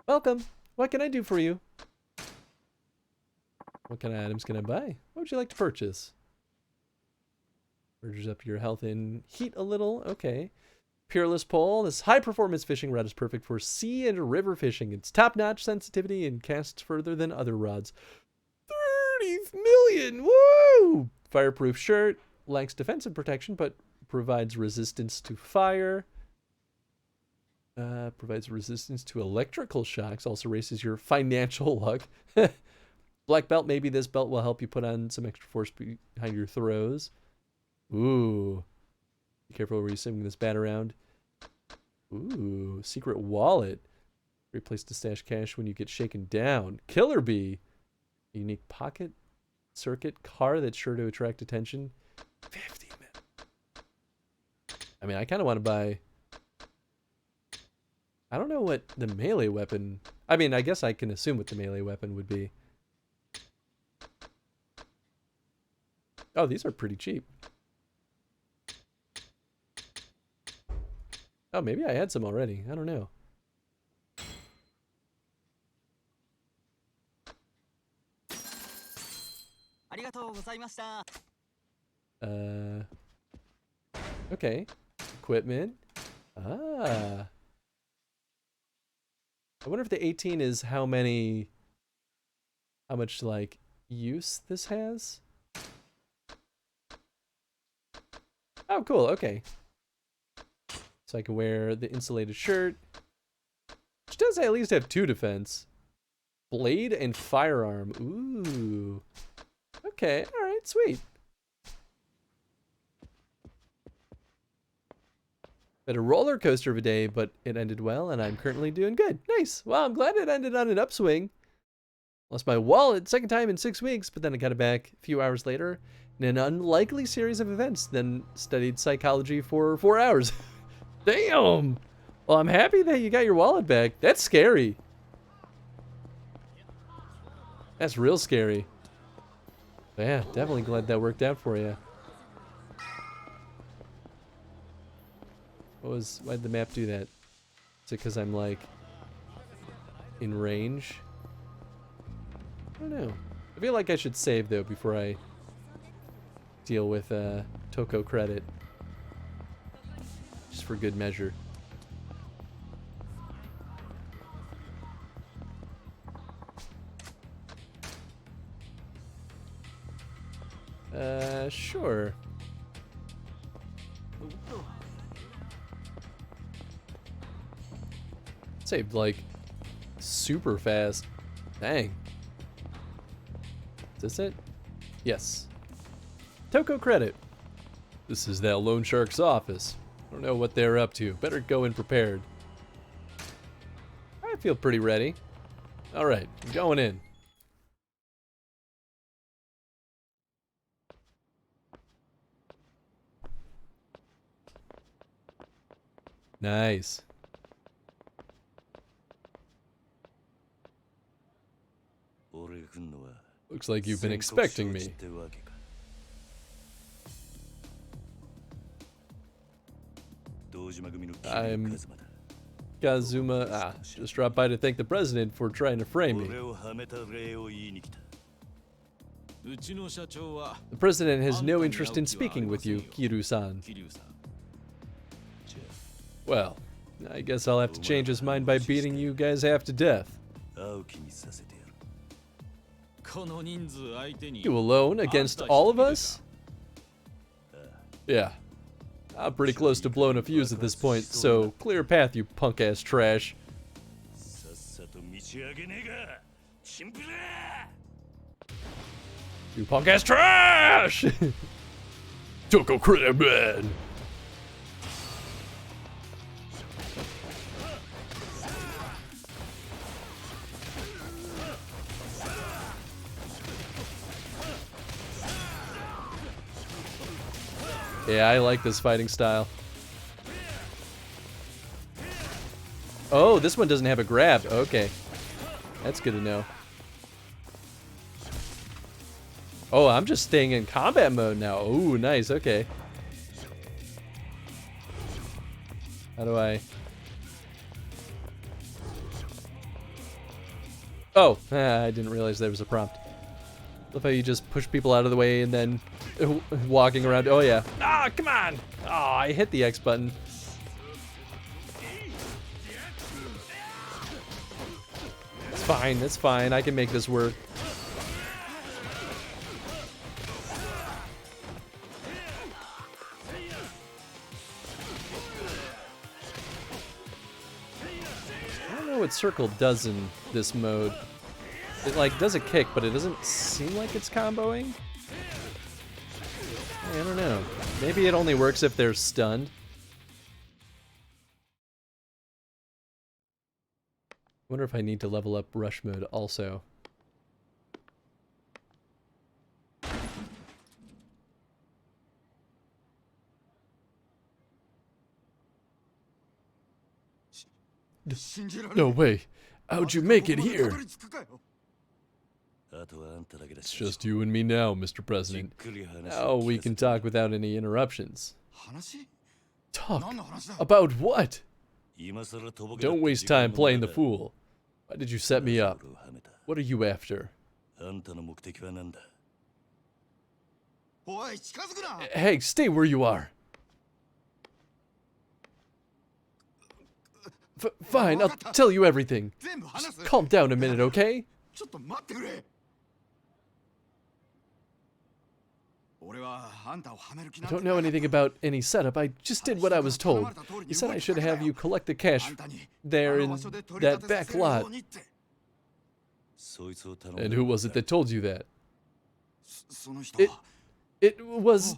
A: Welcome. What can I do for you? What kind of items can I buy? What would you like to purchase? Urges up your health and heat a little. Okay. Peerless pole. This high-performance fishing rod is perfect for sea and river fishing. It's top-notch sensitivity and casts further than other rods. 30 million! Woo! Fireproof shirt. Lacks defensive protection, but provides resistance to fire. Provides resistance to electrical shocks. Also raises your financial luck. Black belt. Maybe this belt will help you put on some extra force behind your throws. Ooh. Be careful where you're swinging this bat around. Ooh. Secret wallet. Great place to stash cash when you get shaken down. Killer bee. A unique pocket circuit car that's sure to attract attention. 50 minutes. I mean, I kind of want to buy... I don't know what the melee weapon... I mean, I guess I can assume what the melee weapon would be. Oh, these are pretty cheap. Oh, maybe I had some already. I don't know. Okay. Equipment. Ah. I wonder if the 18 is how much, like, use this has? Oh, cool. Okay. So I can wear the insulated shirt, which does at least have 2 defense. Blade and firearm. Ooh. Okay. All right. Sweet. Had a roller coaster of a day, but it ended well, and I'm currently doing good. Nice. Well, I'm glad it ended on an upswing. Lost my wallet second time in 6 weeks, but then I got it back a few hours later in an unlikely series of events. Then studied psychology for 4 hours. Damn. Well, I'm happy that you got your wallet back. That's scary. That's real scary. But yeah, definitely glad that worked out for you. Why'd the map do that? Is it because I'm like in range? I don't know. I feel like I should save though before I deal with Toko credit. Just for good measure. Sure. Saved like super fast. Dang. Is this it? Yes. Toko credit. This is that loan shark's office. I don't know what they're up to. Better go in prepared. I feel pretty ready. Alright, I'm going in. Nice. Looks like you've been expecting me. I'm Kazuma. Just dropped by to thank the president for trying to frame me. The president has no interest in speaking with you, Kiryu-san. Well, I guess I'll have to change his mind by beating you guys half to death. You alone against all of us? Yeah. I'm pretty close to blowing a fuse at this point, so clear a path, you punk-ass trash. You punk-ass trash! Toko credit, man! Yeah, I like this fighting style. Oh, this one doesn't have a grab. Okay. That's good to know. Oh, I'm just staying in combat mode now. Oh, nice. Okay. How do I... Oh, I didn't realize there was a prompt. Love how you just push people out of the way and then walking around. Oh, yeah. Ah, come on. Oh, I hit the X button. It's fine. It's fine. I can make this work. I don't know what circle does in this mode. It like does a kick, but it doesn't seem like it's comboing. I don't know. Maybe it only works if they're stunned. Wonder if I need to level up rush mode also. No way. How'd you make it here? It's just you and me now, Mr. President. Now we can talk without any interruptions. Talk? About what? Don't waste time playing the fool. Why did you set me up? What are you after? Hey, stay where you are. Fine, I'll tell you everything. Just calm down a minute, okay? I don't know anything about any setup. I just did what I was told. You said I should have you collect the cash there in that back lot. And who was it that told you that? It was,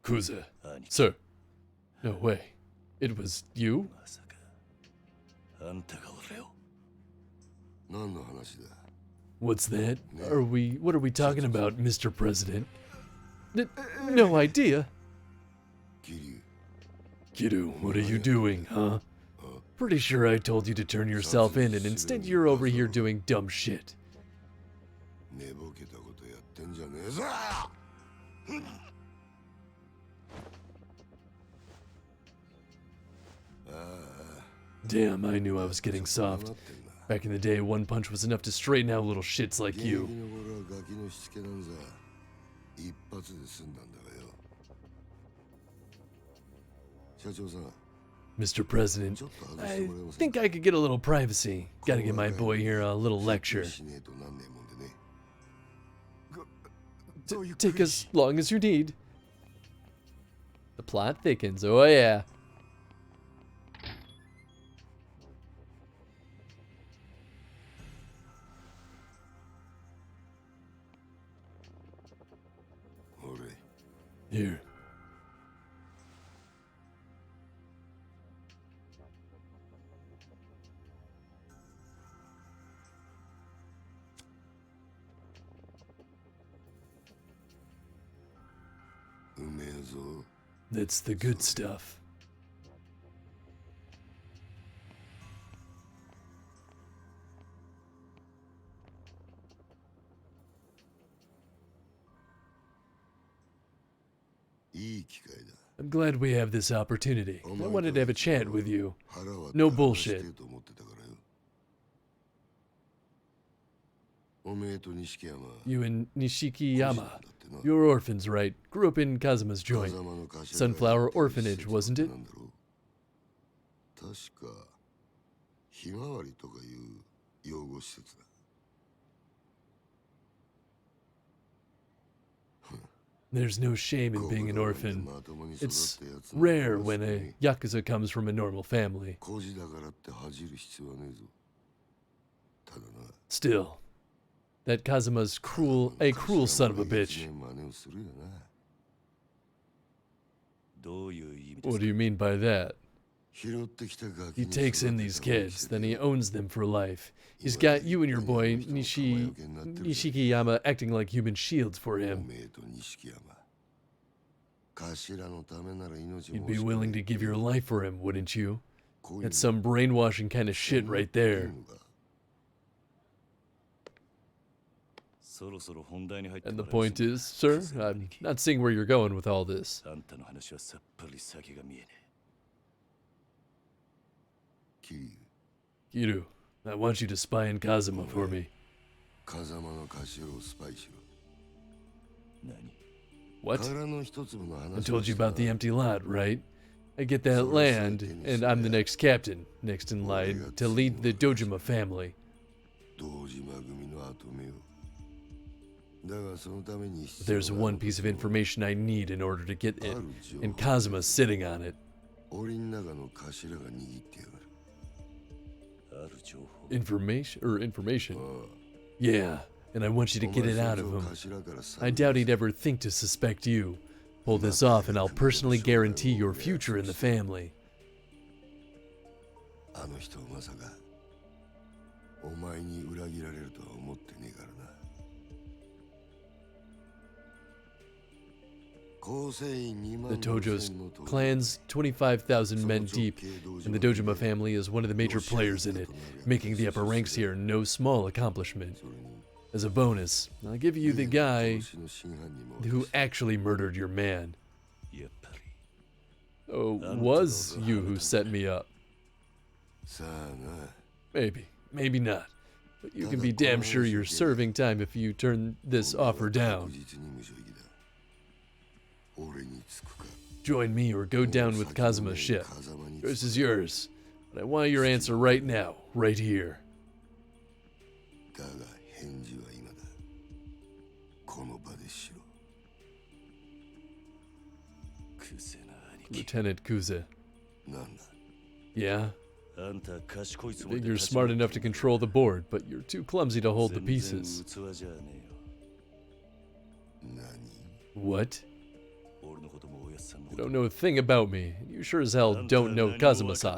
A: Yakuza. Sir. No way. It was you? What's that? What are we talking about, Mr. President? No idea. Kiryu, what are you doing, huh? Pretty sure I told you to turn yourself in, and instead you're over here doing dumb shit. Damn, I knew I was getting soft. Back in the day, one punch was enough to straighten out little shits like you. Mr. President, I think I could get a little privacy. Gotta give my boy here a little lecture. Take as long as you need. The plot thickens, oh yeah. Here. That's the good stuff. I'm glad we have this opportunity. I wanted to have a chat with you. No bullshit. You and Nishikiyama. You're orphans, right? Grew up in Kazuma's joint. Sunflower Orphanage, wasn't it? There's no shame in being an orphan. It's rare when a Yakuza comes from a normal family. Still, that Kazuma's a cruel son of a bitch. What do you mean by that? He takes in these kids, then he owns them for life. He's got you and your boy, Nishikiyama, acting like human shields for him. You'd be willing to give your life for him, wouldn't you? That's some brainwashing kind of shit right there. And the point is, sir, I'm not seeing where you're going with all this. Kiryu, I want you to spy on Kazuma for me. What? I told you about the empty lot, right? I get that land, and I'm the next captain, next in line, to lead the Dojima family. There's one piece of information I need in order to get it, and Kazuma's sitting on it. Information? Yeah, and I want you to get it out of him. I doubt he'd ever think to suspect you. Pull this off, and I'll personally guarantee your future in the family. The Tojo's clan's 25,000 men deep, and the Dojima family is one of the major players in it, making the upper ranks here no small accomplishment. As a bonus, I'll give you the guy who actually murdered your man. Oh, was you who set me up? Maybe, maybe not. But you can be damn sure you're serving time if you turn this offer down. Join me or go down with Kazuma's ship. Choice is yours, but I want your answer right now, right here. Lieutenant Kuze. Yeah? You're smart enough to control the board, but you're too clumsy to hold the pieces. What? You don't know a thing about me, and you sure as hell don't know Kazuma-san.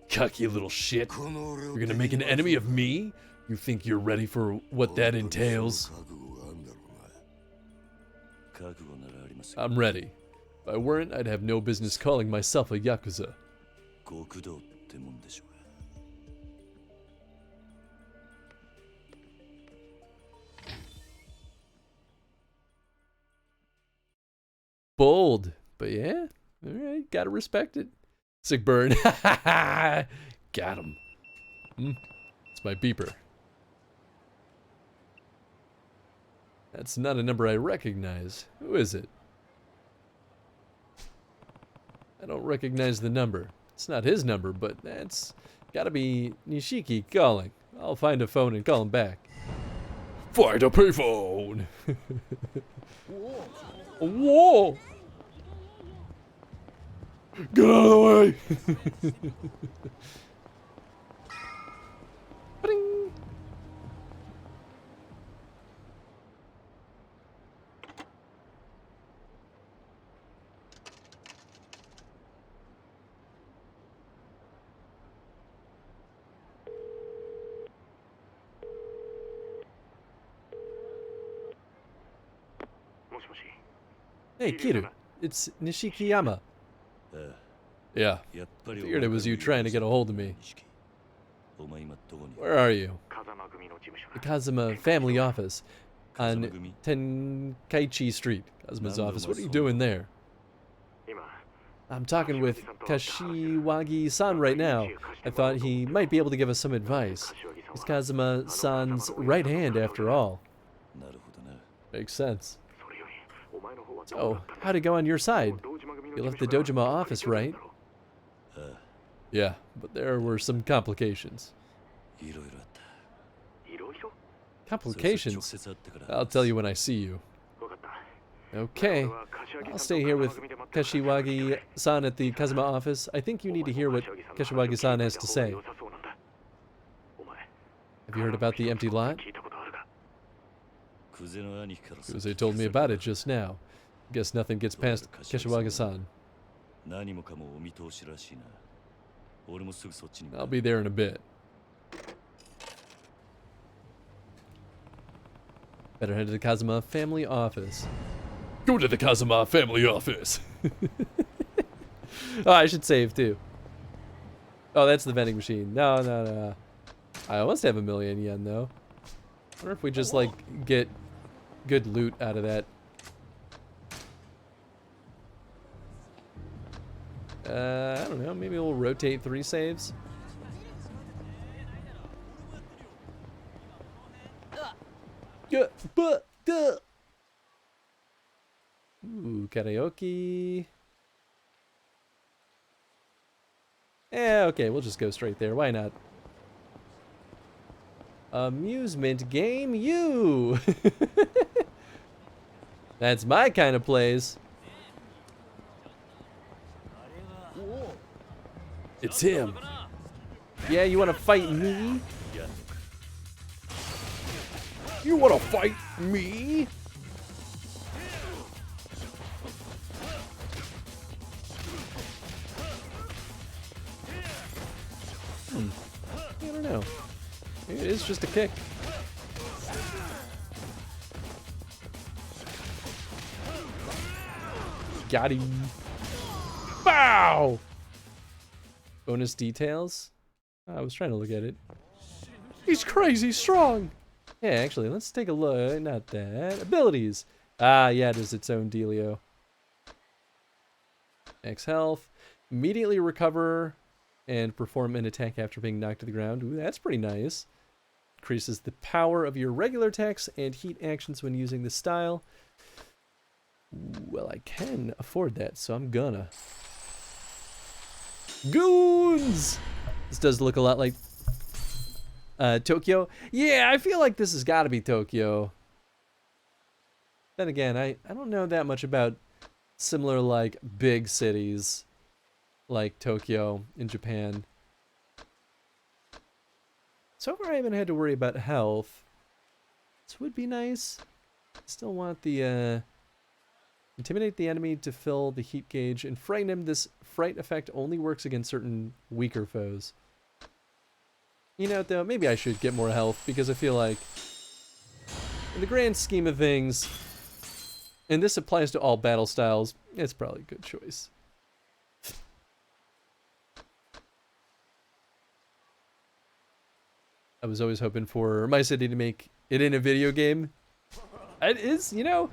A: Cocky little shit. You're gonna make an enemy of me? You think you're ready for what that entails? I'm ready. If I weren't, I'd have no business calling myself a Yakuza. Bold, but yeah, alright, gotta respect it. Sick burn. Got him. It's my beeper. That's not a number I recognize. Who is it? I don't recognize the number. It's not his number, but that's gotta be Nishiki calling. I'll find a phone and call him back. Find a payphone! Whoa! Get out of the way! Ba-ding. Hey, Kiryu, it's Nishikiyama. Yeah, figured it was you trying to get a hold of me. Where are you? The Kazuma family office on Tenkaichi Street. Kazuma's office. What are you doing there? I'm talking with Kashiwagi-san right now. I thought he might be able to give us some advice. He's Kazuma-san's right hand, after all. Makes sense. So, how'd it go on your side? You left the Dojima office, right? Yeah, but there were some complications. Complications? I'll tell you when I see you. Okay, I'll stay here with Kashiwagi-san at the Kazuma office. I think you need to hear what Kashiwagi-san has to say. Have you heard about the empty lot? Kuze told me about it just now. Guess nothing gets past Kashiwagi-san. I'll be there in a bit. Better head to the Kazuma family office.
B: Go to the Kazuma family office.
A: Oh, I should save too. Oh, that's the vending machine. No, no, no. I almost have 1,000,000 yen though. I wonder if we just like get good loot out of that. I don't know. Maybe we'll rotate 3 saves. Yeah, but ooh, karaoke. Yeah, okay, we'll just go straight there. Why not? Amusement game, you. That's my kind of place.
B: It's him.
A: Yeah, you want to fight me?
B: You want to fight me?
A: I don't know. Maybe it is just a kick. Got him. Bow! Bonus details? I was trying to look at it. He's crazy strong! Yeah, actually, let's take a look. Not that. Abilities. Ah, yeah, it is its own dealio. Max health. Immediately recover and perform an attack after being knocked to the ground. Ooh, that's pretty nice. Increases the power of your regular attacks and heat actions when using the style. Well, I can afford that, so I'm gonna. Goons! This does look a lot like Tokyo. Yeah, I feel like this has got to be Tokyo. Then again, I don't know that much about similar like big cities like Tokyo in Japan. So far I haven't had to worry about health. This would be nice. Still want the intimidate the enemy to fill the heat gauge and frighten him. This fright effect only works against certain weaker foes. You know, though, maybe I should get more health because I feel like in the grand scheme of things, and this applies to all battle styles, it's probably a good choice. I was always hoping for my city to make it in a video game. It is, you know,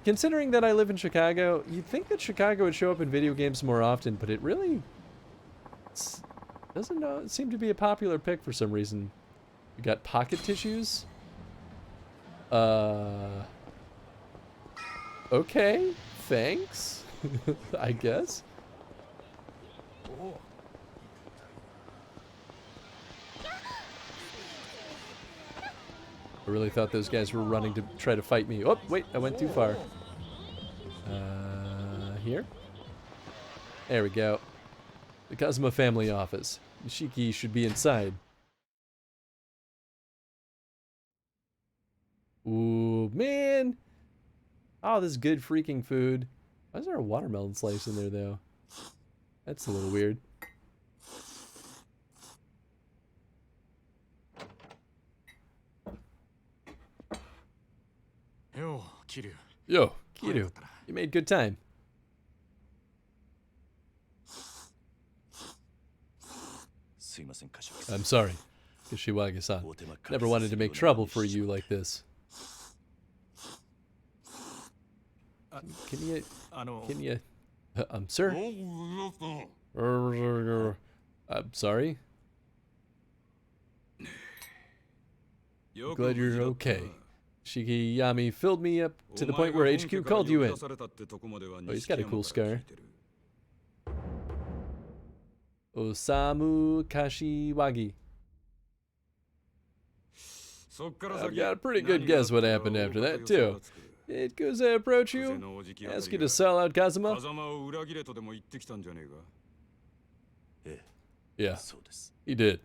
A: considering that I live in Chicago, you'd think that Chicago would show up in video games more often, but it really doesn't seem to be a popular pick for some reason. You got pocket tissues? Okay, thanks. I guess. I really thought those guys were running to try to fight me. Oh, wait, I went too far. Here? There we go. The Kazuma family office. Nishiki should be inside. Ooh, man! Oh, this is good freaking food. Why is there a watermelon slice in there, though? That's a little weird. Yo, Kiryu, you made good time. I'm sorry, Kashiwagi-san. Never wanted to make trouble for you like this. Can you, sir? I'm sorry. I'm glad you're okay. Shigeyami filled me up to the point where HQ called you in. Oh, he's got a cool scar. Osamu Kashiwagi. I've got a pretty good guess what happened after that, too. Did Yakuza approach you? Ask you to sell out Kazuma? Yeah, he did.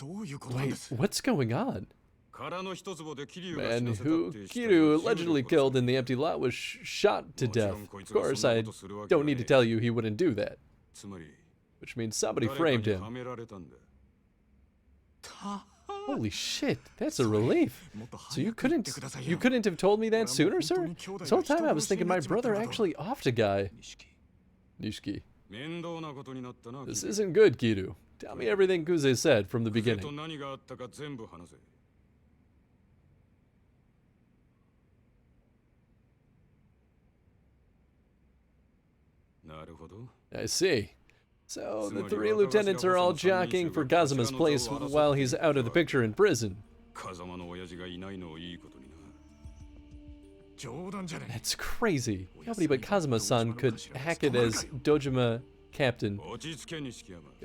A: Wait, what's going on? Man who Kiryu allegedly killed in the empty lot was shot to death. Of course, I don't need to tell you he wouldn't do that. Which means somebody framed him. Holy shit, that's a relief. So you couldn't have told me that sooner, sir? This whole time I was thinking my brother actually offed a guy. Nishiki. This isn't good, Kiru. Tell me everything Kuze said from the beginning. I see. So the three lieutenants are all jockeying for Kazuma's place while he's out of the picture in prison. That's crazy. Nobody but Kazuma-san could hack it as Dojima captain.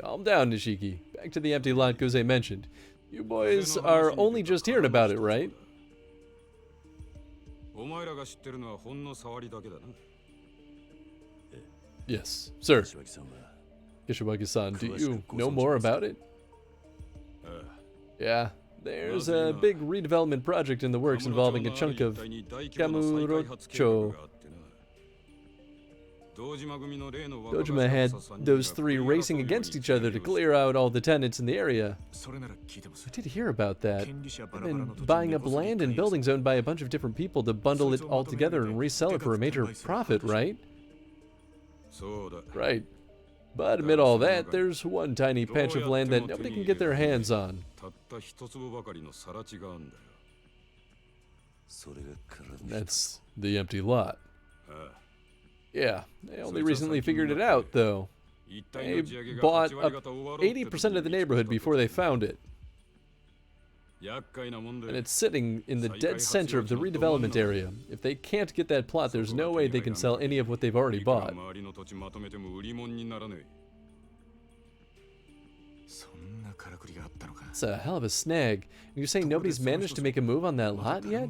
A: Calm down, Nishiki. Back to the empty lot Kuze mentioned. You boys are only just hearing about it, right? Yes, sir. Kishiwagi-san, do you know more about it? Yeah, there's a big redevelopment project in the works involving a chunk of Kamurocho. Dojima had those three racing against each other to clear out all the tenants in the area. I did hear about that. They've been buying up land and buildings owned by a bunch of different people to bundle it all together and resell it for a major profit, right? Right. But amid all that, there's one tiny patch of land that nobody can get their hands on. That's the empty lot. Yeah, they only recently figured it out, though. They bought up 80% of the neighborhood before they found it. And it's sitting in the dead center of the redevelopment area. If they can't get that plot, there's no way they can sell any of what they've already bought. It's a hell of a snag. And you're saying nobody's managed to make a move on that lot yet?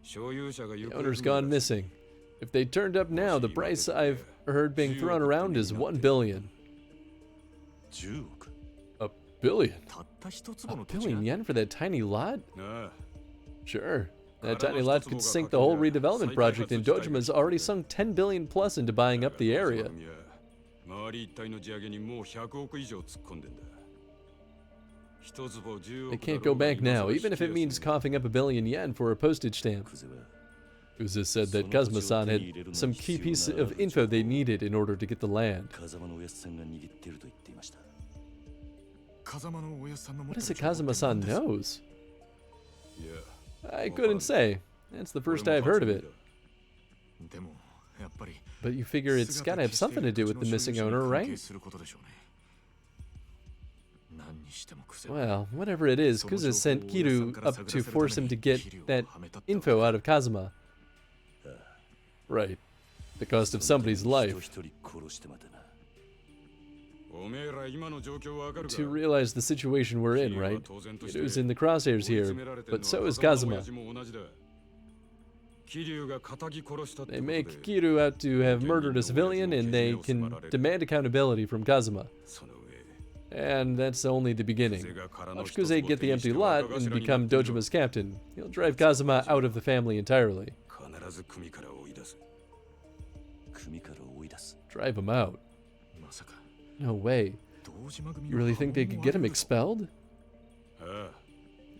A: The owner's gone missing. If they turned up now, the price I've heard being thrown around is 1 billion. A billion? A billion yen for that tiny lot? Sure. That tiny lot could sink the whole redevelopment project, and Dojima's already sunk 10 billion plus into buying up the area. They can't go back now, even if it means coughing up 1 billion yen for a postage stamp. Uza said that Kazuma-san had some key piece of info they needed in order to get the land. What is it Kazuma-san knows? I couldn't say. That's the first I've heard of it. But you figure it's gotta have something to do with the missing owner, right? Well, whatever it is, Kuza sent Kiru up to force him to get that info out of Kazuma. Right. The cost of somebody's life. To realize the situation we're in, right? Kiru's in the crosshairs here, but so is Kazuma. They make Kiru out to have murdered a civilian, and they can demand accountability from Kazuma. And that's only the beginning. Watch Kuze get the empty lot and become Dojima's captain. He'll drive Kazuma out of the family entirely. Drive him out? No way. You really think they could get him expelled?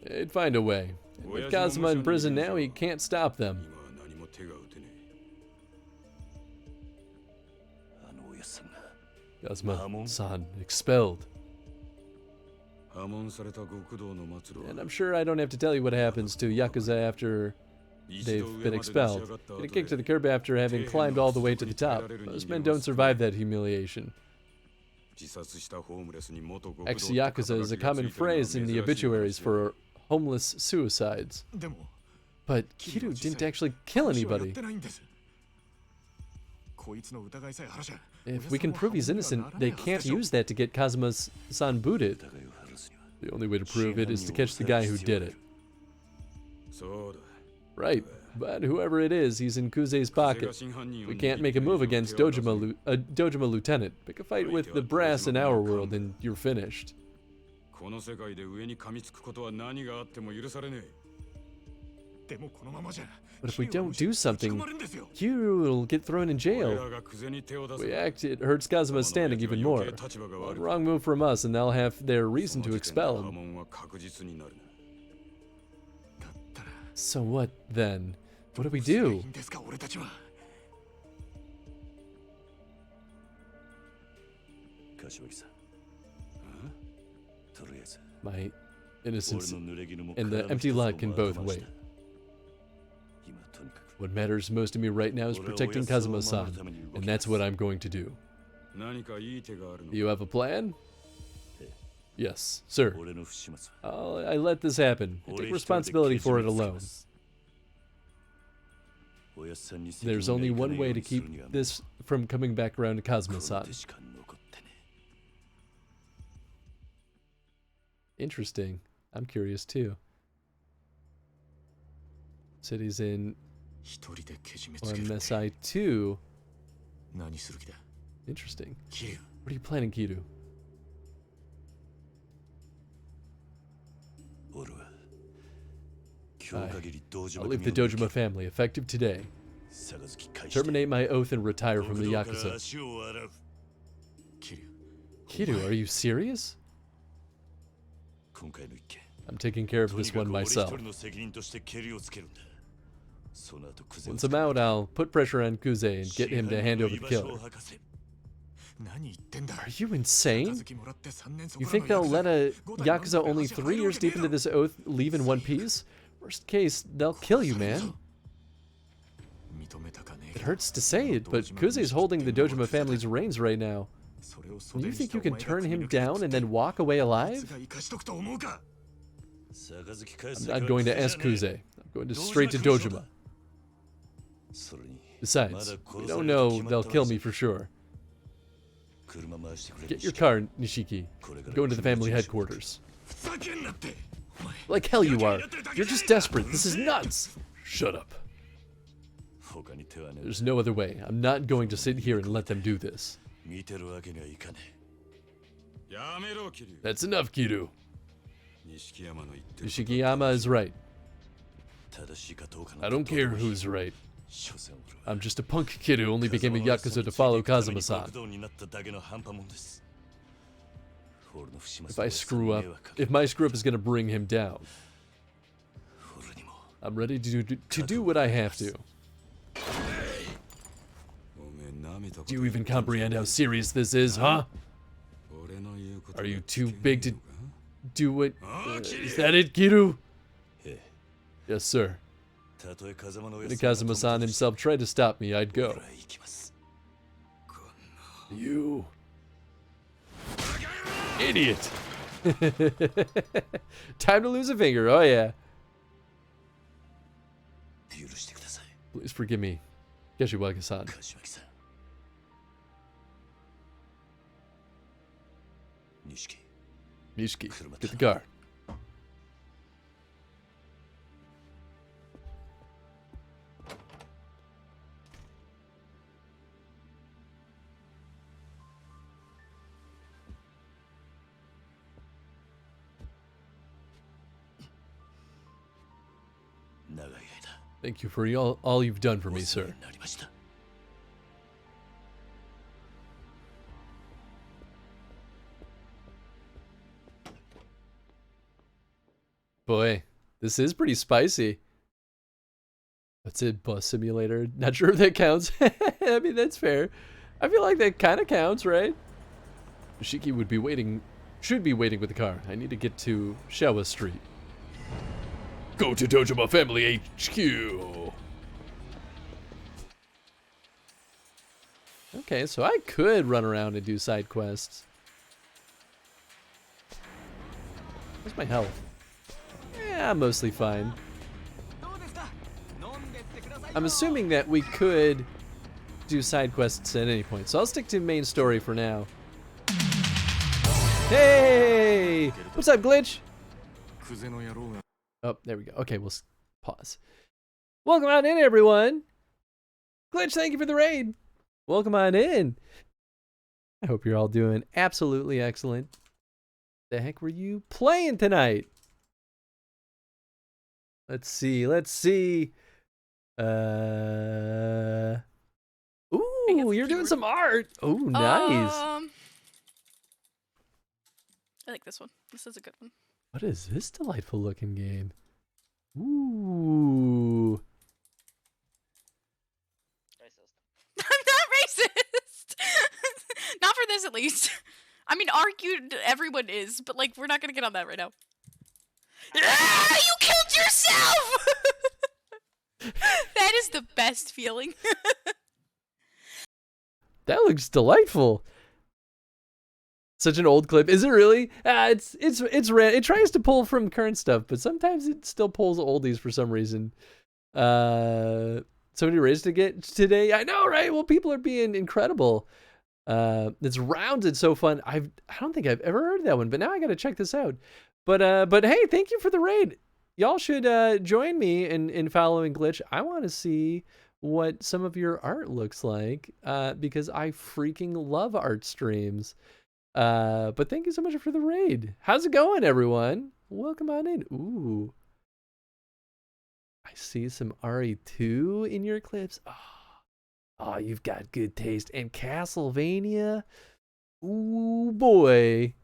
A: They'd find a way. And with Kazuma in prison now, he can't stop them. Kazuma-san expelled. And I'm sure I don't have to tell you what happens to Yakuza after they've been expelled. Get kicked to the curb after having climbed all the way to the top. Most men don't survive that humiliation. Ex-Yakuza is a common phrase in the obituaries for homeless suicides. But Kiru didn't actually kill anybody. If we can prove he's innocent, they can't use that to get Kazuma-san booted. The only way to prove it is to catch the guy who did it. Right, but whoever it is, he's in Kuze's pocket. We can't make a move against Dojima Lieutenant. Pick a fight with the brass in our world and you're finished. But if we don't do something, Kiryu will get thrown in jail. We act, it hurts Kazuma's standing even more. One wrong move from us and they'll have their reason to expel him. So what then? What do we do? My innocence and the empty lot can both wait. What matters most to me right now is protecting Kazuma-san, and that's what I'm going to do. You have a plan? Yes, sir. I let this happen. I take responsibility for it alone. There's only one way to keep this from coming back around to Kazuma-san. Interesting. I'm curious too. Cities in MSI 2. Interesting. What are you planning, Kiryu? I'll leave the Dojima family, effective today. Terminate my oath and retire from the Yakuza. Kiryu, are you serious? I'm taking care of this one myself. Once I'm out, I'll put pressure on Kuze and get him to hand over the killer. Are you insane? You think they'll let a Yakuza only 3 years deep into this oath leave in one piece? Worst case, they'll kill you, man. It hurts to say it, but Kuze's holding the Dojima family's reins right now. Do you think you can turn him down and then walk away alive? I'm not going to ask Kuze. I'm going straight to Dojima. Besides, we don't know they'll kill me for sure. Get your car, Nishiki. I'm going to the family headquarters. Like hell you are. You're just desperate. This is nuts. Shut up. There's no other way. I'm not going to sit here and let them do this. That's enough, Kiryu. Nishikiyama is right. I don't care who's right. I'm just a punk kid who only became a Yakuza to follow Kazuma-san. If my screw up is gonna bring him down, I'm ready to do what I have to. Do you even comprehend how serious this is, huh? Are you too big to do it? Is that it, Kiryu? Yes, sir. If Kazuma-san himself tried to stop me, I'd go. You... idiot! Time to lose a finger, oh yeah. Please forgive me, Kashiwagi-san. Nishiki, get the car. Thank you for all you've done for me, sir. Boy, this is pretty spicy. That's it, bus simulator. Not sure if that counts. I mean, that's fair. I feel like that kind of counts, right? Shiki should be waiting with the car. I need to get to Showa Street. Go to Dojima Family HQ. Okay, so I could run around and do side quests. Where's my health? Yeah, I'm mostly fine. I'm assuming that we could do side quests at any point, so I'll stick to main story for now. Hey! What's up, Glitch? Oh, there we go. Okay, we'll pause. Welcome on in, everyone. Glitch, thank you for the raid. Welcome on in. I hope you're all doing absolutely excellent. The heck were you playing tonight? Let's see. Ooh, you're doing some art. Oh, nice.
F: I like this one. This is a good one.
A: What is this delightful looking game? Ooh.
F: I'm not racist. Not for this, at least. I mean, argued everyone is, but like, we're not gonna get on that right now. Ah, you killed yourself! That is the best feeling.
A: That looks delightful. Such an old clip. Is it really? It tries to pull from current stuff, but sometimes it still pulls oldies for some reason. Somebody raised to get today. I know, right? Well, people are being incredible. It's rounds. It's so fun. I don't think I've ever heard that one, but now I got to check this out. But hey, thank you for the raid. Y'all should join me in following Glitch. I want to see what some of your art looks like because I freaking love art streams. But thank you so much for the raid. How's it going, everyone? Welcome on in. Ooh. I see some RE2 in your clips. Oh, you've got good taste. And Castlevania. Ooh, boy.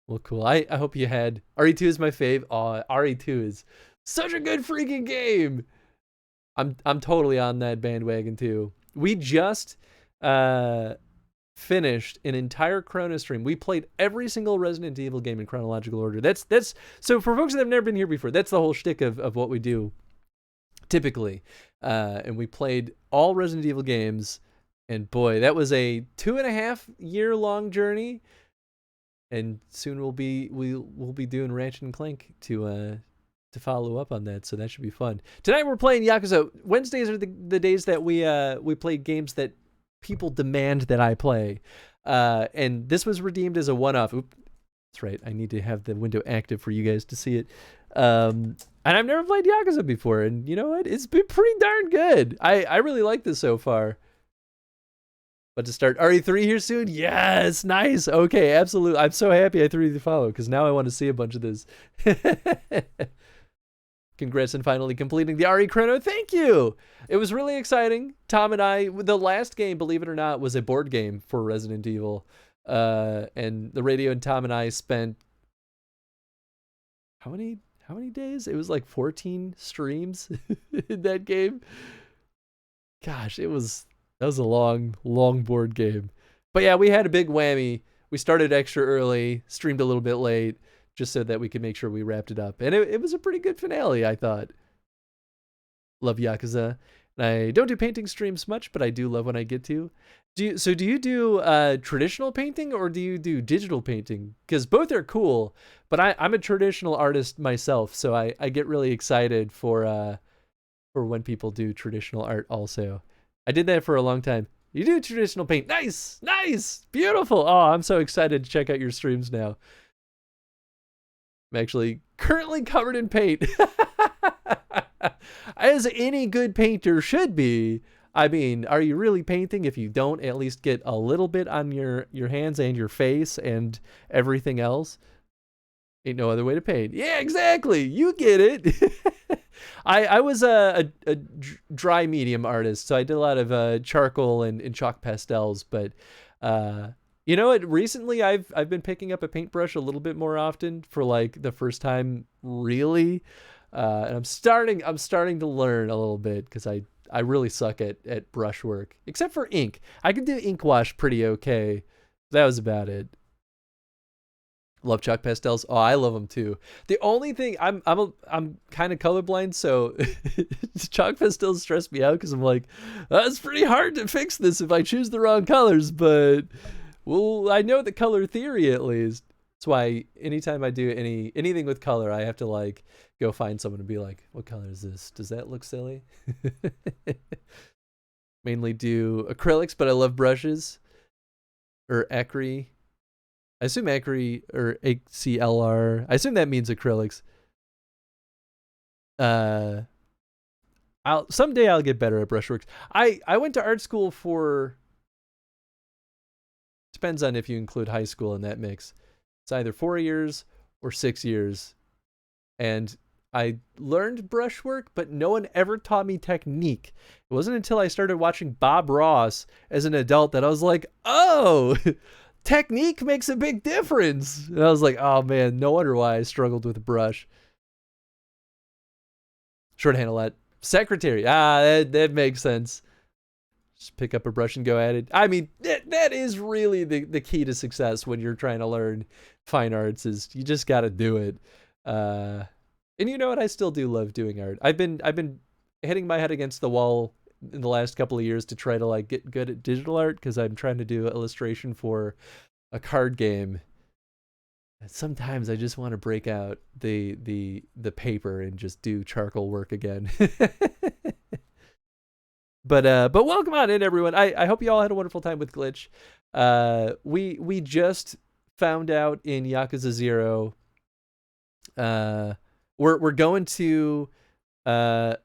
A: Well, cool. I hope you had. RE2 is my fave. Oh, RE2 is such a good freaking game. I'm totally on that bandwagon too. We just finished an entire Chrono stream. We played every single Resident Evil game in chronological order. That's so for folks that have never been here before, that's the whole shtick of what we do typically. And we played all Resident Evil games, and boy, that was a 2.5-year long journey. And soon we'll be doing Ratchet and Clank to follow up on that, so that should be fun. Tonight we're playing Yakuza. Wednesdays are the days that we play games that people demand that I play. And this was redeemed as a one-off. Oop, that's right. I need to have the window active for you guys to see it. And I've never played Yakuza before, and you know what? It's been pretty darn good. I really like this so far. But to start RE3 here soon? Yes, nice. Okay, absolutely. I'm so happy I threw you the follow because now I want to see a bunch of this. Congrats on finally completing the RE Chrono. Thank you. It was really exciting. Tom and I, the last game, believe it or not, was a board game for Resident Evil. And the radio and Tom and I spent how many days? It was like 14 streams in that game. Gosh, that was a long board game. But yeah, we had a big whammy. We started extra early, streamed a little bit late, just so that we could make sure we wrapped it up. And it was a pretty good finale, I thought. Love Yakuza. And I don't do painting streams much, but I do love when I get to. Do you do traditional painting or do you do digital painting? Because both are cool, but I'm a traditional artist myself, so I get really excited for when people do traditional art also. I did that for a long time. You do traditional paint. Nice, beautiful. Oh, I'm so excited to check out your streams now. I'm actually currently covered in paint. As any good painter should be. I mean, are you really painting if you don't at least get a little bit on your hands and your face and everything else? Ain't no other way to paint. Yeah, exactly. You get it. I was a dry medium artist, so I did a lot of charcoal and chalk pastels. But you know what? Recently, I've been picking up a paintbrush a little bit more often for like the first time, really. And I'm starting to learn a little bit because I really suck at brush work, except for ink. I can do ink wash pretty okay. That was about it. Love chalk pastels. Oh, I love them too. The only thing I'm kind of colorblind, so chalk pastels stress me out because I'm like, it's pretty hard to fix this if I choose the wrong colors. But well, I know the color theory at least. That's why anytime I do anything with color, I have to like go find someone and be like, what color is this? Does that look silly? Mainly do acrylics, but I love brushes or ecru. I assume ecru or ACLR. I assume that means acrylics. Someday I'll get better at brushworks. I went to art school for, depends on if you include high school in that mix. It's either 4 years or 6 years. And I learned brushwork, but no one ever taught me technique. It wasn't until I started watching Bob Ross as an adult that I was like, oh, technique makes a big difference. And I was like, oh man, no wonder why I struggled with a brush. Short handle secretary. That makes sense. Just pick up a brush and go at it. I mean, that is really the key to success when you're trying to learn fine arts, is you just got to do it. And you know what? I still do love doing art. I've been hitting my head against the wall in the last couple of years to try to like get good at digital art, because I'm trying to do illustration for a card game. And sometimes I just want to break out the paper and just do charcoal work again. But welcome on in, everyone. I hope you all had a wonderful time with Glitch. We just found out in Yakuza 0. We're going to the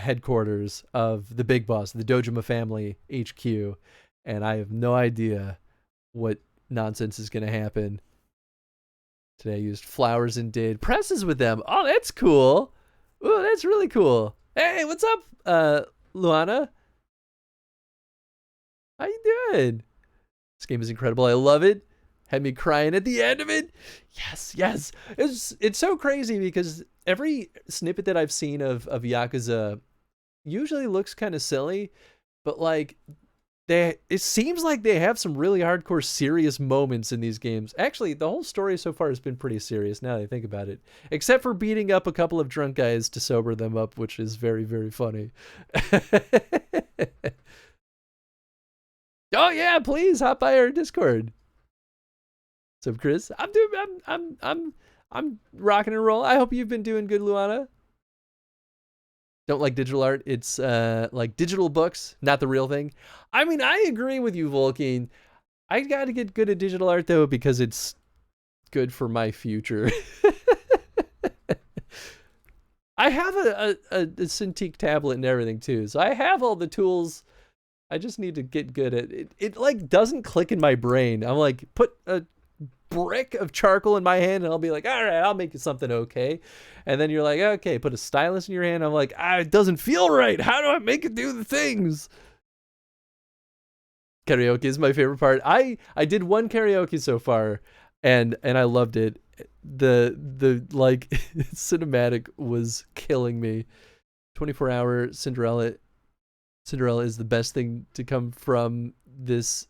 A: headquarters of the big boss, the Dojima family HQ, and I have no idea what nonsense is going to happen. Today I used flowers and did presses with them. Oh, that's cool. Ooh, that's really cool. Hey, what's up, Luana? How you doing? This game is incredible. I love it. Had me crying at the end of it. Yes. It's so crazy because every snippet that I've seen of Yakuza usually looks kind of silly, but like it seems like they have some really hardcore serious moments in these games. Actually, the whole story so far has been pretty serious now that I think about it, except for beating up a couple of drunk guys to sober them up, which is very, very funny. Oh yeah, please hop by our Discord. What's up, Chris? I'm rocking and rolling. I hope you've been doing good, Luana. Don't like digital art. It's like digital books, not the real thing. I mean, I agree with you, Volkine. I got to get good at digital art though, because it's good for my future. I have a Cintiq tablet and everything too, so I have all the tools. I just need to get good at it. It like doesn't click in my brain. I'm like, put a brick of charcoal in my hand and I'll be like, all right, I'll make you something okay. And then you're like, okay, put a stylus in your hand. I'm like, it doesn't feel right. How do I make it do the things? Karaoke is my favorite part. I did one karaoke so far and I loved it. The like cinematic was killing me. 24-hour Cinderella is the best thing to come from this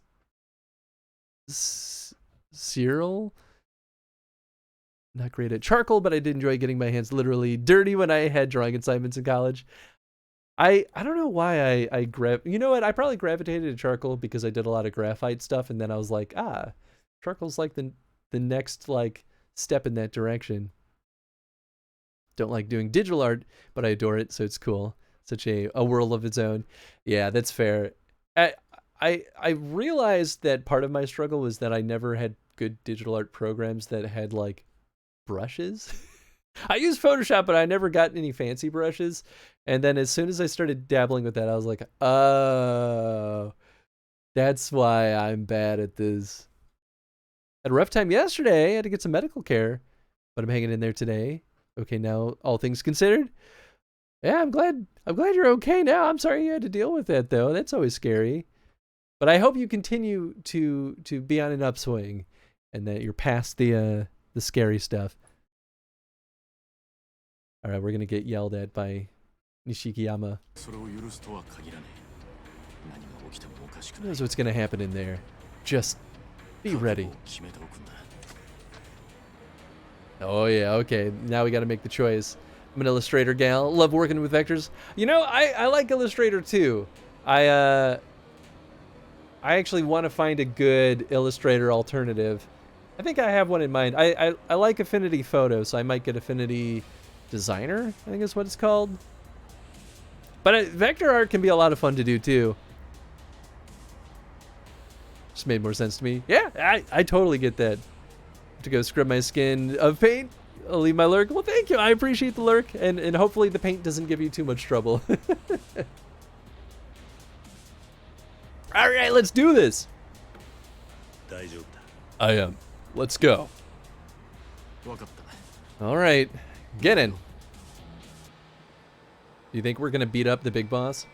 A: cereal. Not great at charcoal, but I did enjoy getting my hands literally dirty when I had drawing assignments in college. I don't know why I you know what? I probably gravitated to charcoal because I did a lot of graphite stuff, and then I was like, charcoal's like the next like step in that direction. Don't like doing digital art, but I adore it, so it's cool. Such a world of its own. Yeah, that's fair. I realized that part of my struggle was that I never had good digital art programs that had like brushes. I used Photoshop, but I never got any fancy brushes. And then as soon as I started dabbling with that, I was like, oh, that's why I'm bad at this. Had a rough time yesterday. I had to get some medical care, but I'm hanging in there today. Okay, now all things considered. Yeah, I'm glad you're okay now. I'm sorry you had to deal with that though. That's always scary. But I hope you continue to be on an upswing and that you're past the scary stuff. All right, we're going to get yelled at by Nishikiyama. Who knows what's going to happen in there? Just be ready. Oh yeah, okay. Now we got to make the choice. I'm an illustrator gal. Love working with vectors. You know, I like Illustrator too. I actually want to find a good Illustrator alternative. I think I have one in mind. I like Affinity Photo, so I might get Affinity Designer, I think is what it's called. But vector art can be a lot of fun to do too. Just made more sense to me. Yeah, I totally get that. To go scrub my skin of paint. I'll leave my lurk. Well, thank you. I appreciate the lurk, and hopefully the paint doesn't give you too much trouble. All right, let's do this. I am. Let's go. All right, get in. You think we're gonna beat up the big boss?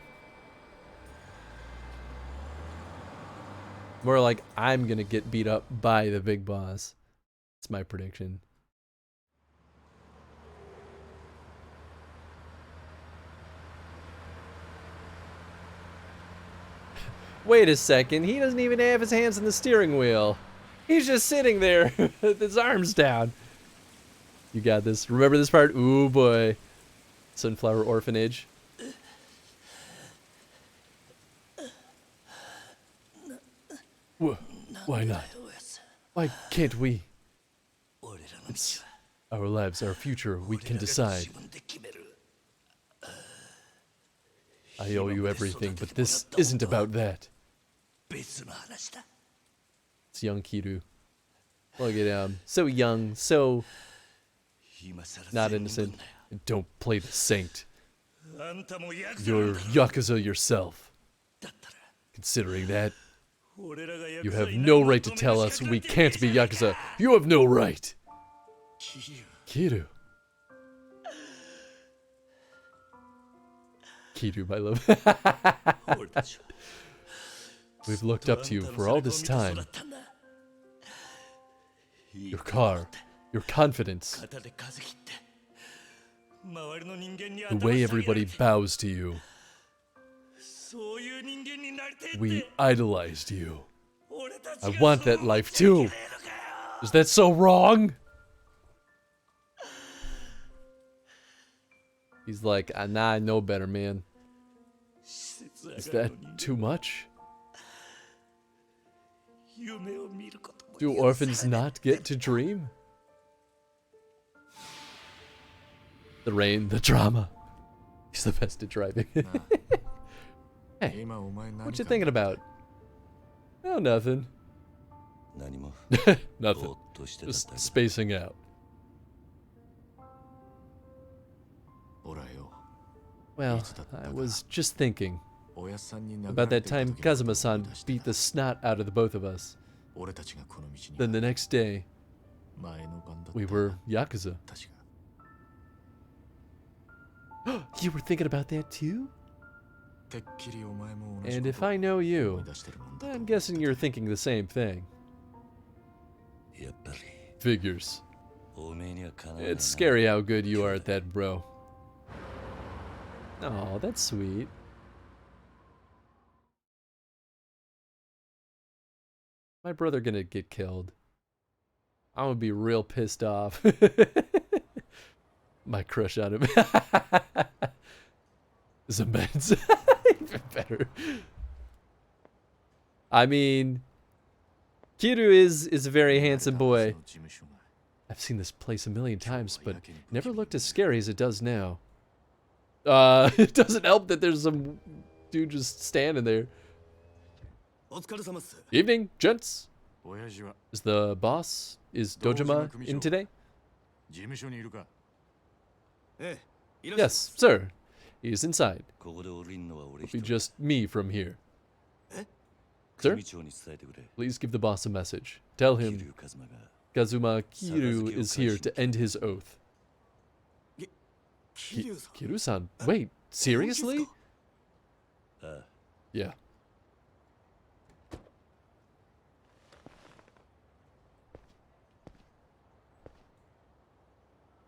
A: More like I'm gonna get beat up by the big boss. That's my prediction. Wait a second, he doesn't even have his hands on the steering wheel. He's just sitting there with his arms down. You got this. Remember this part? Ooh boy. Sunflower Orphanage. Why not? Why can't we? It's our lives, our future. We can decide. I owe you everything, but this isn't about that. It's young Kiru. Look at him. So young, so not innocent. And don't play the saint. You're Yakuza yourself. Considering that, you have no right to tell us we can't be Yakuza. You have no right. Kiru. Kiru, my love. We've looked up to you for all this time. Your car, your confidence, the way everybody bows to you. We idolized you. I want that life too. Is that so wrong? He's like, nah, I know better, man. Is that too much? Do orphans not get to dream? The rain, the drama. He's the best at driving. Hey, what you thinking about? Oh, nothing. Nothing. Just spacing out. Well, I was just thinking about that time Kazuma-san beat the snot out of the both of us. Then the next day, we were Yakuza. You were thinking about that too? And if I know you, I'm guessing you're thinking the same thing. Figures. It's scary how good you are at that, bro. Oh, that's sweet. My brother gonna get killed. I'm gonna be real pissed off. My crush on him is immense. Even better. I mean, Kiru is a very handsome boy. I've seen this place a million times, but it never looked as scary as it does now. It doesn't help that there's some dude just standing there. Evening, gents. Is the boss? Is Dojima in today? Yes, sir. He is inside. It'll be just me from here. Sir, please give the boss a message. Tell him Kazuma Kiru is here to end his oath. Kiru-san, wait, seriously? Yeah.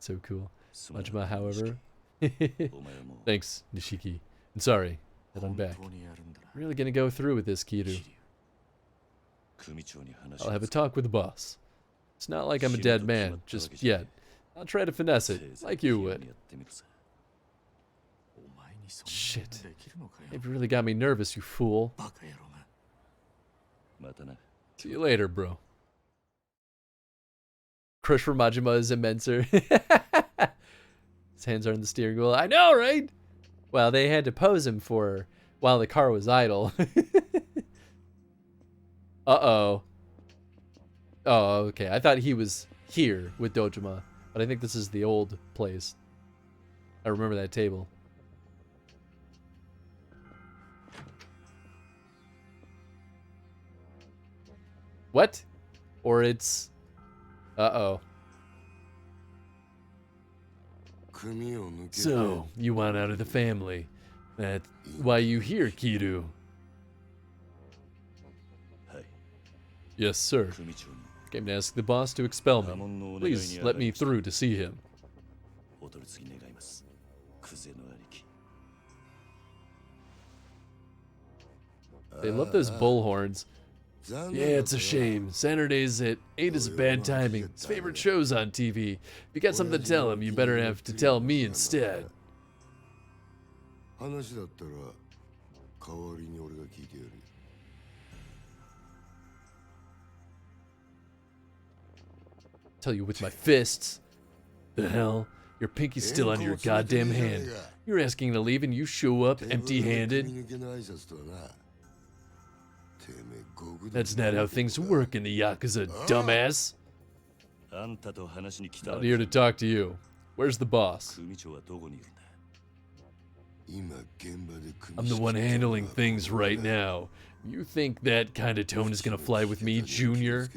A: So cool. Majima, however. Thanks, Nishiki. And sorry that I'm back. Really gonna go through with this, Kiru. I'll have a talk with the boss. It's not like I'm a dead man, just yet. I'll try to finesse it, like you would. Shit. You've really got me nervous, you fool. See you later, bro. Crush for Majima is immenser. His hands are on the steering wheel. I know, right? Well, they had to pose him for while the car was idle. Uh-oh. Oh, okay. I thought he was here with Dojima, but I think this is the old place. I remember that table. What? Or it's... Uh-oh. So, you want out of the family. That's why you here, Kiru.
E: はい
A: Yes, sir.
E: 組長に
A: Came to ask the boss to expel
E: 破
A: me.
E: 門のお願いに
A: Please
E: あ
A: let
E: た
A: me
E: りました
A: through to see him.
E: お取り次ぎ願いますクゼの兄貴
A: They love those bullhorns. Yeah, it's a shame. Saturdays at 8 is bad timing. His favorite show's on TV. If you got something to tell him, you better have to tell me instead.
G: 話だったら代わりに俺が聞いてやる。
A: Tell you with my fists. The hell? Your pinky's still on your goddamn hand. You're asking to leave and you show up empty-handed? That's not how things work in the Yakuza, dumbass.
E: あんたと話しに来た
A: Not here to talk to you. Where's the boss?
E: 組長はどこにいるんだ
A: I'm the one handling things right now. You think that kind of tone is gonna fly with me, Junior?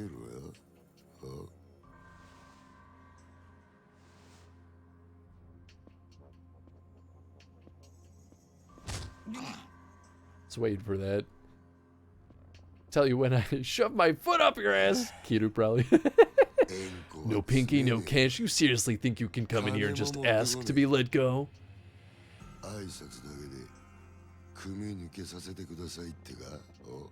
A: Just waiting for that. Tell you when I shove my foot up your ass. Kiru probably. No pinky, no cash. You seriously think you can come in here and just ask to be let go?
G: 挨拶だけで組抜けさせてくださいってか。お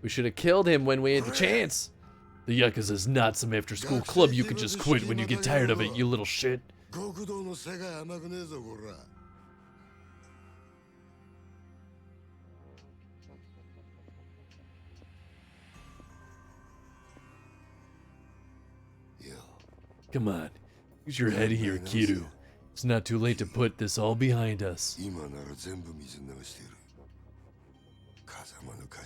A: We should have killed him when we had the chance. The Yakuza's not some after-school club you could just quit when you get tired of it, you little shit.
G: 極道の世界甘くねえぞこら。
A: Come on, use your head here, Kiru. It's not too late to put this all behind us.
G: 今なら全部水流してる。風間の頭か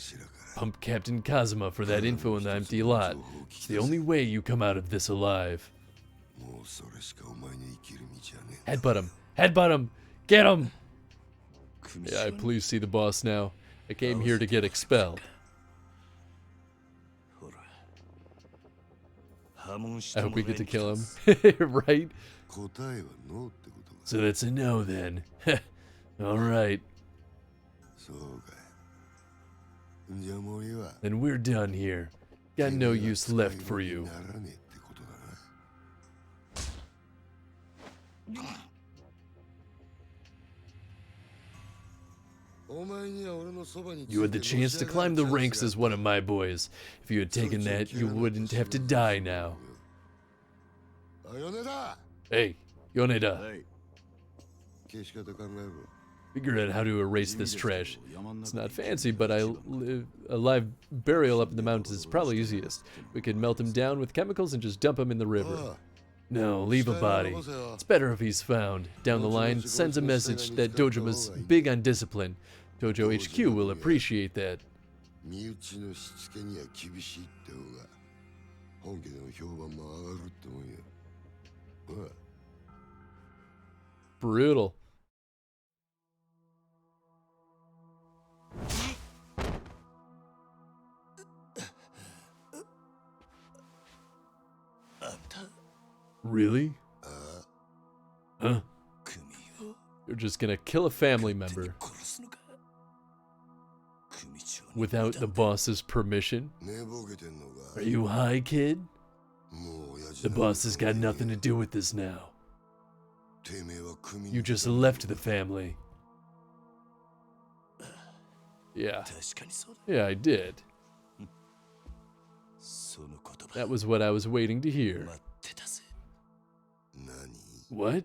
G: ら。
A: Pump Captain Kazuma for that info in the empty lot. It's the only way you come out of this alive.
G: もうそれしかお前に生きる道はね。
A: Headbutt him! Headbutt him! Get him!
E: 組
A: Yeah,
E: 長
A: please see the boss now. I came here to get expelled.
E: ほら破門し
A: I
E: て
A: hope
E: も
A: we
E: らい
A: get to
E: に来
A: kill
E: た
A: him.
E: んす
A: Right?
G: 答えはノーってことか。
A: So that's a no then. Alright,
G: そうかい。じゃあもういいわ。
A: then we're done here. Got no use left for you.
G: ならねえってことだな。お前には俺のそばについて
A: You had the chance to climb the ranks as one of my boys. If you had taken that, you wouldn't have to die now.
G: あ、米田。
A: Hey, Yoneda,
G: はい。消し方考えろ。
A: figure out how to erase this trash. It's not fancy, but a live burial up in the mountains is probably easiest. We could melt him down with chemicals and just dump him in the river. No, leave a body. It's better if he's found. Down the line, sends a message that Dojoma's big on discipline. Dojo HQ will appreciate that.
G: 身内のしつけには厳しいって方が本家での評判も上がるってもんや。おい。
A: Brutal. Really? Huh?
E: 組を
A: You're just gonna kill a family member
E: 殺すのか組長の
A: without the boss's permission?
G: 寝ぼけてんのか。
A: Are you high, kid?
G: もう親父
A: The boss has got nothing to do with this now.
G: てめえは組
A: You just left the family. Yeah.
E: 確かにそうだ
A: Yeah, I did.
E: その言葉
A: That was what I was waiting to hear.
E: 待ってたぜ
G: 何
A: What?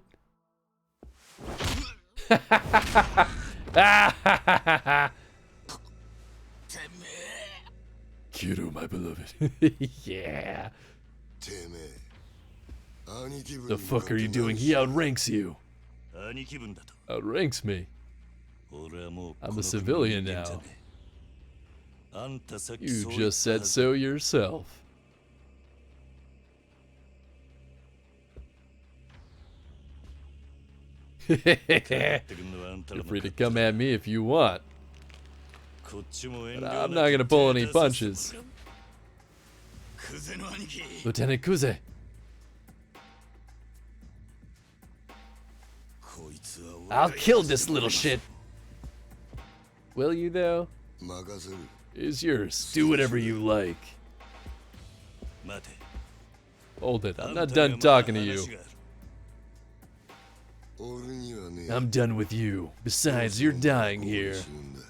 A: Kiru, my beloved. Yeah.
G: てめえ。兄貴分
A: The fuck are you doing? He outranks you.
E: 兄貴分だと
A: Outranks me.
E: 俺はもう
A: I'm a
E: この国の
A: civilian
E: 人間じゃ
A: now.
E: ねえあんたさっき
A: You
E: そう言っ
A: just
E: たは
A: said
E: ず
A: so yourself. You're
E: ってくんのはあんたらの
A: free to come at me if you want.
E: こっちも遠慮
A: But
E: な
A: I'm
E: く
A: not gonna pull any
E: 手出させて
A: punches.
E: もらう
A: Lieutenant Kuze. I'll kill this little shit. Will you, though?
G: 任せる
A: It's yours. Do whatever you like.
E: 待て
A: Hold it. I'm not done talking to you.
G: 俺にはね
A: I'm done with you. Besides, you're dying here.
G: 死ぬんだ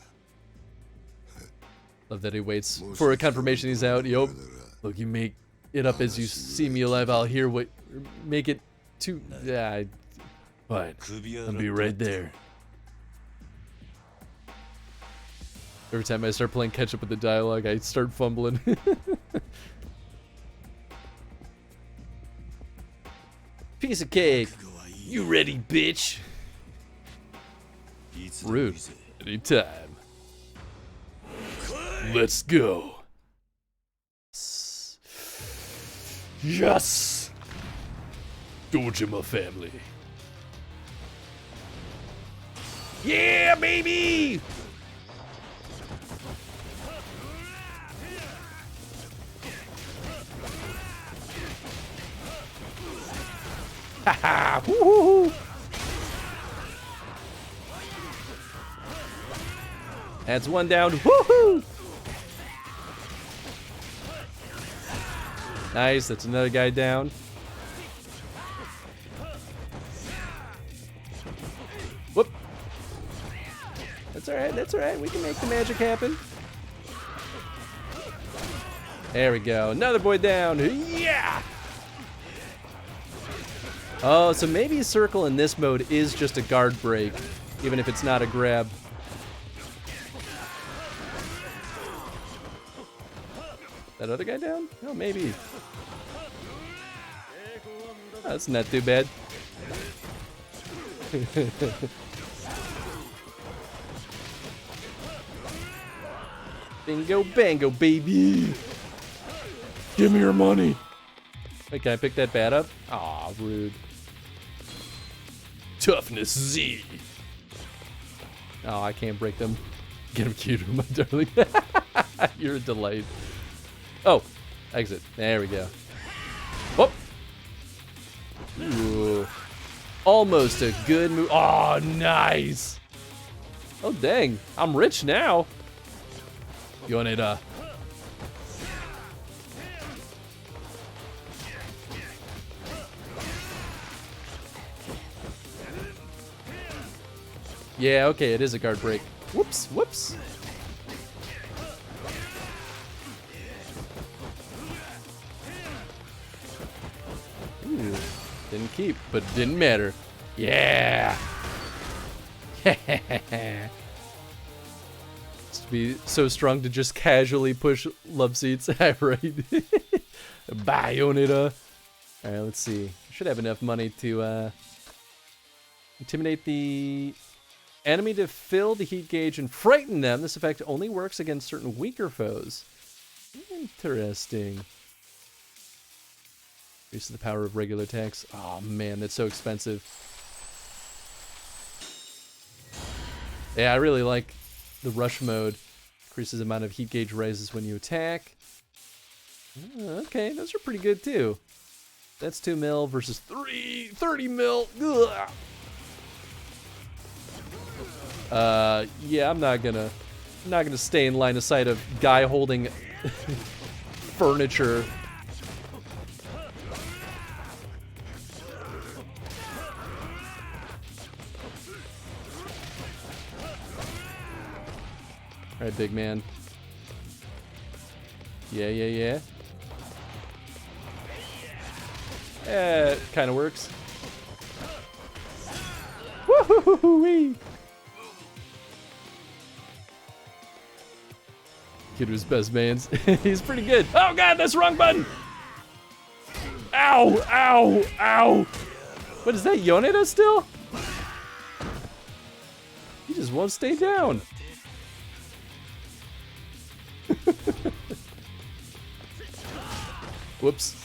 A: Love that he waits for a confirmation he's out. Yup. Look, you make it up as you see me alive. I'll hear what. Make it too. Yeah. Fine. I'll be right there. Every time I start playing catch up with the dialogue, I start fumbling. Piece of cake. You ready, bitch? Rude. Anytime. Let's go. Yes! Dojima family. Yeah, baby! Haha! Woohoo! That's one down. Woohoo! Nice, that's another guy down. Whoop. That's alright, we can make the magic happen. There we go, another boy down. Yeah! Oh, so maybe circle in this mode is just a guard break, even if it's not a grab. That other guy down? Oh, maybe. Oh, that's not too bad. Bingo bango, baby!
B: Give me your money.
A: Wait, can I pick that bat up? Aw, rude. Toughness Z. Oh, I can't break them. Get him cuter, my darling. You're a delight. Oh, exit. There we go. Whoop. Ooh. Almost a good move. Oh, nice. Oh, dang. I'm rich now. Yoneda. Yeah, okay, it is a guard break. Whoops, whoops. Ooh, didn't keep, but it didn't matter. Yeah! It's to be so strong to just casually push love seats. Right. Bayonetta. Alright, let's see. I should have enough money to intimidate the enemy to fill the heat gauge and frighten them. This effect only works against certain weaker foes. Interesting. Increases the power of regular attacks. Oh man, that's so expensive. Yeah, I really like the rush mode. Increases the amount of heat gauge rises when you attack. Okay, those are pretty good too. That's 2 mil versus 30 mil. Ugh. Yeah, I'm not gonna stay in line of sight of guy holding furniture. All right, big man. Yeah. It kind of works. Woo-hoo-hoo-wee! Kid was best man's. He's pretty good. Oh god, that's the wrong button! Ow! Ow! Ow! What is that, Yoneda still? He just won't stay down. Whoops.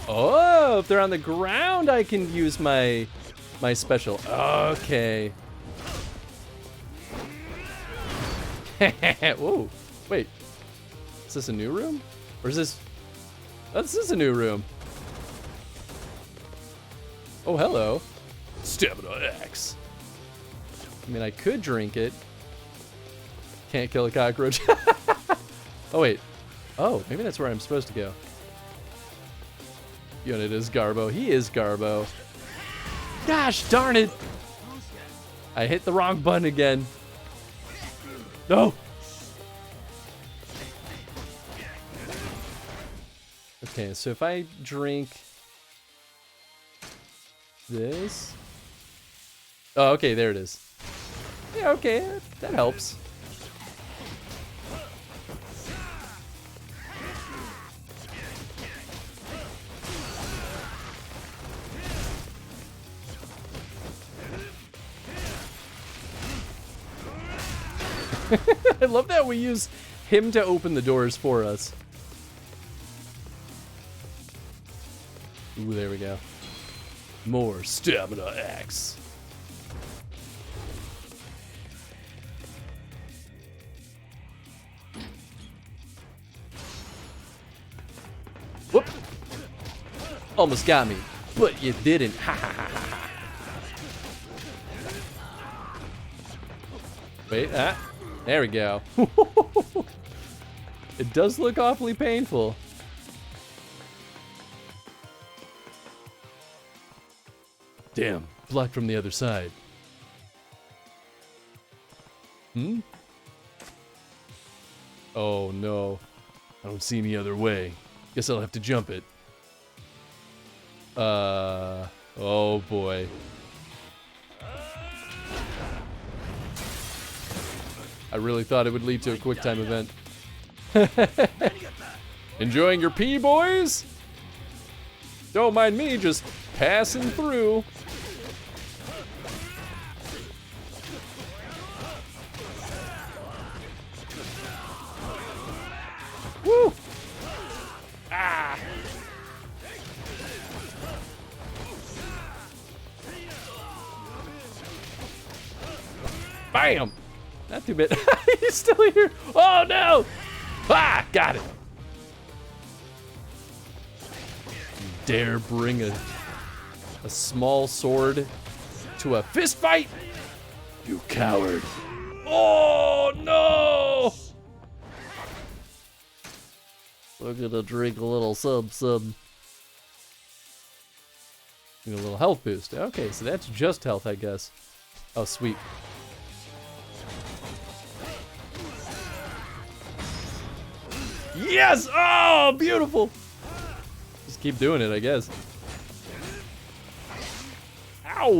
A: Oh! Oh, if they're on the ground, I can use my special. Okay. Whoa. Wait. Is this a new room? Or is this... Oh, this is a new room. Oh, hello. Stamina X. I mean, I could drink it. Can't kill a cockroach. Oh, wait. Oh, maybe that's where I'm supposed to go. Unit is Garbo. He is Garbo. Gosh darn it. I hit the wrong button again. No. Okay, so if I drink this. Oh, okay, there it is. Yeah, okay, that helps. I love that we use him to open the doors for us. Ooh, there we go. More Stamina X. Whoop. Almost got me, but you didn't. Ha ha ha ha. Wait, there we go. It does look awfully painful. Damn, blocked from the other side. Hmm? Oh no. I don't see any other way. Guess I'll have to jump it. Oh boy. I really thought it would lead to a quick time event. Enjoying your pee, boys? Don't mind me just passing through. Woo! Ah! Bam! Not too bad. He's still here. Oh no! Ah, got it. You dare bring a small sword to a fist fight? You coward. Oh no! We're gonna drink a little sub. Get a little health boost. Okay, so that's just health, I guess. Oh, sweet. Yes! Oh, beautiful! Just keep doing it, I guess. Ow!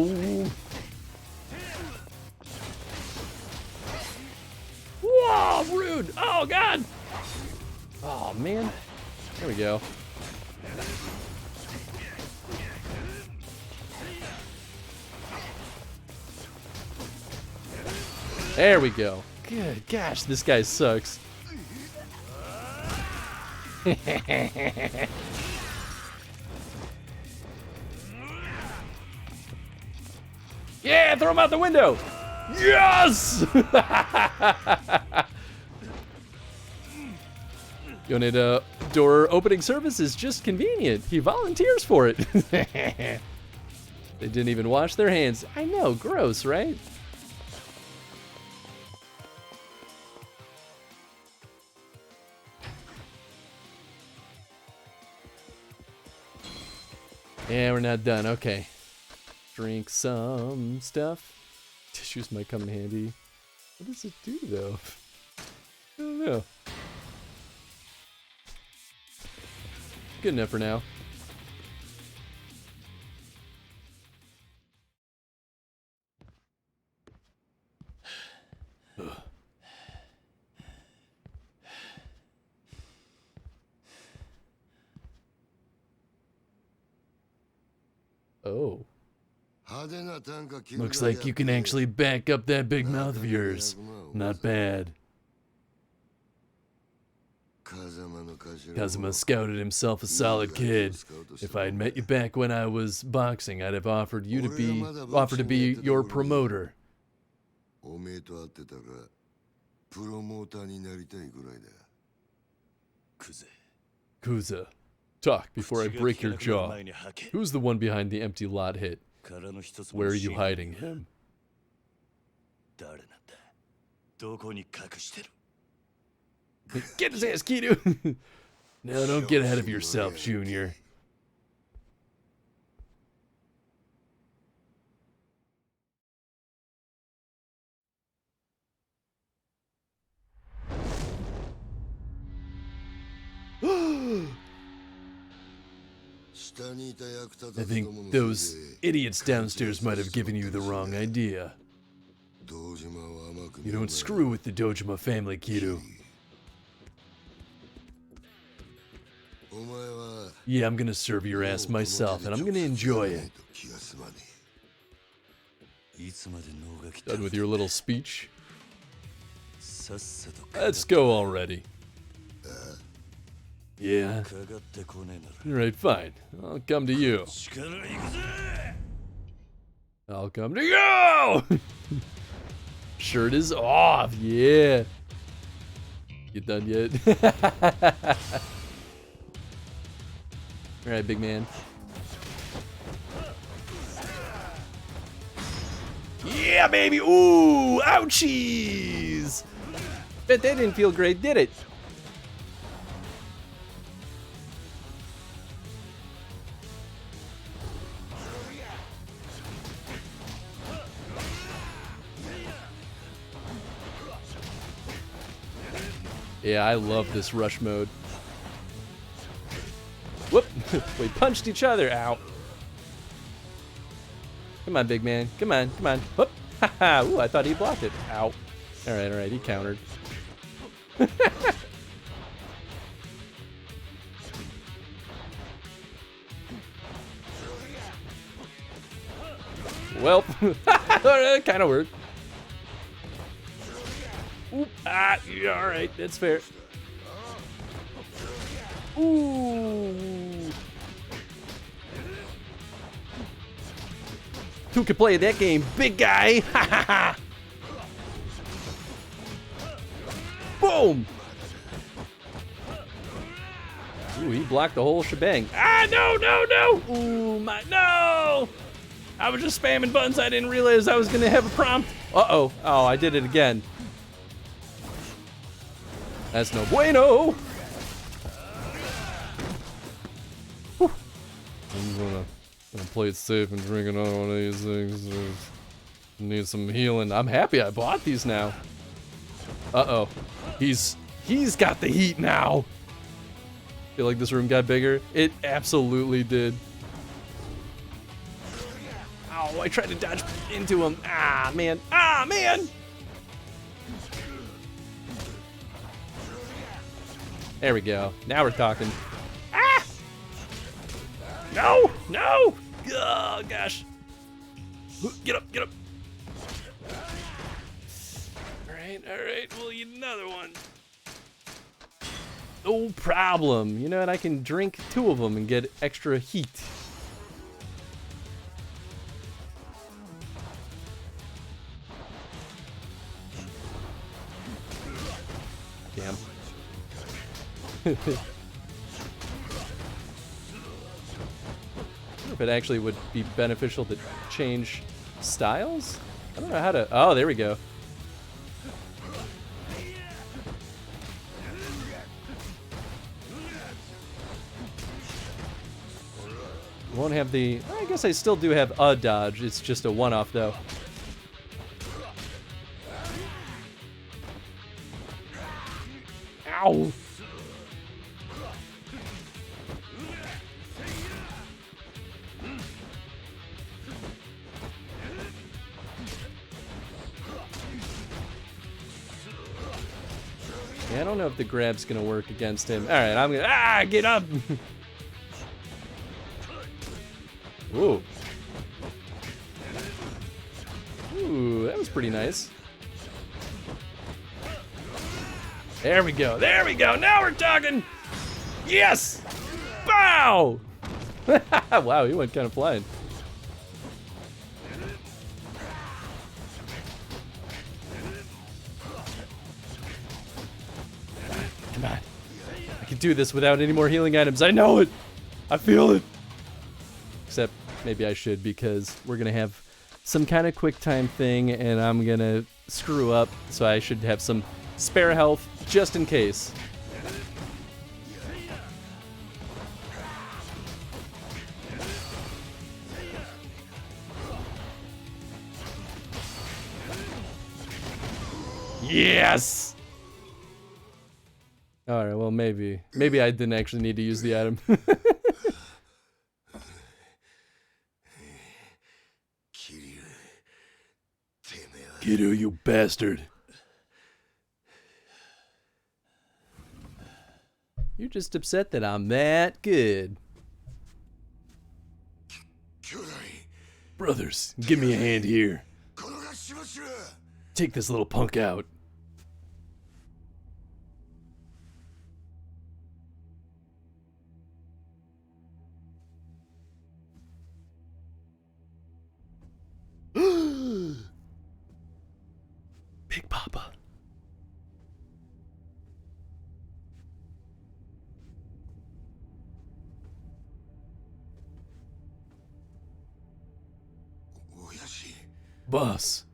A: Whoa, rude! Oh, God! Oh, man. There we go. There we go. Good gosh, this guy sucks. Yeah, throw him out the window. Yes! Yoneda door opening service is just convenient. He volunteers for it. They didn't even wash their hands. I know, gross, right? Yeah, we're not done. Okay. Drink some stuff. Tissues might come in handy. What does it do, though? I don't know. Good enough for now. Oh. Looks like you can actually back up that big mouth of yours. Not bad. Kazuma scouted himself a solid kid. If I'd met you back when I was boxing, I'd have offered to be your promoter.
G: おめえと会ってたらプロモーターになりたいぐらいだ。
A: Kuza, talk before I break your jaw. Who's the one behind the empty lot hit? Where are you hiding him? Get his ass, Kido! No, don't get ahead of yourself, Junior. I think those idiots downstairs might have given you the wrong idea. You don't screw with the Dojima family, Kido. Yeah, I'm gonna serve your ass myself, and I'm gonna enjoy it. Done with your little speech? Let's go already. Yeah. Alright, fine. I'll come to you. I'll come to you! Shirt is off, yeah. You done yet? Alright, big man. Yeah, baby! Ooh! Ouchies! Bet that didn't feel great, did it? Yeah, I love this rush mode. Whoop! We punched each other out. Come on, big man. Come on, come on. Whoop! Haha! Ooh, I thought he blocked it. Ow. Alright, he countered. Well, that kind of worked. Oop, yeah, alright, that's fair. Ooh. Who can play that game? Big guy! Ha ha ha! Boom! Ooh, he blocked the whole shebang. Ah, no, no, no! Ooh, no! I was just spamming buttons. I didn't realize I was gonna have a prompt. Uh-oh. Oh, I did it again. That's no bueno. Whew. I'm gonna play it safe and drink another one of these things. Need some healing. I'm happy I bought these now. Uh-oh. He's got the heat now. Feel like this room got bigger? It absolutely did. Ow, I tried to dodge into him. Ah, man. Ah, man! There we go. Now we're talking. Ah! No! No! Oh, gosh. Get up, get up. Alright, we'll eat another one. No problem. You know what? I can drink 2 of them and get extra heat. Damn. I wonder if it actually would be beneficial to change styles? I don't know how to... Oh, there we go. Won't have the... I guess I still do have a dodge. It's just a one-off, though. Ow! Yeah, I don't know if the grab's gonna work against him. Alright, I'm gonna... get up! Ooh. Ooh, that was pretty nice. There we go. There we go. Now we're talking. Yes. Bow. Wow, he went kind of flying. Come on. I can do this without any more healing items. I know it. I feel it. Except maybe I should, because we're going to have some kind of quick time thing and I'm going to screw up. So I should have some spare health just in case. Yes! Alright, well maybe. Maybe I didn't actually need to use the item. Kiryu, you bastard. You're just upset that I'm that good. Brothers, give me a hand here. Take this little punk out. Big Papa. Boss.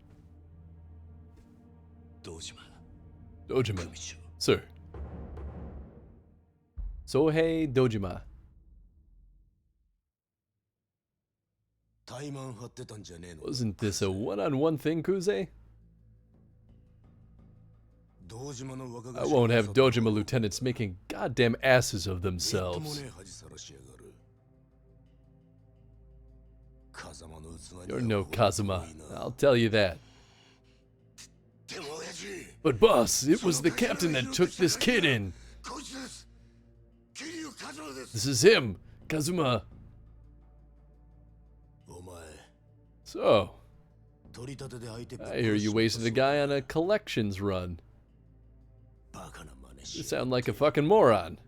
A: Dojima. Sir. Sohei Dojima. Wasn't this a one-on-one thing, Kuze? I won't have Dojima lieutenants making goddamn asses of themselves. You're no Kazuma, I'll tell you that. But boss, it was the captain that took this kid in. This is him, Kazuma. So, I hear you wasted a guy on a collections run. You sound like a fucking moron.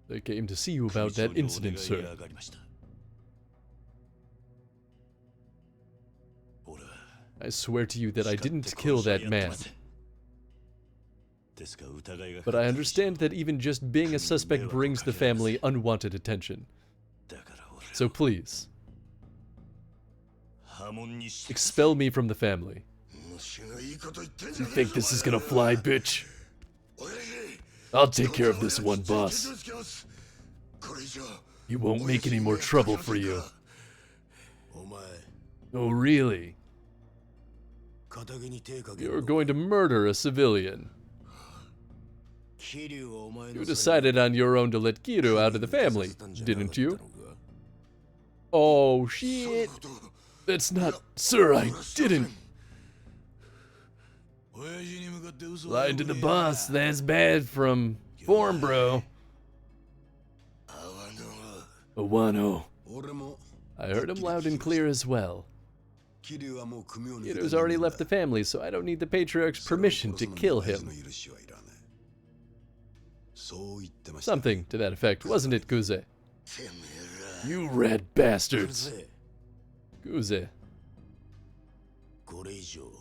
A: They came to see you about that incident, sir. I swear to you that I didn't kill that man. But I understand that even just being a suspect brings the family unwanted attention. So please, expel me from the family. You think this is gonna fly, bitch? I'll take care of this one, boss. He won't make any more trouble for you. Oh, really? You're going to murder a civilian. You decided on your own to let Kiryu out of the family, didn't you? Oh, shit. That's not... Sir, I didn't. Lied to the boss, that's bad from form, bro. Wano. I heard him loud and clear as well. Kiryu's already left the family, so I don't need the Patriarch's permission to kill him. Something to that effect, wasn't it, Kuze? You rat bastards. Kuze.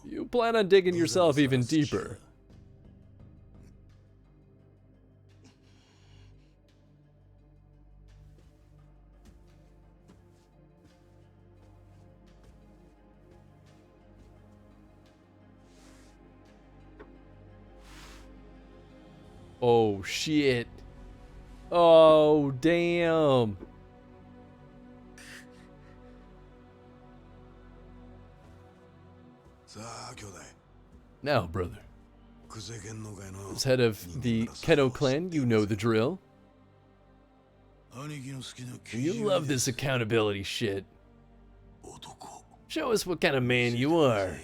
A: You plan on digging yourself even deeper. Oh shit. Oh damn. Now, brother. As head of the Keno clan, you know the drill. You love this accountability shit. Show us what kind of man you are.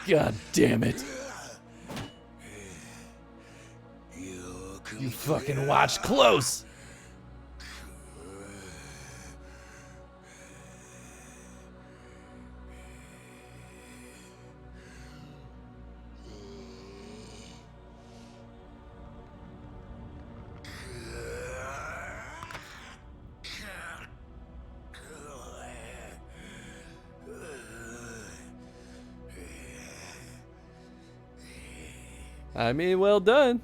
A: God damn it. You fucking watch close. I mean, well done.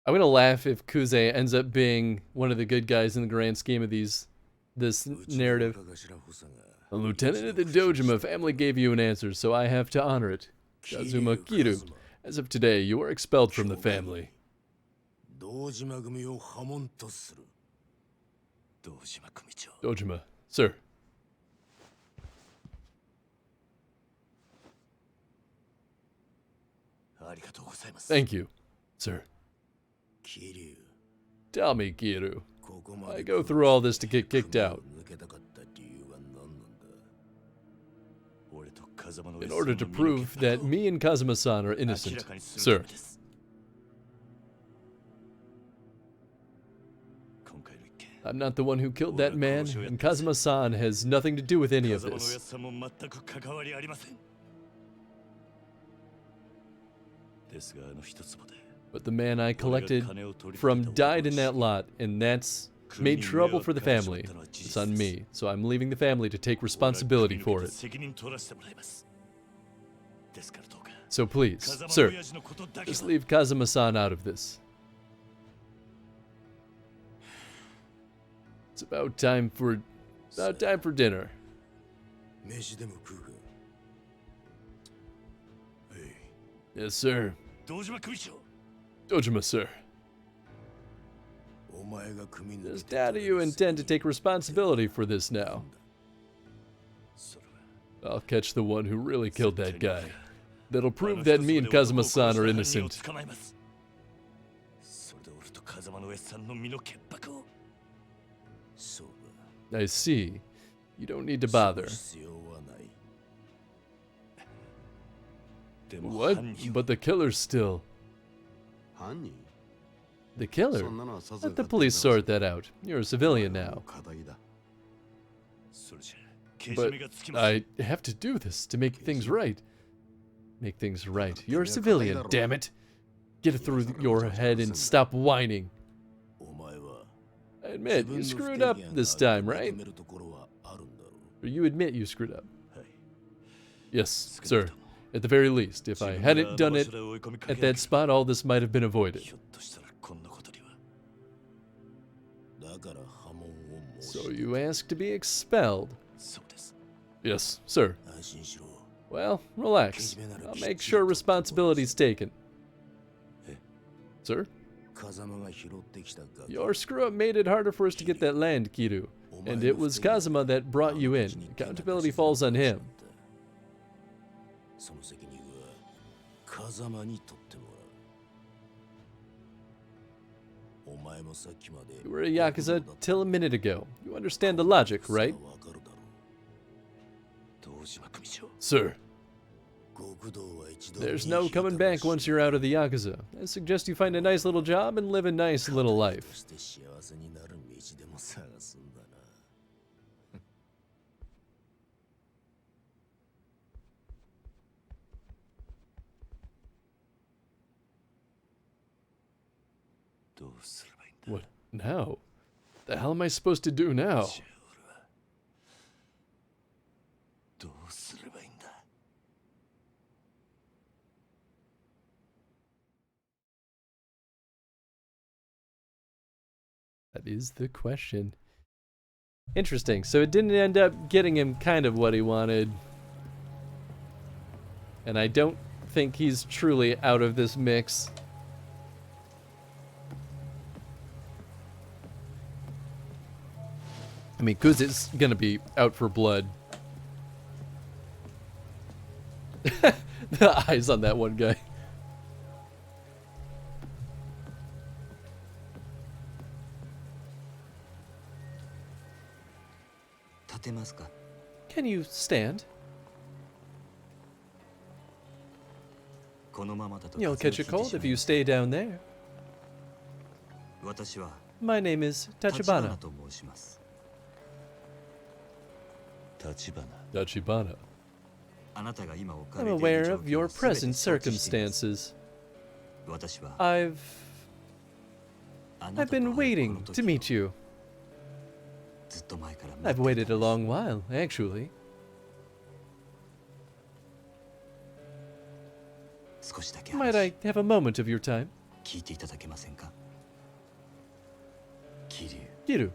A: I'm gonna laugh if Kuze ends up being one of the good guys in the grand scheme of this narrative. A lieutenant of the Dojima family gave you an answer, so I have to honor it. Kazuma Kiru, as of today, you are expelled from the family.
G: 堂島組を破門とする。堂島組長。
A: Dojima, sir.
G: ありがとうございます。
A: Thank you, sir.
G: 桐生。
A: Tell me, Kiru.
G: ここま
A: I
G: で
A: go through all this to get kicked out.
G: 抜けたかった理由は何なんだ。俺と風間の
A: In order to prove that me and Kazuma-san are innocent, sir.
G: 今回の一件。
A: I'm not the one who killed that man, and Kazuma-san has nothing to do with any of
G: 風間の
A: this.
G: やつさんも全く関わりありません。ですがあの一坪で。
A: But the man I collected from died in that lot, and that's made trouble for the family. It's on me, so I'm leaving the family to take responsibility for it. So please, sir, just leave Kazuma-san out of this. It's about time for dinner.
G: 飯でも食うか。
A: Yes, sir.
G: 堂島組長。
A: Dojima, sir.
G: お前が組抜
A: Does
G: けて
A: Daddy you intend to take responsibility for this now?
G: それは
A: I'll catch the one who really killed that guy. That'll prove that me and Kazuma-san are innocent.
G: 捕まえます。それで俺と風間の上さんの身の潔白を。そうだ。
A: I see. You don't need to bother.
G: 必要はない。でも
A: What?
G: 犯人は
A: But the killer's still...
G: 犯人
A: The killer? Let the police sort that out. You're a civilian now.
G: 課題だ。それじゃけじ
A: But
G: めがつきません。
A: I have to do this to make things right. Make things right. You're a civilian, damn it. Get it through your head and stop whining.
G: お前は
A: I admit, you screwed up this time, right?
G: めるところはあるんだろ
A: Or you admit you screwed up.
G: う。はい。
A: Yes, sir. At the very least, if I hadn't done it at that spot, all this might have been avoided.
G: ひょっとしたらこんなことには。だから破門を申し
A: So you asked to be expelled.
G: そうです。
A: Yes, sir.
G: 安心しろ。
A: Well, relax. I'll make sure responsibility's taken. Sir?
G: 風間が拾ってきたガキ。
A: Your screw-up made it harder for us to get that land, Kiru. And it was Kazuma that brought you in. Accountability falls on him.
G: その責任は風間に取ってもらう。お前もさっきまで
A: You were a Yakuza till a minute ago. You understand the logic, right?
G: わかるだろう。堂島組長。
A: Sir,
G: 極道は一度
A: there's no coming back once you're out of the Yakuza. I suggest you find a nice little job and live a nice little life.
G: そして幸せになる道でも探すんだな。どうすればいいんだ。
A: What now? The hell am I supposed to do now?
G: じゃあ俺はどうすればいいんだ。
A: That is the question. Interesting. So it didn't end up getting him kind of what he wanted. And I don't think he's truly out of this mix. I mean, Kuze's gonna be out for blood. The eyes on that one guy. Can you stand? You'll catch a cold if you stay down there. My name is Tachibana. Tachibana.
E: あなたが今置か
A: I'm
E: れてい
A: aware
E: る状
A: of
E: 況
A: your
E: を全て
A: present
E: 承知しています
A: circumstances.
E: 私は
A: I've
E: あな
A: I've
E: たと会
A: been
E: うこの
A: waiting
E: 時
A: to meet you.
E: ずっと前から待
A: I've
E: ってい
A: waited
E: た
A: a
E: んです
A: long while, actually.
E: 少しだけ
A: Might I
E: 話
A: have a moment of your time?
E: 聞いていただけませんか桐生
A: Kiru.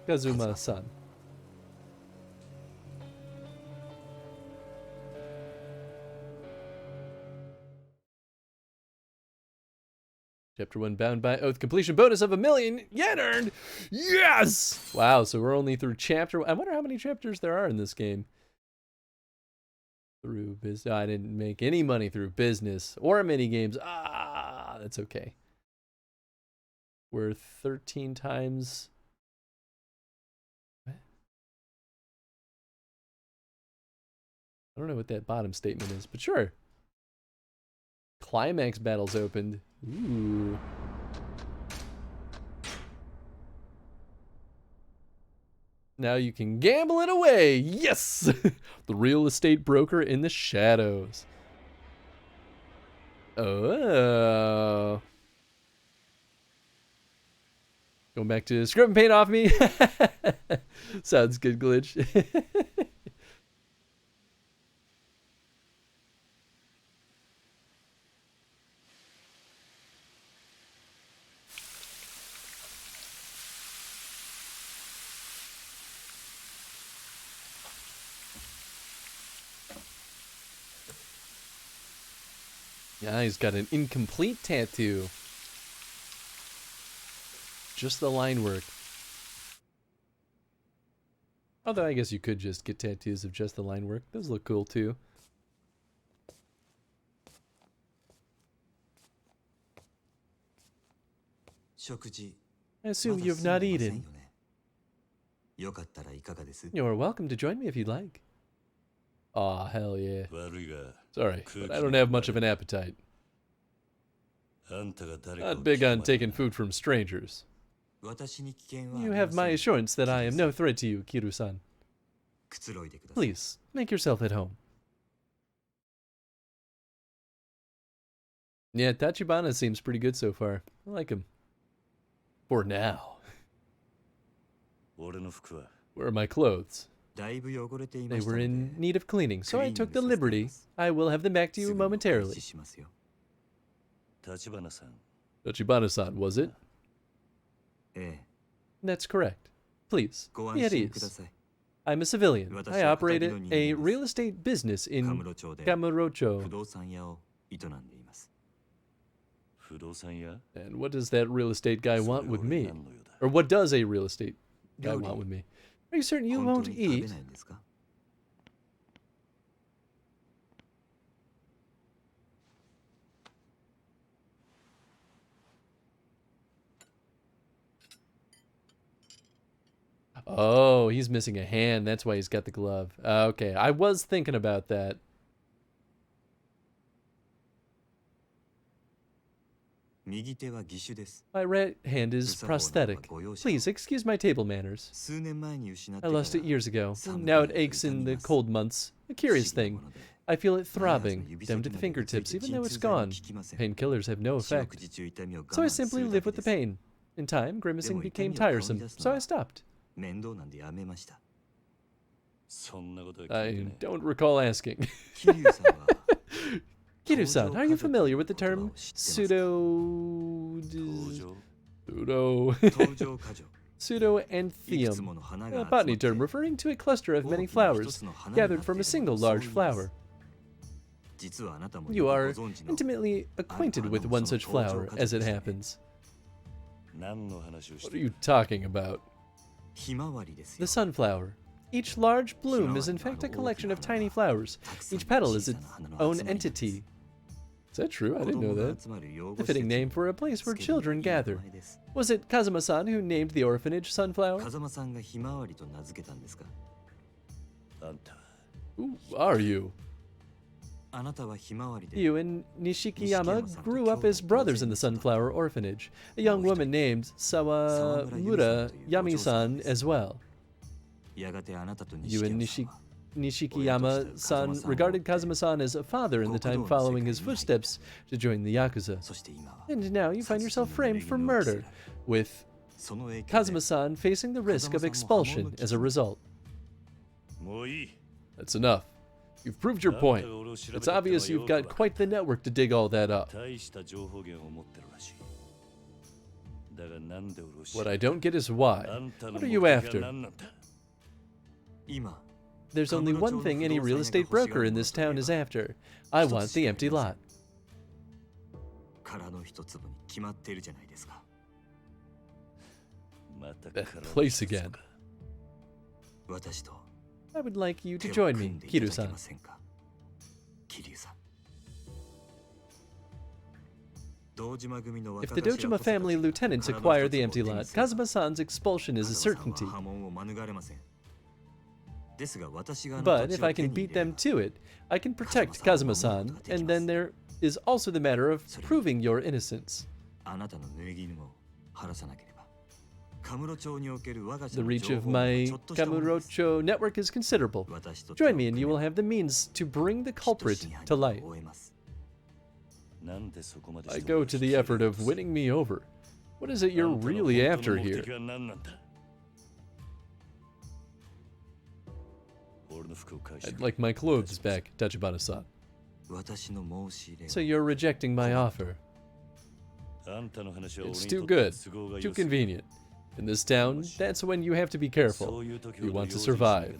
A: Kazuma-san. Chapter 1 bound by oath completion bonus of 1,000,000 yen earned. Yes! Wow, so we're only through chapter. I wonder how many chapters there are in this game. Through business. I didn't make any money through business or mini games. Ah, that's okay. We're 13 times. What? I don't know what that bottom statement is, but sure. Climax battles opened. Ooh. Now you can gamble it away. Yes! The real estate broker in the shadows. Oh. Going back to scrub and paint off me. Sounds good, Glitch. Yeah, he's got an incomplete tattoo. Just the line work. Although I guess you could just get tattoos of just the line work. Those look cool too. I assume you have not eaten. You're welcome to join me if you'd like. Aw, hell yeah. Sorry, but I don't have much of an appetite. Not big on taking food from strangers. You have my assurance that I am no threat to you, Kiru-san. Please, make yourself at home. Yeah, Tachibana seems pretty good so far. I like him. For now. Where are my clothes? They were in need of cleaning, so I took the liberty. I will have them back to you momentarily. Tachibana-san, was it? That's correct. Please, be at ease. I'm a civilian. I operate a real estate business in Kamurocho. And what does that real estate guy want with me? Or what does a real estate guy want with me? Are you certain you won't eat? Oh, he's missing a hand. That's why he's got the glove. Okay, I was thinking about that. My right hand is prosthetic. Please excuse my table manners. I lost it years ago. Now it aches in the cold months. A curious thing. I feel it throbbing, down to the fingertips, even though it's gone. Painkillers have no effect. So I simply live with the pain. In time, grimacing became tiresome, so I stopped. I don't recall asking. Kiru-san, are you familiar with the term pseudoanthium, a botany term referring to a cluster of many flowers gathered from a single large flower? You are intimately acquainted with one such flower, as it happens. What are you talking about? The sunflower. Each large bloom is in fact a collection of tiny flowers. Each petal is its own entity. Is that true? I didn't know that. A fitting name for a place where children gather. Was it Kazuma-san who named the orphanage Sunflower? Who are you? You and Nishikiyama grew up as brothers in the Sunflower Orphanage. A young woman named Sawamura Yami-san as well. You and Nishikiyama-san regarded Kazuma-san as a father in the time following his footsteps to join the Yakuza. And now you find yourself framed for murder, with Kazuma-san facing the risk of expulsion as a result. That's enough. You've proved your point. It's obvious you've got quite the network to dig all that up. What I don't get is why. What are you after? There's only one thing any real estate broker in this town is after. I want the empty lot. That place again. I would like you to join me, Kiryu-san. If the Dojima family lieutenants acquire the empty lot, Kazuma-san's expulsion is a certainty. But if I can beat them to it, I can protect Kazuma-san, and then there is also the matter of proving your innocence. The reach of my Kamurocho network is considerable. Join me and you will have the means to bring the culprit to light. I go to the effort of winning me over. What is it you're really after here? I'd like my clothes back, Tachibana-san. So you're rejecting my offer. It's too good, too convenient. In this town, that's when you have to be careful. You want to survive.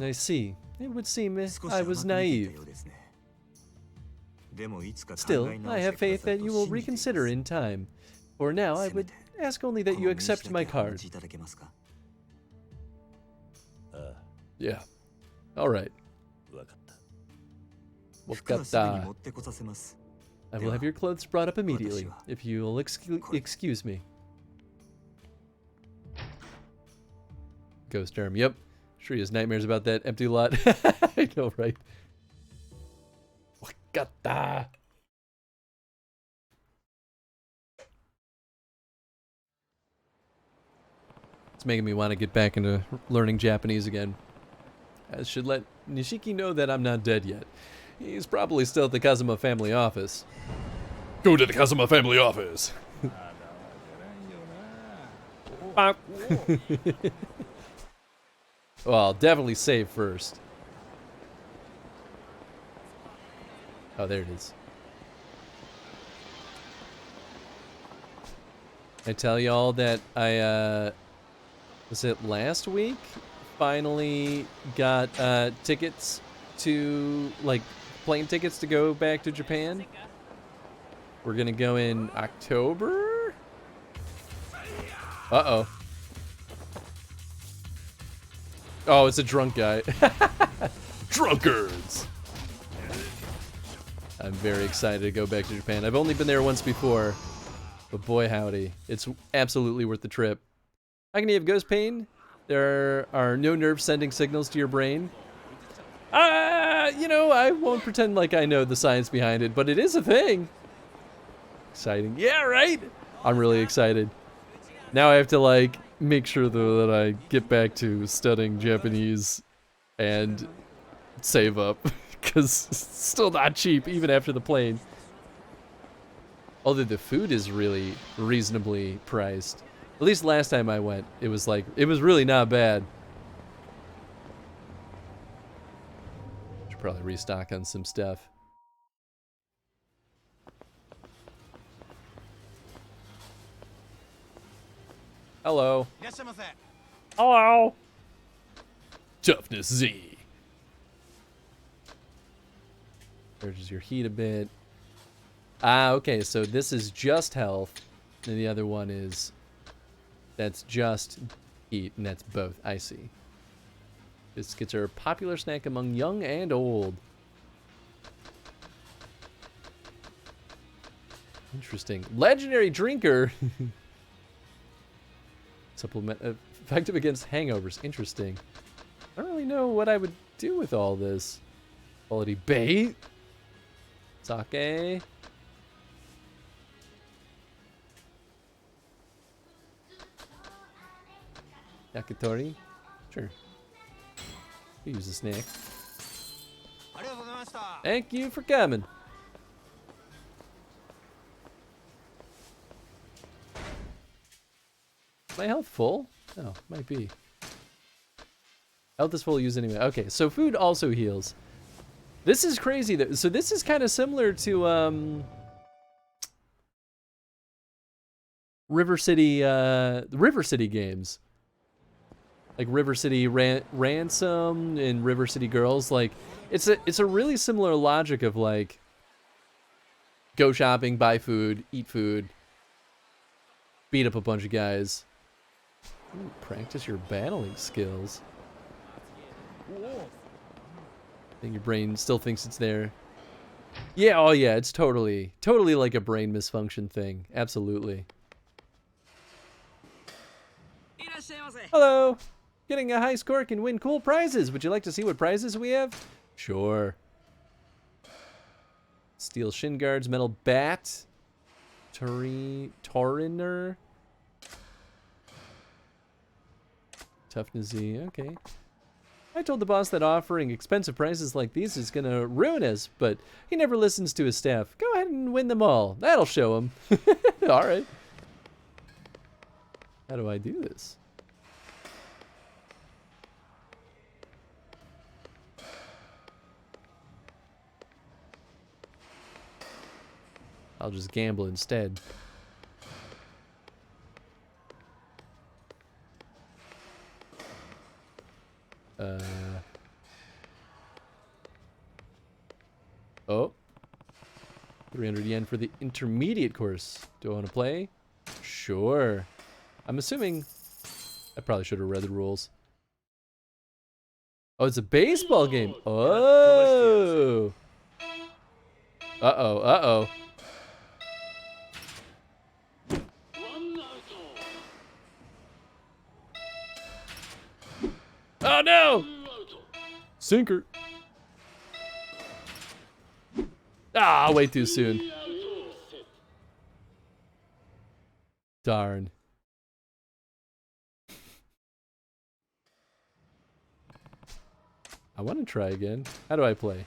A: I see. It would seem I was naive. Still, I have faith that you will reconsider in time. For now, I would ask only that you accept my card. Yeah. Alright. Wakata. I will have your clothes brought up immediately, if you'll excuse me. Ghost arm, yep. Sure he has nightmares about that empty lot. I know, right? Wakata. It's making me want to get back into learning Japanese again. I should let Nishiki know that I'm not dead yet. He's probably still at the Kazuma family office.
B: Go to the Kazuma family office.
A: Well, I'll definitely save first. Oh, there it is. I tell y'all that I, was it last week? Finally got, tickets to, like, plane tickets to go back to Japan. We're gonna go in October? Uh-oh. Oh, it's a drunk guy.
B: Drunkards!
A: I'm very excited to go back to Japan. I've only been there once before, but boy howdy, it's absolutely worth the trip. Agony of ghost pain. There are no nerves sending signals to your brain. You know, I won't pretend like I know the science behind it, but it is a thing. Exciting. Yeah, right? I'm really excited. Now I have to, like, make sure, though, that I get back to studying Japanese and save up, because it's still not cheap, even after the plane. Although the food is really reasonably priced. At least last time I went, it was really not bad. Should probably restock on some stuff. Hello. Hello.
B: Toughness Z.
A: Urges your heat a bit. Ah, okay, so this is just health, and the other one is... That's just heat, and that's both. I see. Biscuits are a popular snack among young and old. Interesting. Legendary drinker! Supplement effective against hangovers. Interesting. I don't really know what I would do with all this. Quality bait. Sake. Yakitori? Sure. We use a snack. Thank you for coming. My health full? Oh, might be. Health is full use anyway. Okay, so food also heals. This is crazy though. So this is kind of similar to River City games. Like River City Ransom and River City Girls. Like it's a really similar logic of like go shopping, buy food, eat food, beat up a bunch of guys. Ooh, practice your battling skills. I think your brain still thinks it's there. Yeah, oh yeah, it's totally like a brain misfunction thing. Absolutely. Hello! Getting a high score can win cool prizes. Would you like to see what prizes we have? Sure. Steel shin guards, metal bat, Tauriner. Toughness Z, okay. I told the boss that offering expensive prizes like these is gonna ruin us, but he never listens to his staff. Go ahead and win them all. That'll show him. Alright. How do I do this? I'll just gamble instead. Oh. 300 yen for the intermediate course. Do I want to play? Sure. I'm assuming... I probably should have read the rules. Oh, it's a baseball game. Oh. Uh-oh, uh-oh. Oh, no! Sinker. Ah, way too soon. Darn. I want to try again. How do I play?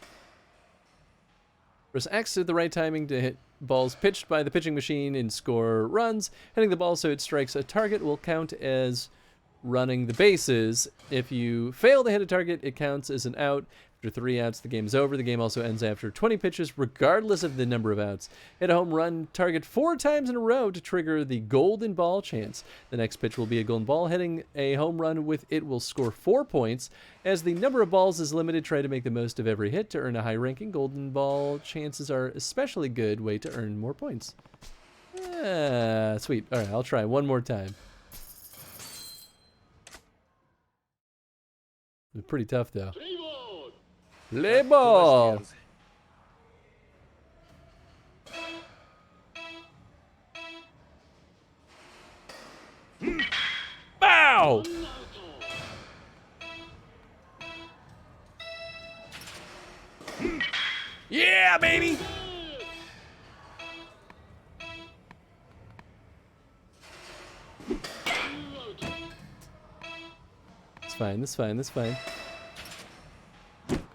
A: Press X at the right timing to hit balls pitched by the pitching machine and score runs. Hitting the ball so it strikes a target will count as running the bases. If you fail to hit a target, it counts as an out. After 3 outs, the game is over. The game also ends after 20 pitches, regardless of the number of outs. Hit a home run target 4 times in a row to trigger the golden ball chance. The next pitch will be a golden ball. Hitting a home run with it will score 4 points. As the number of balls is limited, try to make the most of every hit to earn a high ranking. Golden ball chances are especially good way to earn more points. Ah, sweet. All right, I'll try one more time. It's pretty tough though. Play ball! Bow! Yeah, baby! It's fine, that's fine, that's fine.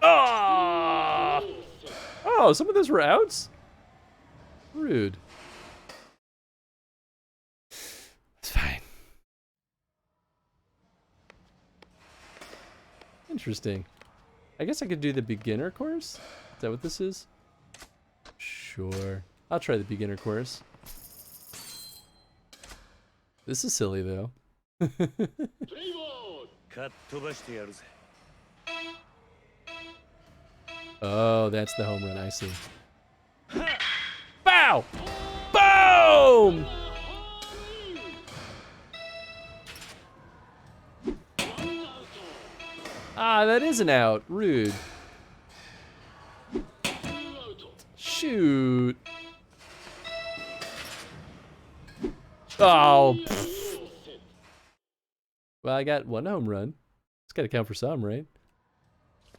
A: Oh! Oh, some of those were outs? Rude. It's fine. Interesting. I guess I could do the beginner course? Is that what this is? Sure. I'll try the beginner course. This is silly though. Oh, that's the home run, I see. Bow! Boom! Ah, that is an out. Rude. Shoot. Oh. Pfft. Well, I got 1 home run. It's got to count for some, right?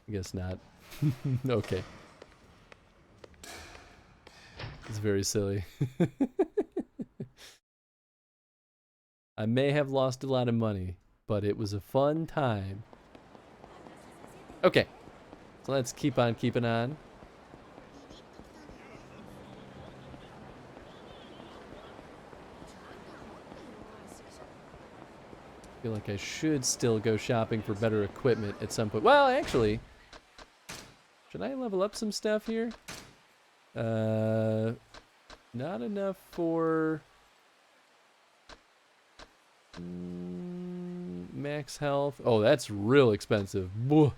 A: I guess not. Okay. It's very silly. I may have lost a lot of money, but it was a fun time. Okay, so let's keep on keeping on. I feel like I should still go shopping for better equipment at some point. Well, actually, should I level up some stuff here? Not enough for max health. Oh, that's real expensive. Bwah.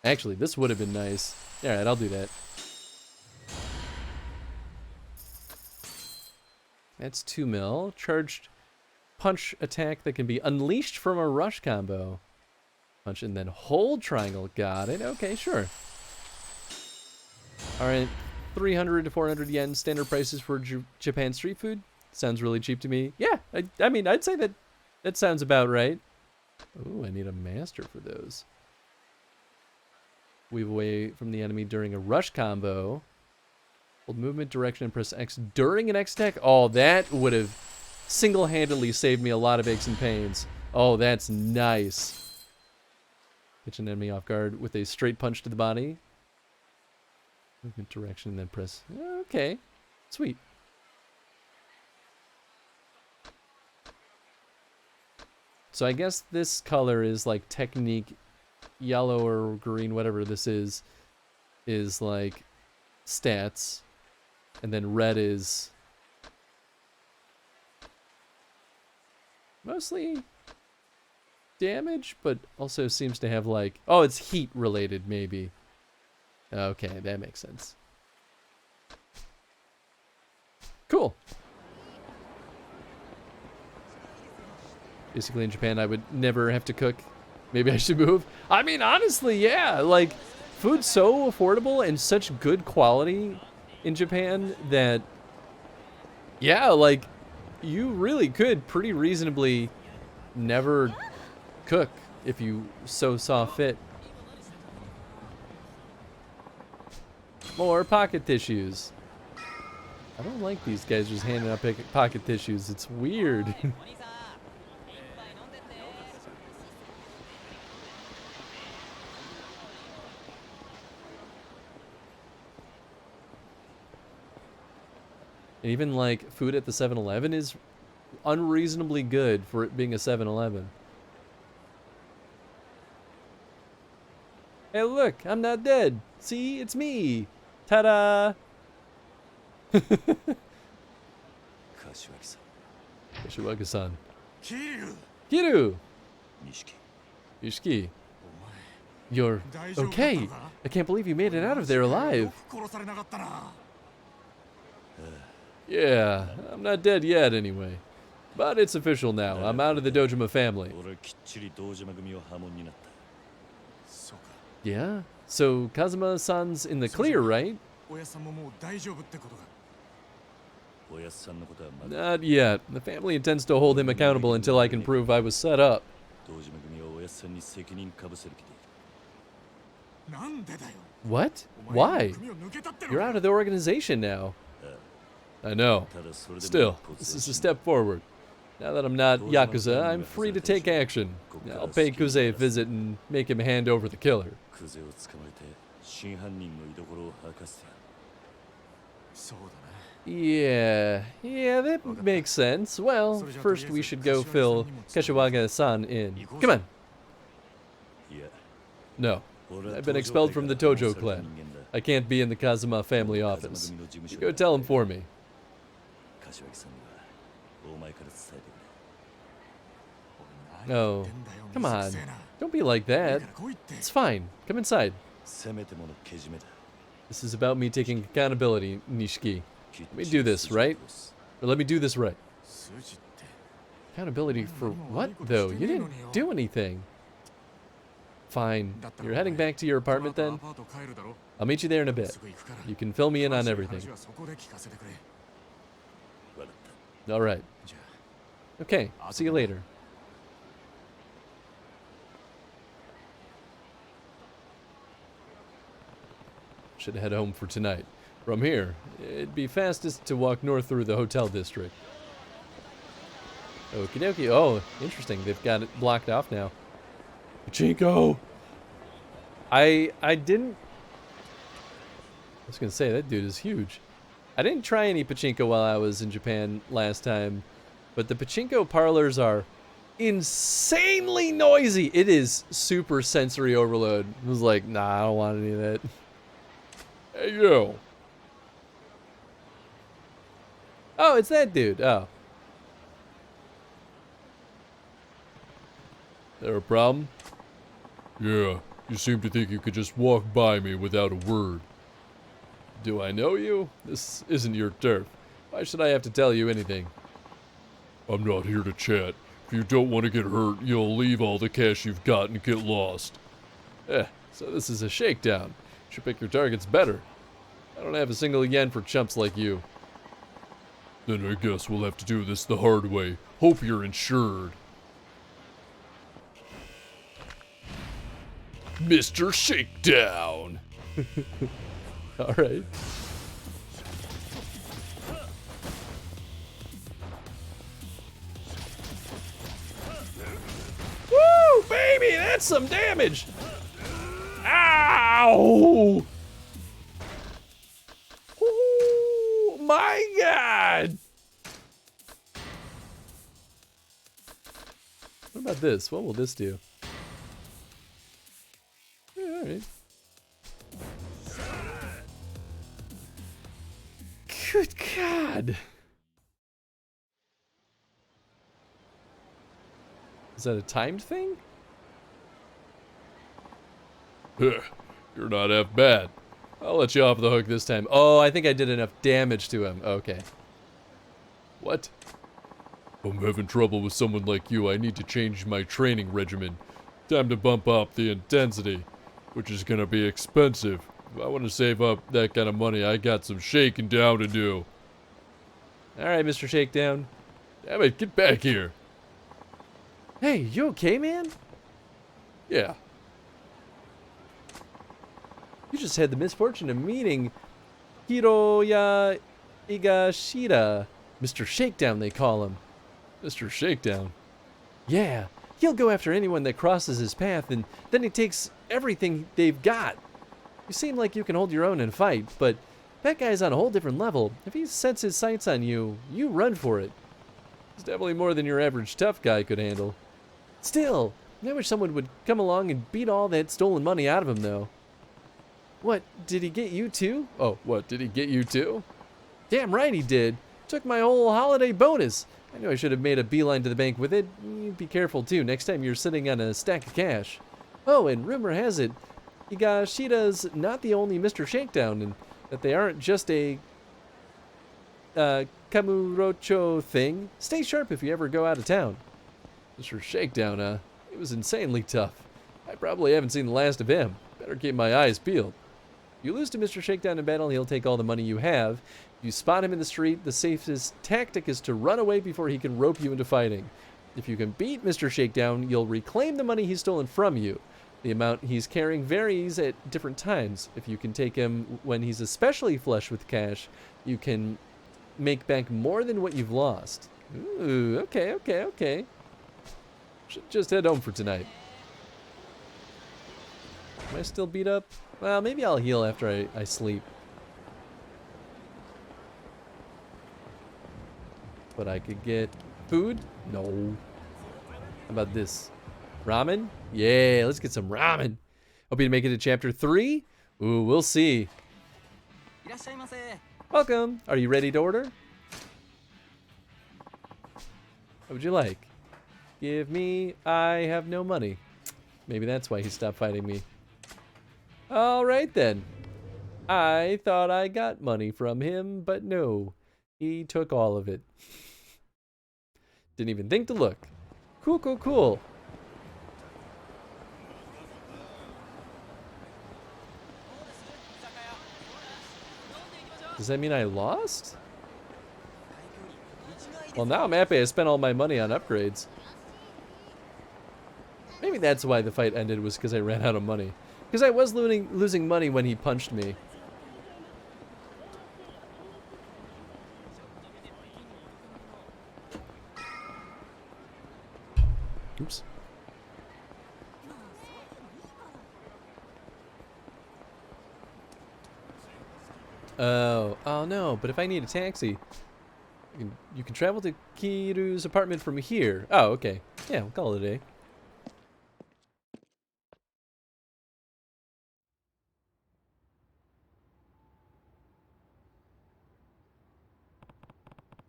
A: Actually, this would have been nice. All right, I'll do that. That's 2 mil. Charged punch attack that can be unleashed from a rush combo. Punch and then hold triangle. Got it. Okay, sure. All right, 300 to 400 yen standard prices for Japan street food. Sounds really cheap to me. Yeah, I mean, I'd say that sounds about right. Ooh, I need a master for those. Weave away from the enemy during a rush combo. Hold movement, direction, and press X during an X attack. Oh, that would have single-handedly saved me a lot of aches and pains. Oh, that's nice. Catch an enemy off guard with a straight punch to the body. Movement, direction, and then press. Okay, sweet. So I guess this color is like technique, yellow or green, whatever this is like stats, and then red is mostly damage, but also seems to have like, oh, it's heat related maybe. Okay, that makes sense. Cool. Basically, in Japan, I would never have to cook. Maybe I should move. I mean, honestly, yeah. Like, food's so affordable and such good quality in Japan that, yeah, like, you really could pretty reasonably never cook if you so saw fit. More pocket tissues. I don't like these guys just handing out pocket tissues. It's weird. And even like food at the 7-Eleven is unreasonably good for it being a 7-Eleven. Hey, look, I'm not dead. See, it's me. Ta-da! Kashiwagi-san. Kiru! Nishiki. You're okay. I can't believe you made it out of there alive. Yeah, I'm not dead yet anyway. But it's official now. I'm out of the Dojima family. Yeah? So Kazuma-san's in the clear, right? Not yet. The family intends to hold him accountable until I can prove I was set up. What? Why? You're out of the organization now. I know. Still, this is a step forward. Now that I'm not Yakuza, I'm free to take action. I'll pay Kuze a visit and make him hand over the killer. Yeah, that makes sense. Well, first we should go fill Kashiwagi-san in. Come on. No, I've been expelled from the Tojo clan. I can't be in the Kazuma family office. You go tell him for me. No, come on. Don't be like that. It's fine. Come inside. This is about me taking accountability, Nishiki. Let me do this, right? Or let me do this right. Accountability for what, though? You didn't do anything. Fine. You're heading back to your apartment then? I'll meet you there in a bit. You can fill me in on everything. Alright. Okay, see you later. Should head home for tonight. From here, it'd be fastest to walk north through the hotel district. Okie dokie. Oh, interesting. They've got it blocked off now.
B: Pachinko!
A: I didn't... I was gonna say, that dude is huge. I didn't try any pachinko while I was in Japan last time, but the pachinko parlors are insanely noisy. It is super sensory overload. I was like, nah, I don't want any of that.
B: Hey, yo!
A: Oh, it's that dude. Oh.
B: There a problem? Yeah, you seem to think you could just walk by me without a word.
A: Do I know you? This isn't your turf. Why should I have to tell you anything?
B: I'm not here to chat. If you don't want to get hurt, you'll leave all the cash you've got and get lost.
A: So this is a shakedown. Should pick your targets better. I don't have a single yen for chumps like you.
B: Then I guess we'll have to do this the hard way. Hope you're insured. Mr. Shakedown!
A: Alright. Woo, baby, that's some damage! Ow! Oh my god! What about this? What will this do? Alright. Good God. Is that a timed thing?
B: You're not half bad.
A: I'll let you off the hook this time. Oh, I think I did enough damage to him. Okay. What?
B: I'm having trouble with someone like you. I need to change my training regimen. Time to bump up the intensity, which is gonna be expensive. If I want to save up that kind of money, I got some shaking down to do.
A: Alright, Mr. Shakedown.
B: Damn it, get back here.
A: Hey, you okay, man?
B: Yeah.
A: You just had the misfortune of meeting Hiroya Igashida. Mr. Shakedown, they call him.
B: Mr. Shakedown.
A: Yeah, he'll go after anyone that crosses his path, and then he takes everything they've got. You seem like you can hold your own and fight, but that guy's on a whole different level. If he sets his sights on you, you run for it. He's definitely more than your average tough guy could handle. Still, I wish someone would come along and beat all that stolen money out of him, though. What, did he get you too?
B: Oh, what, did he get you too?
A: Damn right he did. Took my whole holiday bonus. I knew I should have made a beeline to the bank with it. You be careful too, next time you're sitting on a stack of cash. Oh, and rumor has it, Higashida's not the only Mr. Shakedown, and that they aren't just a Kamurocho thing. Stay sharp if you ever go out of town. Mr. Shakedown, he was insanely tough. I probably haven't seen the last of him. Better keep my eyes peeled. If you lose to Mr. Shakedown in battle, he'll take all the money you have. If you spot him in the street, the safest tactic is to run away before he can rope you into fighting. If you can beat Mr. Shakedown, you'll reclaim the money he's stolen from you. The amount he's carrying varies at different times. If you can take him when he's especially flush with cash, you can make back more than what you've lost. Ooh, okay. Should just head home for tonight. Am I still beat up? Well, maybe I'll heal after I sleep. But I could get food? No. How about this? Ramen? Yeah, let's get some ramen. Hope you make it to chapter 3. Ooh, we'll see. Welcome. Are you ready to order? What would you like? Give me... I have no money. Maybe that's why he stopped fighting me. Alright then. I thought I got money from him, but no. He took all of it. Didn't even think to look. Cool. Does that mean I lost? Well, now I'm happy I spent all my money on upgrades. Maybe that's why the fight ended, was because I ran out of money. Because I was losing money when he punched me. Oops. Oh no, but if I need a taxi, you can travel to Kiru's apartment from here. Oh, okay. Yeah, we'll call it a day.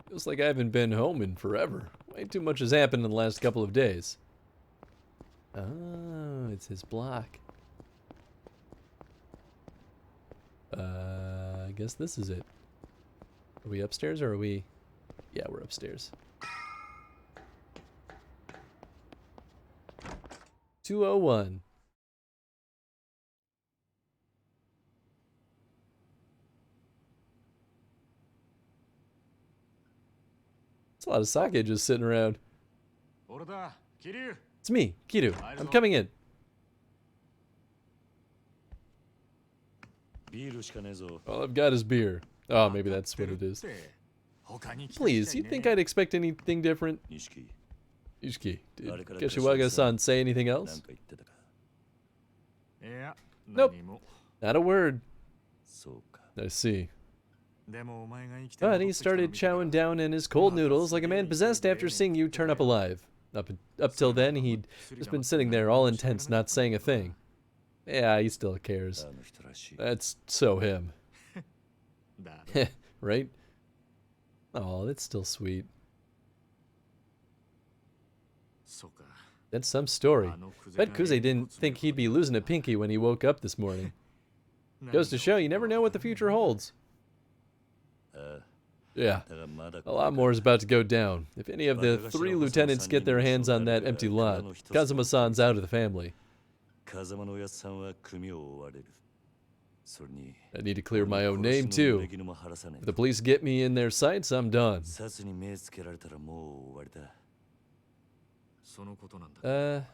A: Feels like I haven't been home in forever. Way too much has happened in the last couple of days. Oh, it's his block. I guess this is it. Are we upstairs or are we... Yeah, we're upstairs. 201. It's a lot of sake just sitting around. It's me, Kiru. I'm coming in. All I've got is beer. Oh, maybe that's what it is. Please, you think I'd expect anything different? Ishiki, did Kashiwaga-san say anything else? Nope, not a word. I see. But he started chowing down in his cold noodles like a man possessed after seeing you turn up alive. Up till then, he'd just been sitting there all intense, not saying a thing. Yeah, he still cares. That's so him. Right? Oh, that's still sweet. That's some story. Bet Kuze didn't think he'd be losing a pinky when he woke up this morning. Goes to show you never know what the future holds. Yeah, a lot more is about to go down. If any of the 3 lieutenants get their hands on that empty lot, Kazuma-san's out of the family. I need to clear my own name, too. If the police get me in their sights, I'm done.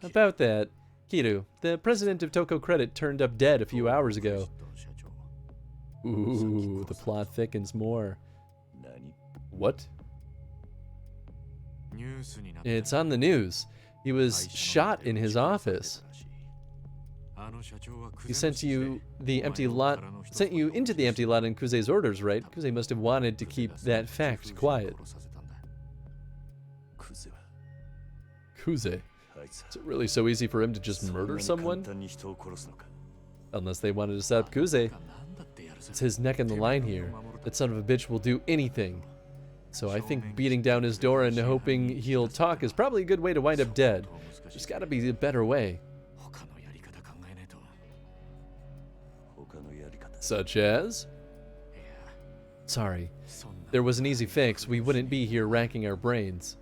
A: About that, Kiru, the president of Toko Credit turned up dead a few hours ago. Ooh, the plot thickens more. What? It's on the news. He was shot in his office. He sent you the empty lot, sent you into the empty lot in Kuze's orders, right? Kuze must have wanted to keep that fact quiet. Kuze? Is it really so easy for him to just murder someone? Unless they wanted to set up Kuze. It's his neck on the line here. That son of a bitch will do anything. So I think beating down his door and hoping he'll talk is probably a good way to wind up dead. There's gotta be a better way. Such as? Sorry. There was an easy fix. We wouldn't be here racking our brains.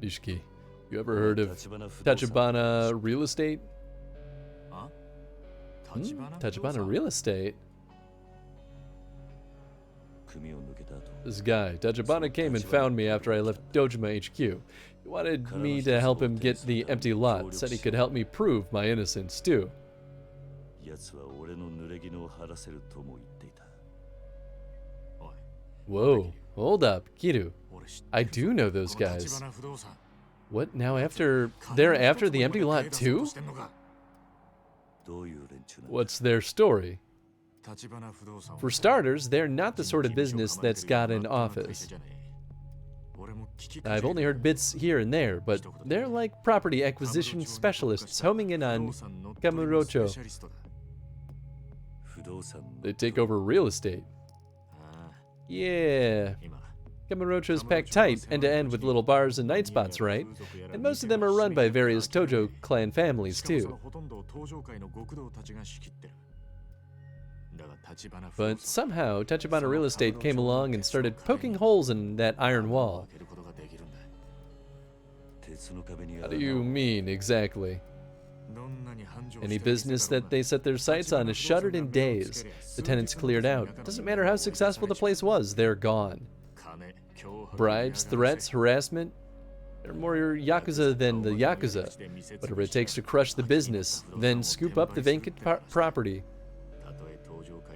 A: Ishiki, you ever heard of Tachibana Real Estate? Tachibana Real Estate? This guy, Tachibana, came and found me after I left Dojima HQ. He wanted me to help him get the empty lot, said he could help me prove my innocence too. Whoa, hold up, Kiru. I do know those guys. What, now they're after the empty lot too? What's their story? For starters, they're not the sort of business that's got an office. I've only heard bits here and there, but they're like property acquisition specialists homing in on Kamurocho. They take over real estate. Yeah. Kamurocho's packed tight, end to end with little bars and night spots, right? And most of them are run by various Tojo clan families, too. But somehow, Tachibana Real Estate came along and started poking holes in that iron wall. How do you mean, exactly? Any business that they set their sights on is shuttered in days. The tenants cleared out. Doesn't matter how successful the place was, they're gone. Bribes, threats, harassment. They're more Yakuza than the Yakuza. Whatever it takes to crush the business, then scoop up the vacant property.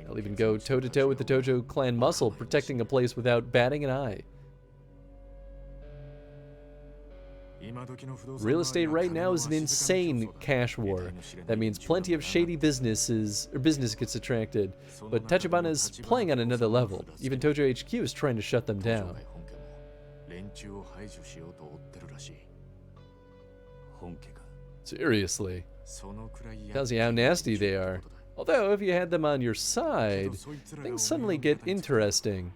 A: They'll even go toe-to-toe with the Tojo clan muscle, protecting a place without batting an eye. Real estate right now is an insane cash war. That means plenty of shady business gets attracted. But Tachibana is playing on another level. Even Tojo HQ is trying to shut them down. Seriously. Tells you how nasty they are. Although, if you had them on your side, things suddenly get interesting.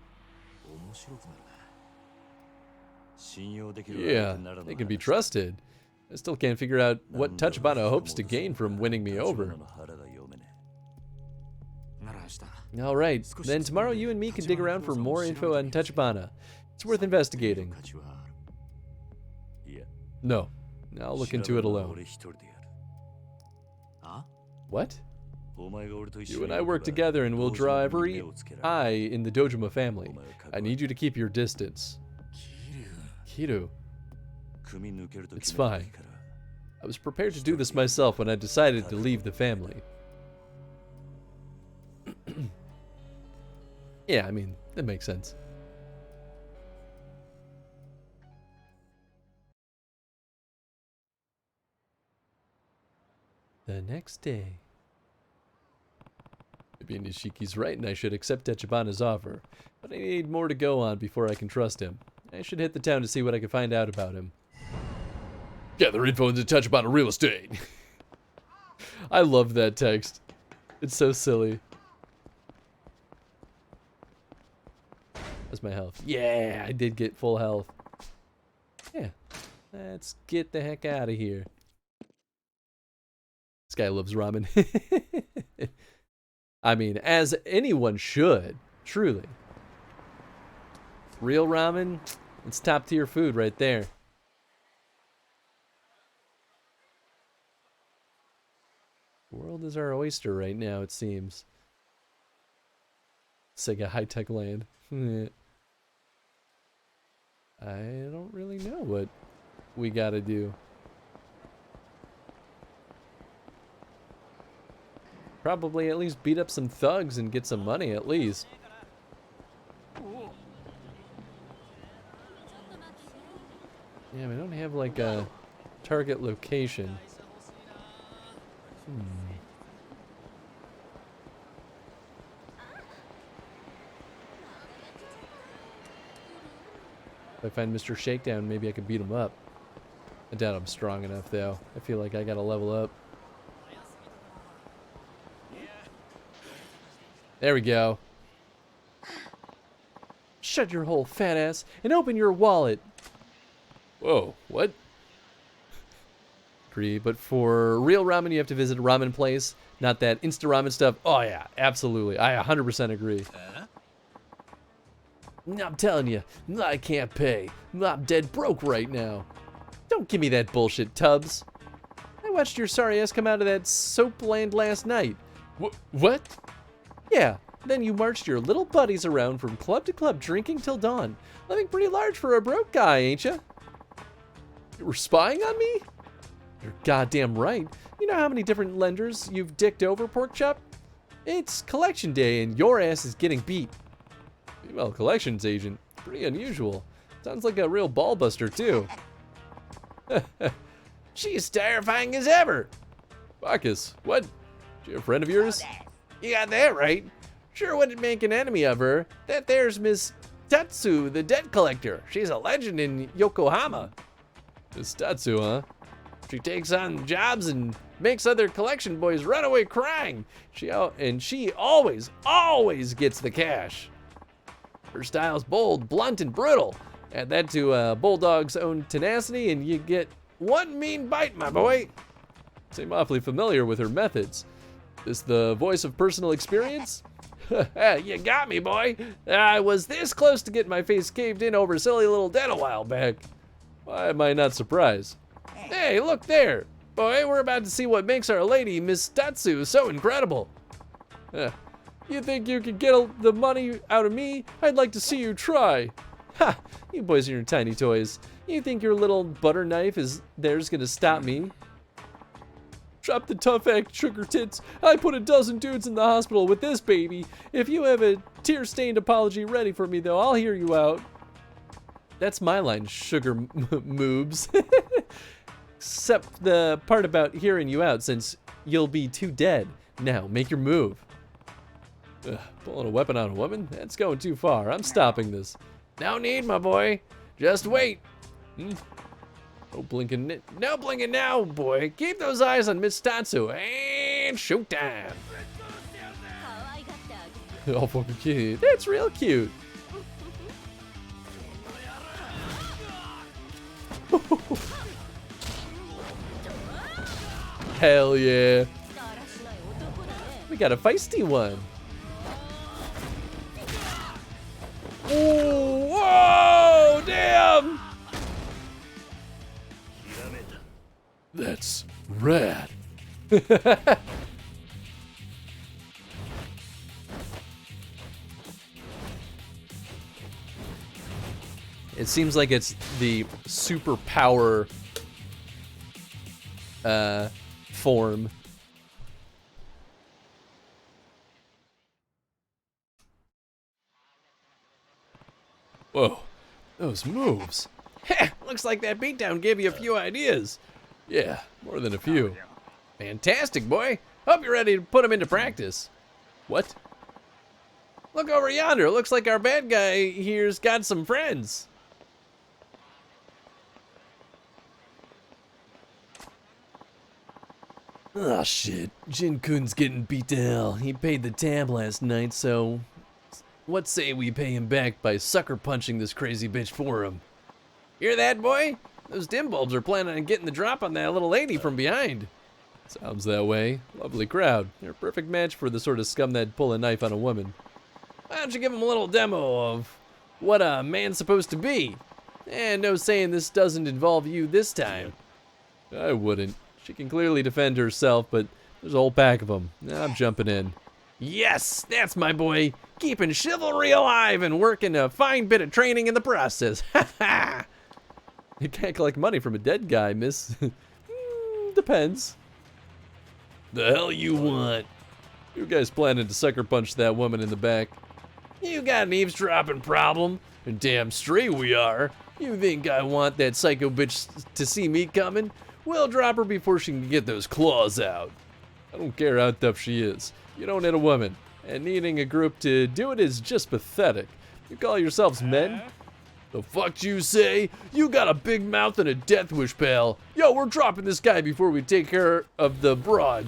A: Yeah, they can be trusted. I still can't figure out what Tachibana hopes to gain from winning me over. Alright, then tomorrow you and me can dig around for more info on Tachibana. It's worth investigating. No, I'll look into it alone. What? You and I work together and we'll draw every eye in the Dojima family. I need you to keep your distance. Kiru. It's fine. I was prepared to do this myself when I decided to leave the family. Yeah, I mean, that makes sense. The next day. Maybe Nishiki's right and I should accept Tachibana's offer, but I need more to go on before I can trust him. I should hit the town to see what I can find out about him. Gather info into Tachibana real estate. I love that text. It's so silly. That's my health. Yeah, I did get full health. Yeah, let's get the heck out of here. This guy loves ramen. I mean, as anyone should, truly. Real ramen, it's top tier food right there. The world is our oyster right now, it seems. Sega high-tech land. I don't really know what we gotta do. Probably at least beat up some thugs and get some money at least. Yeah, we don't have like a target location. If I find Mr. Shakedown, maybe I could beat him up. I doubt I'm strong enough though. I feel like I gotta level up. There we go. Shut your whole fat ass and open your wallet. Whoa, what? Agree, but for real ramen, you have to visit a ramen place, not that Insta ramen stuff. Oh yeah, absolutely. I 100% agree. I'm telling you, I can't pay. I'm dead broke right now. Don't give me that bullshit, Tubbs. I watched your sorry ass come out of that soap land last night. What? Yeah, then you marched your little buddies around from club to club drinking till dawn. Living pretty large for a broke guy, ain't ya? You were spying on me? You're goddamn right. You know how many different lenders you've dicked over, Porkchop? It's collection day and your ass is getting beat. Female collections agent. Pretty unusual. Sounds like a real ball buster, too.
C: She's terrifying as ever.
A: Bacchus, what? She a friend of yours?
C: You got that right. Sure wouldn't make an enemy of her. That there's Miss Tatsu, the debt collector. She's a legend in Yokohama.
A: Miss Tatsu, huh?
C: She takes on jobs and makes other collection boys run away crying. She always gets the cash. Her style's bold, blunt, and brutal. Add that to a bulldog's own tenacity and you get one mean bite, my boy.
A: Seem awfully familiar with her methods. Is the voice of personal experience?
C: You got me, boy. I was this close to getting my face caved in over a silly little debt a while back.
A: Why am I not surprised?
C: Hey, look there. Boy, we're about to see what makes our lady, Miss Tatsu, so incredible.
A: You think you could get the money out of me? I'd like to see you try. Ha! You boys and your tiny toys. You think your little butter knife is gonna stop me? Drop the tough act, sugar tits. I put a dozen dudes in the hospital with this baby. If you have a tear-stained apology ready for me, though, I'll hear you out. That's my line, sugar moobs. Except the part about hearing you out, since you'll be too dead. Now, make your move. Ugh, pulling a weapon on a woman? That's going too far. I'm stopping this.
C: No need, my boy. Just wait.
A: No blinking.
C: No blinking now, boy. Keep those eyes on Miss Tatsu. And shoot time.
A: Oh, fucking cute. That's real cute. Hell yeah. We got a feisty one.
C: Ooh, whoa, damn.
B: That's rad.
A: It seems like it's the superpower form.
B: Whoa, those moves.
C: Heh, looks like that beatdown gave you a few ideas.
B: Yeah, more than a few.
C: Fantastic, boy. Hope you're ready to put them into practice.
A: What?
C: Look over yonder. Looks like our bad guy here's got some friends.
A: Oh shit, Jin-kun's getting beat to hell. He paid the tab last night, so what say we pay him back by sucker punching this crazy bitch for him?
C: Hear that, boy? Those dim bulbs are planning on getting the drop on that little lady from behind.
A: Sounds that way. Lovely crowd. They're a perfect match for the sort of scum that'd pull a knife on a woman.
C: Why don't you give him a little demo of what a man's supposed to be? And no saying this doesn't involve you this time.
A: I wouldn't. She can clearly defend herself, but there's a whole pack of them. I'm jumping in.
C: Yes, that's my boy. Keeping chivalry alive and working a fine bit of training in the process. Ha ha!
A: You can't collect money from a dead guy, miss. Depends.
C: The hell you want?
A: You guys planning to sucker punch that woman in the back?
C: You got an eavesdropping problem? And damn straight we are. You think I want that psycho bitch to see me coming? We'll drop her before she can get those claws out.
A: I don't care how tough she is. You don't hit a woman. And needing a group to do it is just pathetic. You call yourselves men?
C: The fuck you say? You got a big mouth and a death wish, pal. Yo, we're dropping this guy before we take care of the broad.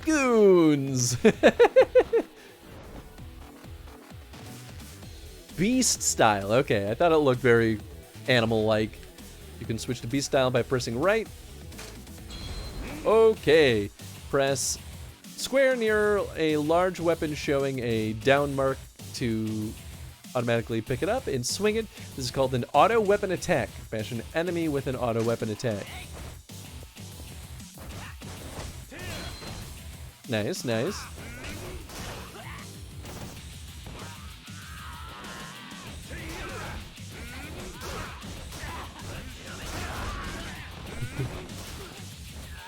A: Goons! Beast style. Okay, I thought it looked very animal-like. You can switch to beast style by pressing right. Okay. Press square near a large weapon showing a down mark to automatically pick it up and swing it. This is called an auto weapon attack. Bash an enemy with an auto weapon attack. Nice, nice.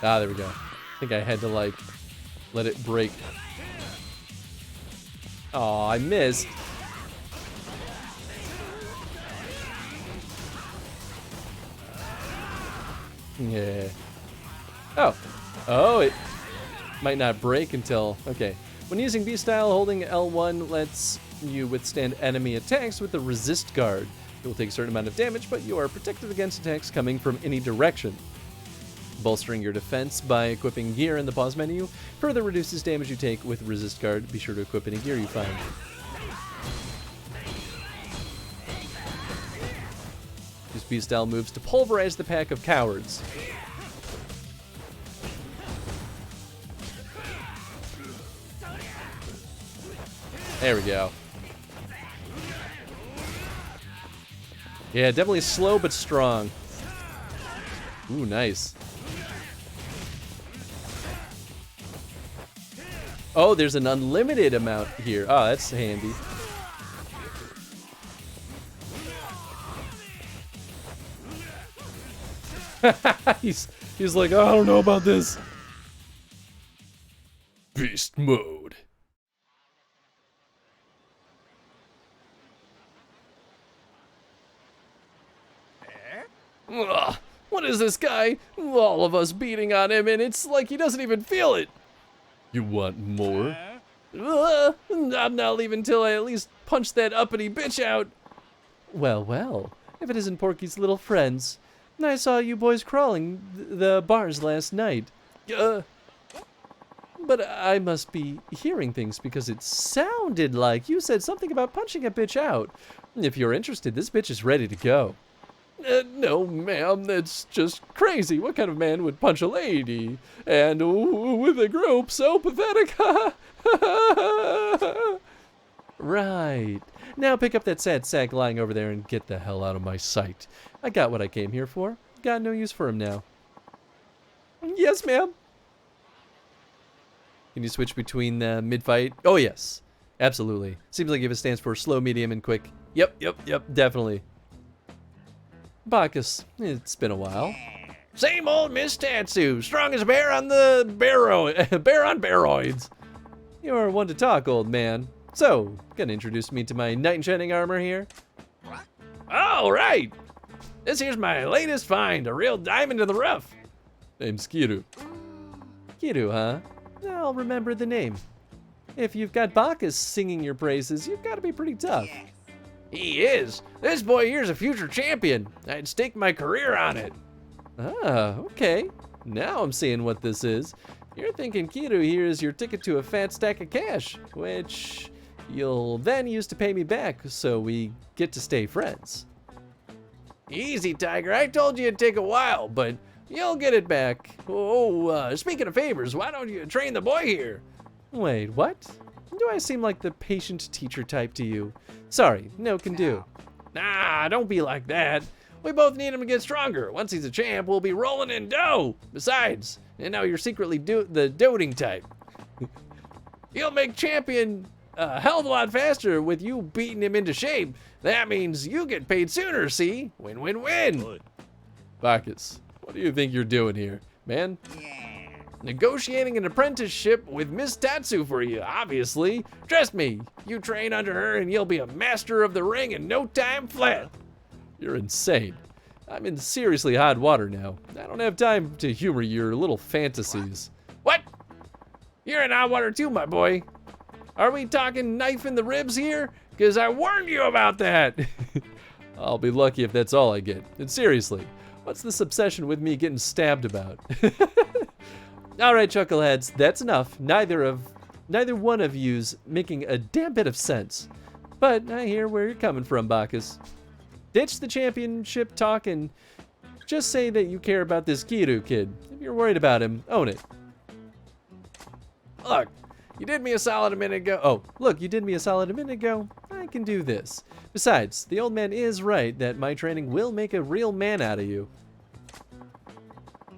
A: Ah, there we go. I think I had to, like, let it break. Oh, I missed. Yeah. Oh. Oh, it might not break until... Okay. When using B-Style, holding L1 lets you withstand enemy attacks with the resist guard. It will take a certain amount of damage, but you are protected against attacks coming from any direction. Bolstering your defense by equipping gear in the pause menu further reduces damage you take with resist guard. Be sure to equip any gear you find. Use B-Style moves to pulverize the pack of cowards. There we go. Yeah, definitely slow but strong. Ooh, nice. Oh, there's an unlimited amount here. Oh, that's handy. he's like, oh, I don't know about this.
B: Beast mode.
C: Ugh, what
A: What is this guy? All of us beating on him, and it's like he doesn't even feel it.
B: You want more?
A: I'm not leaving till I at least punch that uppity bitch out. Well, well, if it isn't Porky's little friends. I saw you boys crawling the bars last night. But I must be hearing things because it sounded like you said something about punching a bitch out. If you're interested, this bitch is ready to go. No, ma'am, that's just crazy. What kind of man would punch a lady? And with a group so pathetic. Right. Now pick up that sad sack lying over there and get the hell out of my sight. I got what I came here for. Got no use for him now. Yes, ma'am. Can you switch between mid-fight? Oh, yes. Absolutely. Seems like if it stands for slow, medium, and quick. Yep, definitely. Bacchus, it's been a while.
C: Same old Miss Tatsu, strong as a bear on the bear on baroids.
A: You're one to talk, old man. So, gonna introduce me to my knight in shining armor here?
C: All right. This here's my latest find, a real diamond in the rough.
B: Name's Kiru.
A: Kiru, huh? I'll remember the name. If you've got Bacchus singing your praises, you've got to be pretty tough.
C: He is. This boy here's a future champion. I'd stake my career on it.
A: Ah, okay. Now I'm seeing what this is. You're thinking Kiru here is your ticket to a fat stack of cash, which you'll then use to pay me back so we get to stay friends.
C: Easy, Tiger. I told you it'd take a while, but you'll get it back. Speaking of favors, why don't you train the boy here?
A: Wait, what? Do I seem like the patient teacher type to you? Sorry, no can do.
C: Nah, don't be like that. We both need him to get stronger. Once he's a champ, we'll be rolling in dough. Besides, and now you're secretly the doting type. He'll make champion a hell of a lot faster with you beating him into shape. That means you get paid sooner, see? Win, win, win.
B: Bacchus, what do you think you're doing here, man?
C: Negotiating an apprenticeship with Miss Tatsu for you, obviously. Trust me, you train under her and you'll be a master of the ring in no time flat.
A: You're insane. I'm in seriously hot water now. I don't have time to humor your little fantasies.
C: What? You're in hot water too, my boy. Are we talking knife in the ribs here? Because I warned you about that.
A: I'll be lucky if that's all I get. And seriously, what's this obsession with me getting stabbed about? All right, chuckleheads, that's enough. Neither one of you's making a damn bit of sense. But I hear where you're coming from, Bacchus. Ditch the championship talk and just say that you care about this Kiru kid. If you're worried about him, own it.
C: Look, you did me a solid a minute ago.
A: Oh, look, you did me a solid a minute ago. I can do this. Besides, the old man is right that my training will make a real man out of you.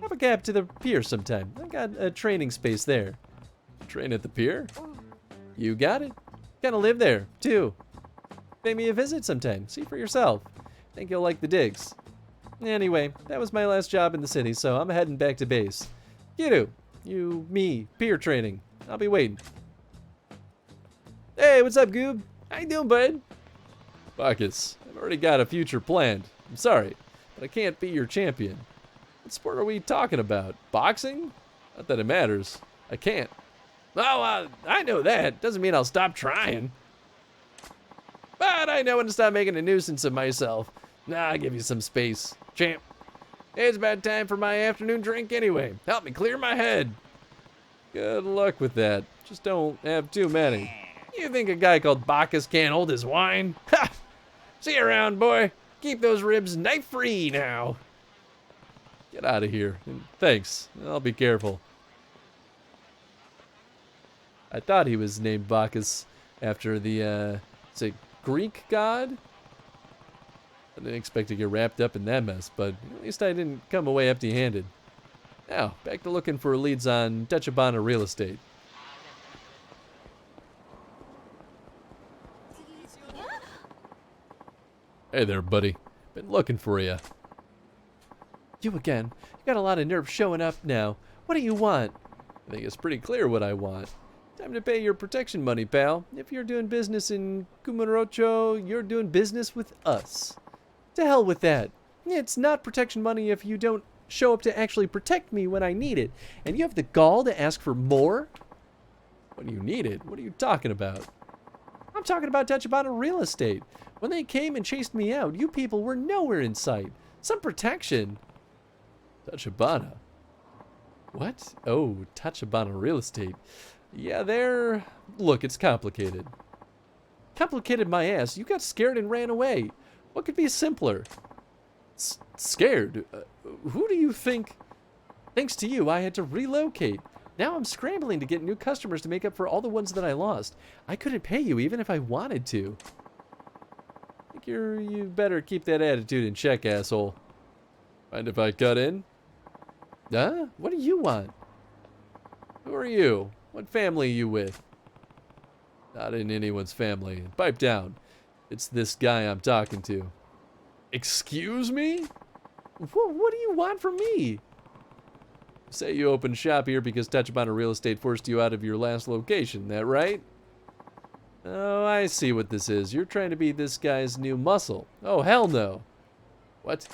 A: Have a cab to the pier sometime. I got a training space there.
B: Train at the pier?
A: You got it. Gonna live there, too. Pay me a visit sometime. See for yourself. Think you'll like the digs. Anyway, that was my last job in the city, so I'm heading back to base. Kiru, me, pier training. I'll be waiting. Hey, what's up, Goob? How you doing, bud?
B: Bacchus, I've already got a future planned. I'm sorry, but I can't be your champion. What sport are we talking about? Boxing? Not that it matters. I can't.
C: Well, I know that. Doesn't mean I'll stop trying. But I know when to stop making a nuisance of myself. Nah, I'll give you some space. Champ, it's about time for my afternoon drink anyway. Help me clear my head.
B: Good luck with that. Just don't have too many.
C: You think a guy called Bacchus can't hold his wine? Ha! See you around, boy. Keep those ribs knife-free now.
B: Get out of here. And thanks. I'll be careful.
A: I thought he was named Bacchus after the, Greek god? I didn't expect to get wrapped up in that mess, but at least I didn't come away empty-handed. Now, back to looking for leads on Tachibana real estate.
B: Hey there, buddy. Been looking for you.
A: You again. You got a lot of nerve showing up now. What do you want?
B: I think it's pretty clear what I want.
A: Time to pay your protection money, pal. If you're doing business in Kumarocho, you're doing business with us. To hell with that. It's not protection money if you don't show up to actually protect me when I need it. And you have the gall to ask for more? When you need it? What are you talking about? I'm talking about Tachibana Real Estate. When they came and chased me out, you people were nowhere in sight. Some protection. Tachibana? What? Oh, Tachibana Real Estate. Yeah, look, it's complicated. Complicated my ass. You got scared and ran away. What could be simpler? Scared? Who do you think? Thanks to you, I had to relocate. Now I'm scrambling to get new customers to make up for all the ones that I lost. I couldn't pay you even if I wanted to. I think you better keep that attitude in check, asshole.
B: Mind if I cut in?
A: Huh? What do you want?
B: Who are you?
A: What family are you with?
B: Not in anyone's family. Pipe down.
A: It's this guy I'm talking to.
B: Excuse me?
A: What do you want from me?
B: Say you opened shop here because Tachibana Real Estate forced you out of your last location, that right?
A: Oh, I see what this is. You're trying to be this guy's new muscle. Oh, hell no.
B: What?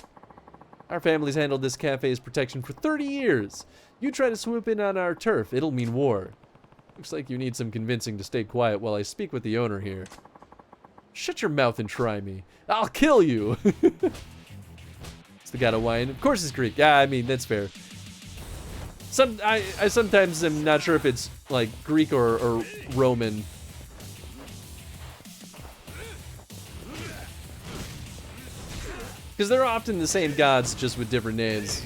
A: Our family's handled this cafe's protection for 30 years. You try to swoop in on our turf, it'll mean war.
B: Looks like you need some convincing to stay quiet while I speak with the owner here.
A: Shut your mouth and try me. I'll kill you. It's the god of wine. Of course it's Greek. Yeah, I mean, that's fair. I sometimes am not sure if it's like Greek or Roman. Because they're often the same gods, just with different names.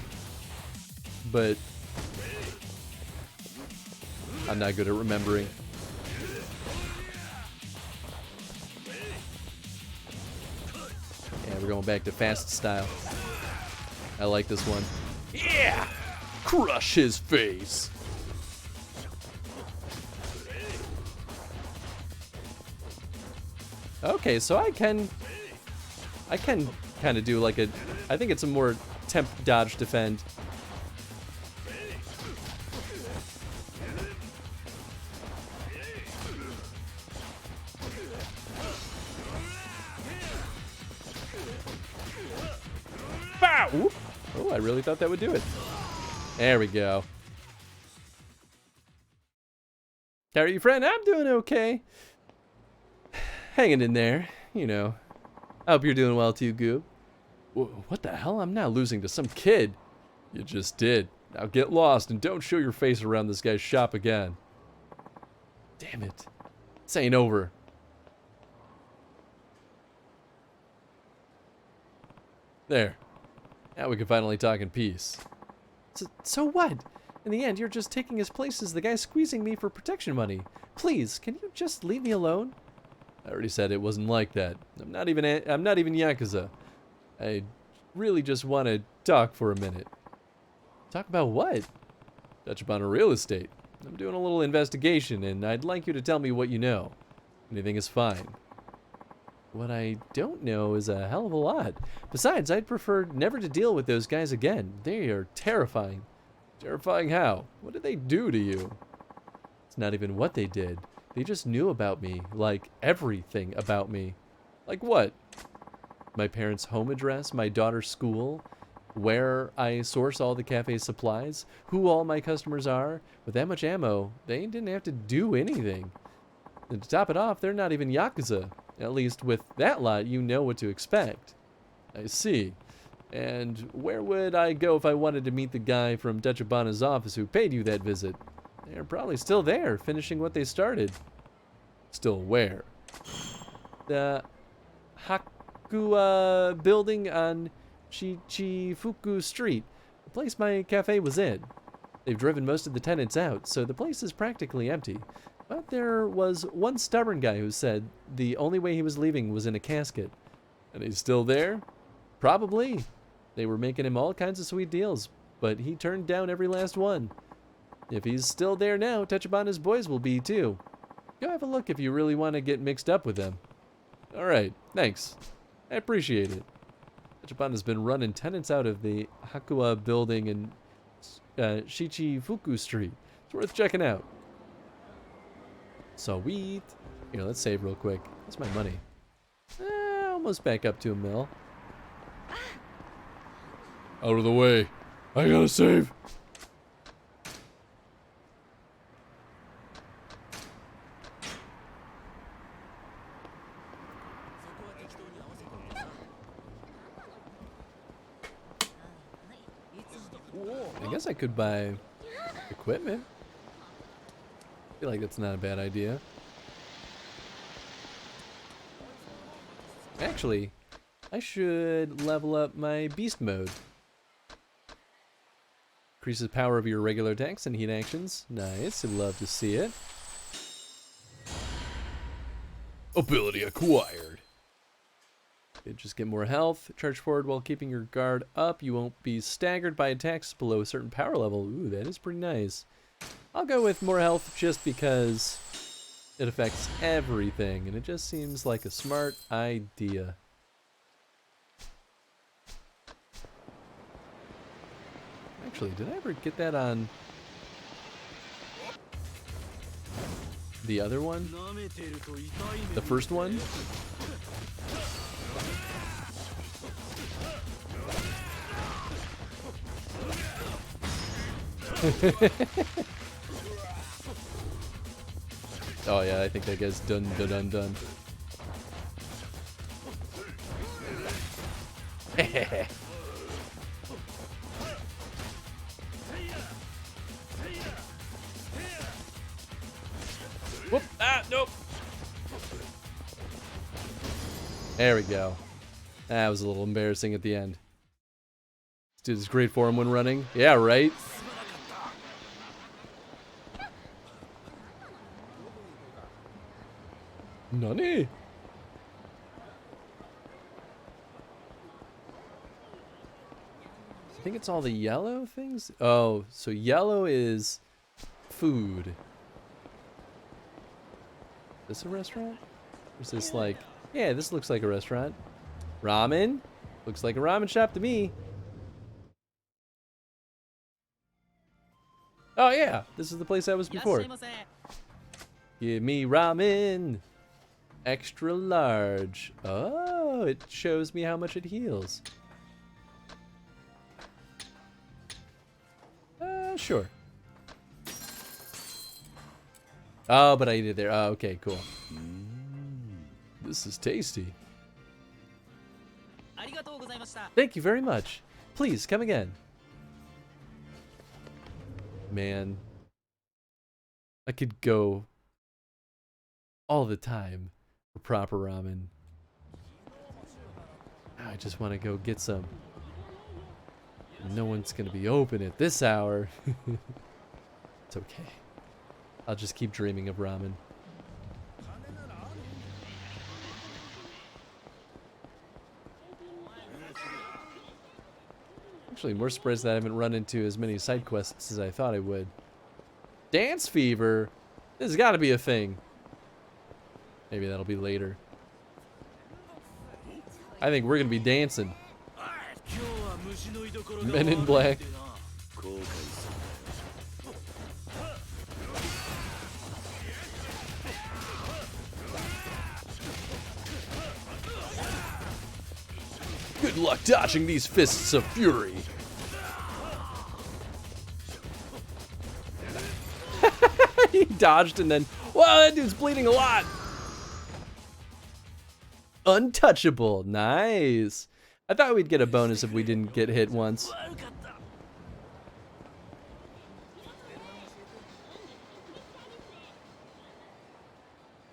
A: But I'm not good at remembering. Yeah, we're going back to fast style. I like this one.
B: Yeah! Crush his face!
A: Okay, so I can kind of do like I think it's a more temp dodge defend. Bow! Oh, I really thought that would do it. There we go. How are you, friend? I'm doing okay. Hanging in there, you know. I hope you're doing well too, Goob. What the hell? I'm now losing to some kid.
B: You just did. Now get lost and don't show your face around this guy's shop again.
A: Damn it. This ain't over.
B: There. Now we can finally talk in peace.
A: So what? In the end, you're just taking his place as the guy squeezing me for protection money. Please, can you just leave me alone?
B: I already said it wasn't like that. I'm not even Yakuza. I really just want to talk for a minute.
A: Talk about what?
B: Tachibana Real Estate.
A: I'm doing a little investigation, and I'd like you to tell me what you know.
B: Anything is fine.
A: What I don't know is a hell of a lot. Besides, I'd prefer never to deal with those guys again. They are terrifying.
B: Terrifying how? What did they do to you?
A: It's not even what they did. They just knew about me, like everything about me.
B: Like what?
A: My parents' home address, my daughter's school, where I source all the cafe supplies, who all my customers are. With that much ammo, they didn't have to do anything. And to top it off, they're not even Yakuza. At least with that lot, you know what to expect.
B: I see.
A: And where would I go if I wanted to meet the guy from Tachibana's office who paid you that visit? They're probably still there, finishing what they started.
B: Still where?
A: The Yakuza building on Chichifuku Street, the place my cafe was in. They've driven most of the tenants out, so the place is practically empty. But there was one stubborn guy who said the only way he was leaving was in a casket.
B: And he's still there?
A: Probably. They were making him all kinds of sweet deals, but he turned down every last one. If he's still there now, Tachibana's boys will be too. Go have a look if you really want to get mixed up with them.
B: Alright, thanks. I appreciate it.
A: Tachibana's been running tenants out of the Yakuza building in Shichifuku Street. It's worth checking out. Sweet. Here, let's save real quick. That's my money. Almost back up to $1 million.
B: Out of the way. I gotta save.
A: I guess I could buy equipment. I feel like that's not a bad idea. Actually, I should level up my beast mode. Increases the power of your regular attacks and heat actions. Nice, I'd love to see it.
B: Ability acquired.
A: Just get more health. Charge forward while keeping your guard up. You won't be staggered by attacks below a certain power level. Ooh, that is pretty nice. I'll go with more health just because it affects everything, and it just seems like a smart idea. Actually, did I ever get that on the other one? The first one? Oh yeah, I think that guy's done. Whoop! Ah, nope. There we go. That was a little embarrassing at the end. This dude is great for him when running. Yeah, right? Nani? I think it's all the yellow things. Oh, so yellow is food. Is this a restaurant? Or is this like... Yeah, this looks like a restaurant. Ramen? Looks like a ramen shop to me. Oh yeah, this is the place I was before. Give me ramen. Extra large. Oh, it shows me how much it heals. Sure. Oh, but I eat it there. Oh, okay, cool. This is tasty. Thank you very much. Please, come again. Man. I could go all the time for proper ramen. I just want to go get some. No one's gonna be open at this hour. It's okay. I'll just keep dreaming of ramen. Actually, more surprised that I haven't run into as many side quests as I thought I would. Dance fever? This has got to be a thing. Maybe that'll be later. I think we're gonna be dancing. Men in Black. Good luck dodging these fists of fury. He dodged and then, whoa, that dude's bleeding a lot. Untouchable, nice. I thought we'd get a bonus if we didn't get hit once.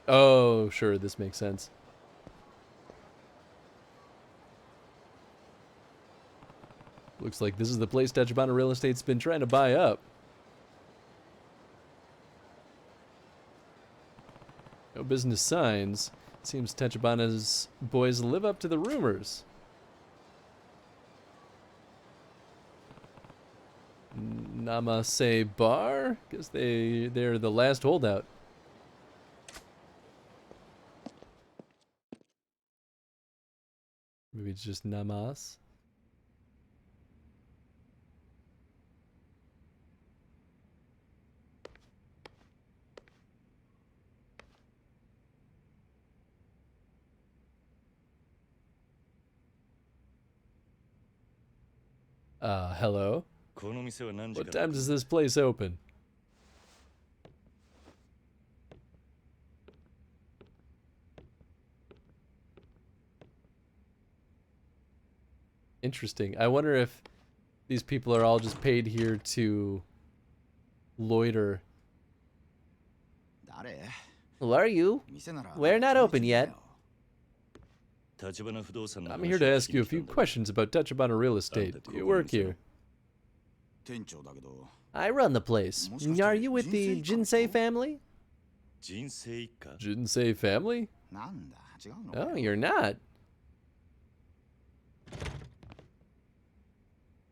A: Oh, sure, this makes sense. Looks like this is the place Tachibana Real Estate's been trying to buy up. No business signs. Seems Tachibana's boys live up to the rumors. Namase Bar? Guess they're the last holdout. Maybe it's just Namas. Hello? What time does this place open? Interesting. I wonder if these people are all just paid here to loiter. Who are you? We're not open yet. I'm here to ask you a few questions about Tachibana Real Estate. Do you work here? I run the place. Are you with the Jinsei family? Jinsei family? Oh, you're not.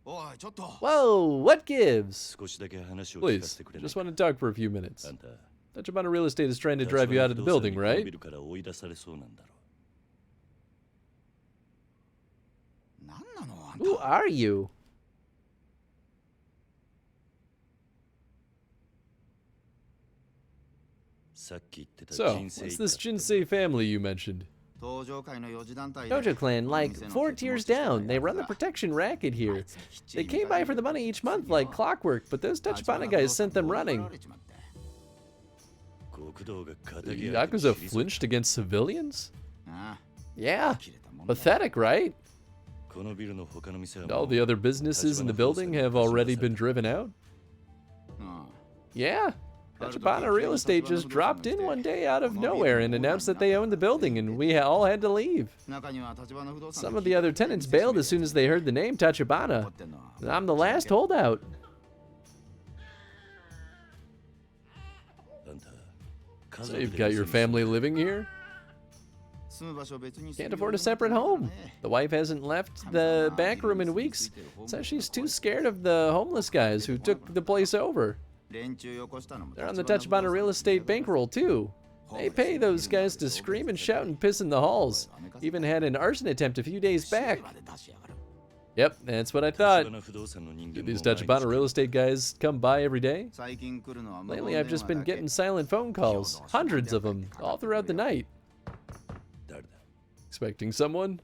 A: Whoa, what gives? Please, I just want to talk for a few minutes. Tachibana Real Estate is trying to drive you out of the building, right? Who are you? So, what's this Jinsei family you mentioned? Dojo Clan, like 4 tiers down. They run the protection racket here. They came by for the money each month like clockwork, but those Tachibana guys sent them running. The Yakuza flinched against civilians? Yeah. Pathetic, right? All the other businesses in the building have already been driven out? Yeah. Tachibana Real Estate just dropped in one day out of nowhere and announced that they owned the building, and we all had to leave. Some of the other tenants bailed as soon as they heard the name Tachibana. I'm the last holdout. So you've got your family living here? Can't afford a separate home. The wife hasn't left the back room in weeks. Says she's too scared of the homeless guys who took the place over. They're on the Tachibana Real Estate bankroll too. They pay those guys to scream and shout and piss in the halls. Even had an arson attempt a few days back. Yep, that's what I thought. Do these Tachibana Real Estate guys come by every day? Lately I've just been getting silent phone calls. Hundreds of them, all throughout the night. Expecting someone?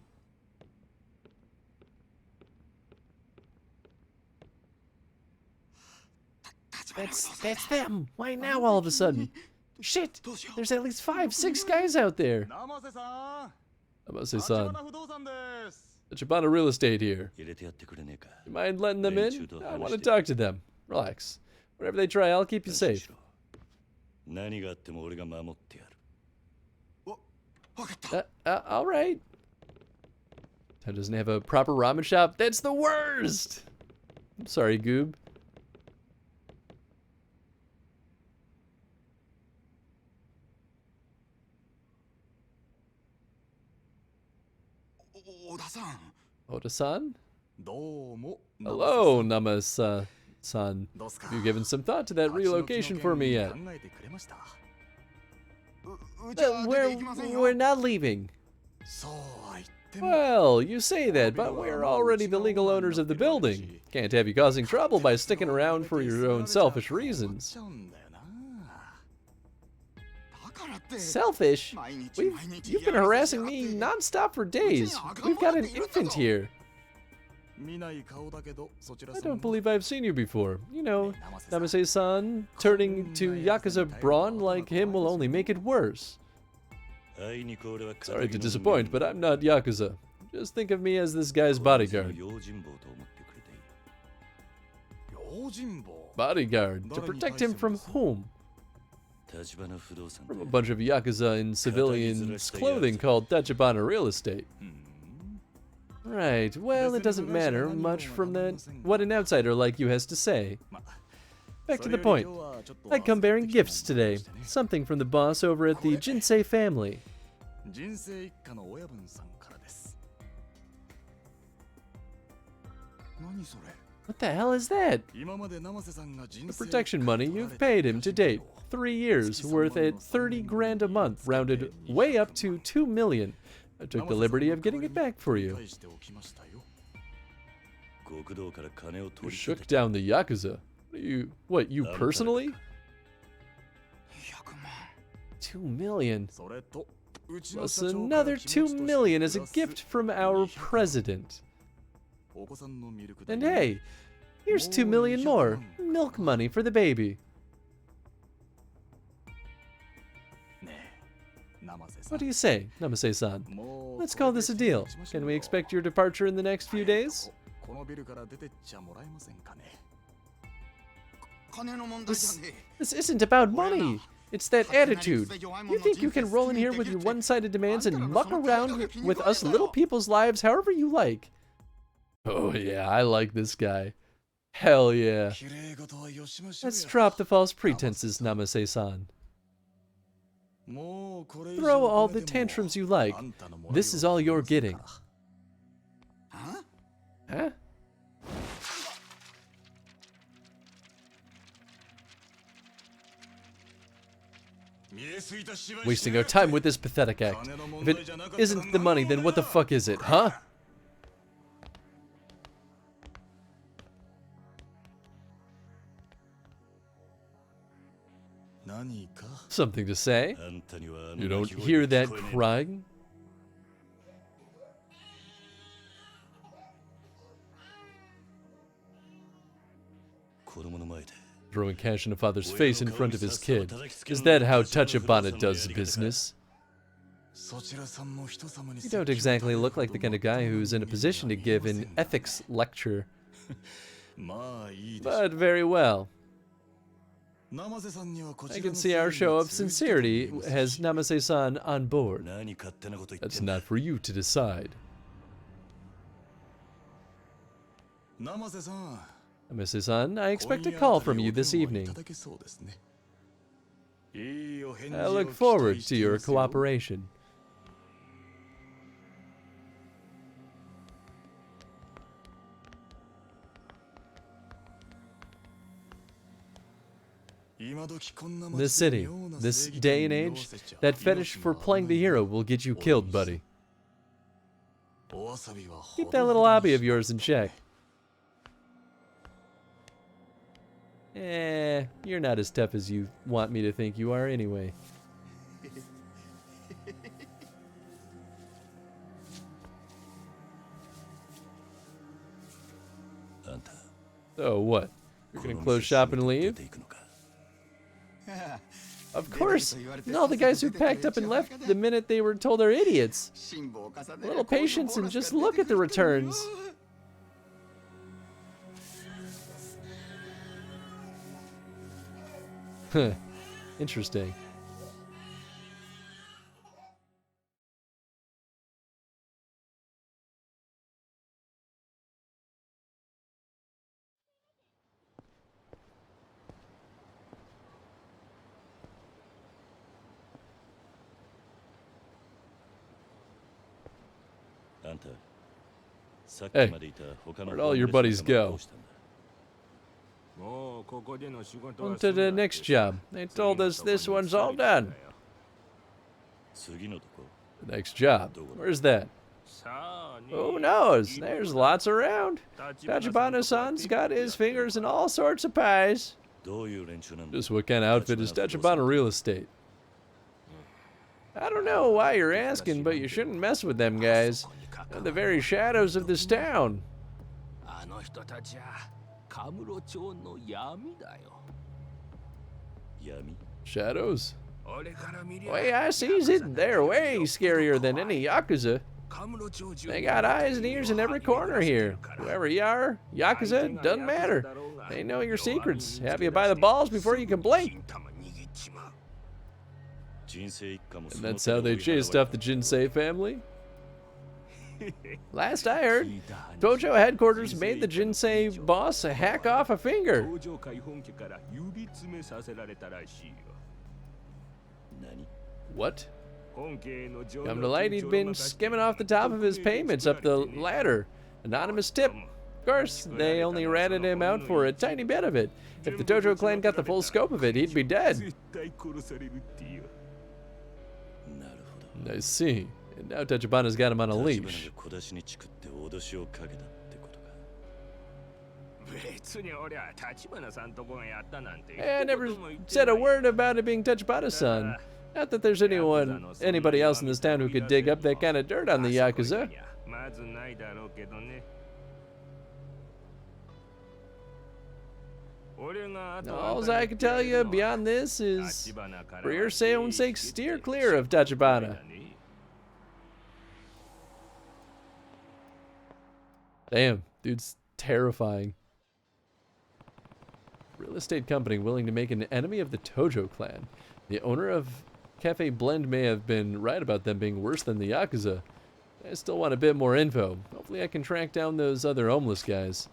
A: That's them. Why now all of a sudden? Shit! There's at least 5, 6 guys out there. Namase-san. Tachibana Real Estate here. You mind letting them in? I want to talk to them. Relax. Whatever they try, I'll keep you safe. All right. Town doesn't have a proper ramen shop? That's the worst! I'm sorry, Goob. Oda-san? Hello, Namase-san. Have you given some thought to that relocation for me yet? We're not leaving. Well, you say that, but we're already the legal owners of the building. Can't have you causing trouble by sticking around for your own selfish reasons. Selfish? You've been harassing me non-stop for days. We've got an infant here. I don't believe I've seen you before. You know, Namase-san, turning to Yakuza brawn like him will only make it worse. Sorry to disappoint, but I'm not Yakuza. Just think of me as this guy's bodyguard. Bodyguard? To protect him from whom? From a bunch of Yakuza in civilian clothing called Tachibana Real Estate. Right, well, it doesn't matter much from that what an outsider like you has to say. Back to the point. I come bearing gifts today. Something from the boss over at the Jinsei family. What the hell is that? The protection money you've paid him to date. 3 years, worth at 30 grand a month, rounded way up to 2 million. I took the liberty of getting it back for you. You shook down the Yakuza. What, you personally? 2 million. Plus another 2 million as a gift from our president. And hey, Here's 2 million more. Milk money for the baby. What do you say, Namase-san? Let's call this a deal. Can we expect your departure in the next few days? This isn't about money. It's that attitude. You think you can roll in here with your one-sided demands and muck around with us little people's lives however you like? Oh yeah, I like this guy. Hell yeah. Let's drop the false pretenses, Namase-san. Throw all the tantrums you like. This is all you're getting. Huh? Wasting our time with this pathetic act. If it isn't the money, then what the fuck is it, huh? Something to say? You don't hear that crying? Throwing cash in a father's face in front of his kid. Is that how Tachibana does business? You don't exactly look like the kind of guy who's in a position to give an ethics lecture. But very well. I can see our show of sincerity has Namase-san on board. That's not for you to decide. Namase-san, I expect a call from you this evening. I look forward to your cooperation. This city, this day and age, that fetish for playing the hero will get you killed, buddy. Keep that little hobby of yours in check. You're not as tough as you want me to think you are anyway. So what? You're gonna close shop and leave? Of course! And all the guys who packed up and left the minute they were told they're idiots. A little patience and just look at the returns. Huh. Interesting. Hey, where'd all your buddies go? On to the next job. They told us this one's all done. The next job? Where's that? Who knows? There's lots around. Tachibana-san's got his fingers in all sorts of pies. Just what kind of outfit is Tachibana Real Estate? I don't know why you're asking, but you shouldn't mess with them guys. They're the very shadows of this town. Shadows? The way I sees it, they're way scarier than any Yakuza. They got eyes and ears in every corner here. Whoever you are, Yakuza, doesn't matter. They know your secrets. Have you by the balls before you can blink. And that's how they chased off the Jinsei family? Last I heard, Dojo headquarters made the Jinsei boss hack off a finger. What? Come to light, he'd been skimming off the top of his payments up the ladder. Anonymous tip. Of course, they only ratted him out for a tiny bit of it. If the Dojo clan got the full scope of it, he'd be dead. I see. And now Tachibana's got him on a leash. I never said a word about it being Tachibana-san. Not that there's anybody else in this town who could dig up that kind of dirt on the Yakuza. All I can tell you beyond this is, for your own sake, steer clear of Tachibana. Damn, dude's terrifying. Real estate company willing to make an enemy of the Tojo clan. The owner of Cafe Blend may have been right about them being worse than the Yakuza. I still want a bit more info. Hopefully I can track down those other homeless guys.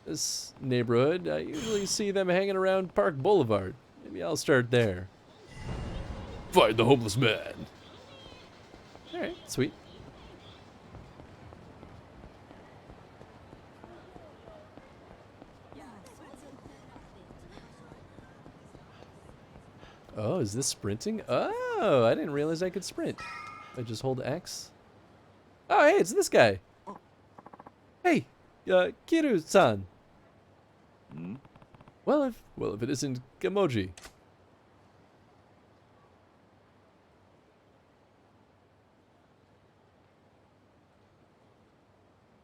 A: This neighborhood, I usually see them hanging around Park Boulevard. Maybe I'll start there.
B: Find the homeless man.
A: Alright, sweet. Oh, is this sprinting? Oh, I didn't realize I could sprint. I just hold X. Oh, hey, it's this guy. Hey, Kiru-san. Well, if it isn't Gamoji.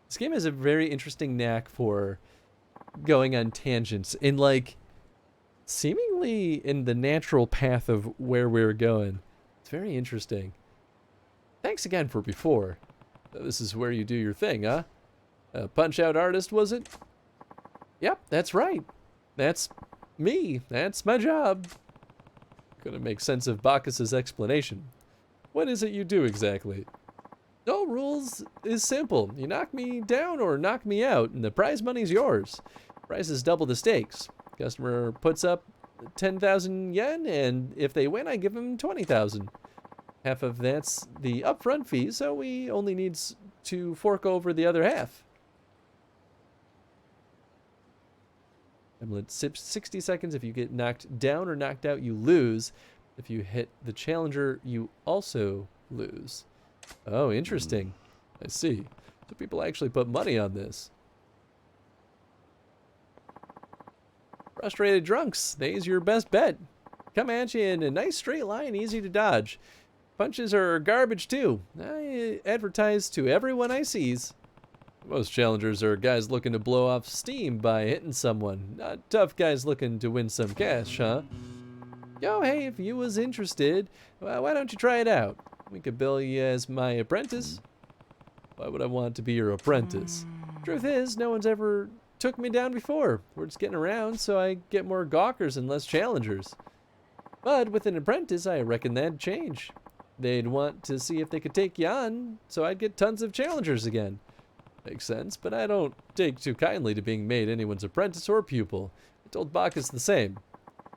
A: This game has a very interesting knack for going on tangents in like seemingly in the natural path of where we're going. It's very interesting. Thanks again for before. This is where you do your thing, huh? Punch-Out artist, was it? Yep, that's right. That's me. That's my job. Gonna make sense of Bacchus's explanation. What is it you do exactly? No rules is simple. You knock me down or knock me out, and the prize money's yours. Price is double the stakes. Customer puts up 10,000 yen, and if they win, I give them 20,000. Half of that's the upfront fee, so we only need to fork over the other half. Emlet, 60 seconds. If you get knocked down or knocked out, you lose. If you hit the challenger, you also lose. Oh, interesting. I see. So people actually put money on this. Frustrated drunks. They's your best bet. Come at you in a nice straight line, easy to dodge. Punches are garbage too. I advertise to everyone I sees. Most challengers are guys looking to blow off steam by hitting someone. Not tough guys looking to win some cash, huh? Yo, hey, if you was interested, well, why don't you try it out? We could bill you as my apprentice. Why would I want to be your apprentice? Truth is, no one's ever took me down before. We're just getting around, so I get more gawkers and less challengers. But with an apprentice, I reckon that'd change. They'd want to see if they could take you on, so I'd get tons of challengers again. Makes sense, but I don't take too kindly to being made anyone's apprentice or pupil. I told Bacchus the same.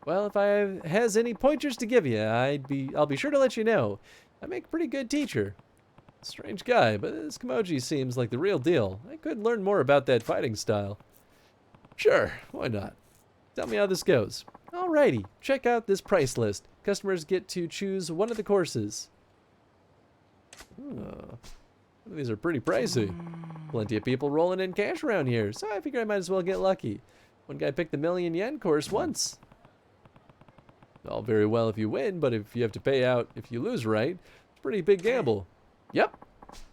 A: Well, if I has any pointers to give you, I'll be sure to let you know. I make a pretty good teacher. Strange guy, but this Kimoji seems like the real deal. I could learn more about that fighting style. Sure, why not? Tell me how this goes. Alrighty, check out this price list. Customers get to choose one of the courses. Oh, these are pretty pricey. Plenty of people rolling in cash around here, so I figure I might as well get lucky. One guy picked the $1,000,000 course once. All very well if you win, but if you have to pay out if you lose, right? It's a pretty big gamble. Yep.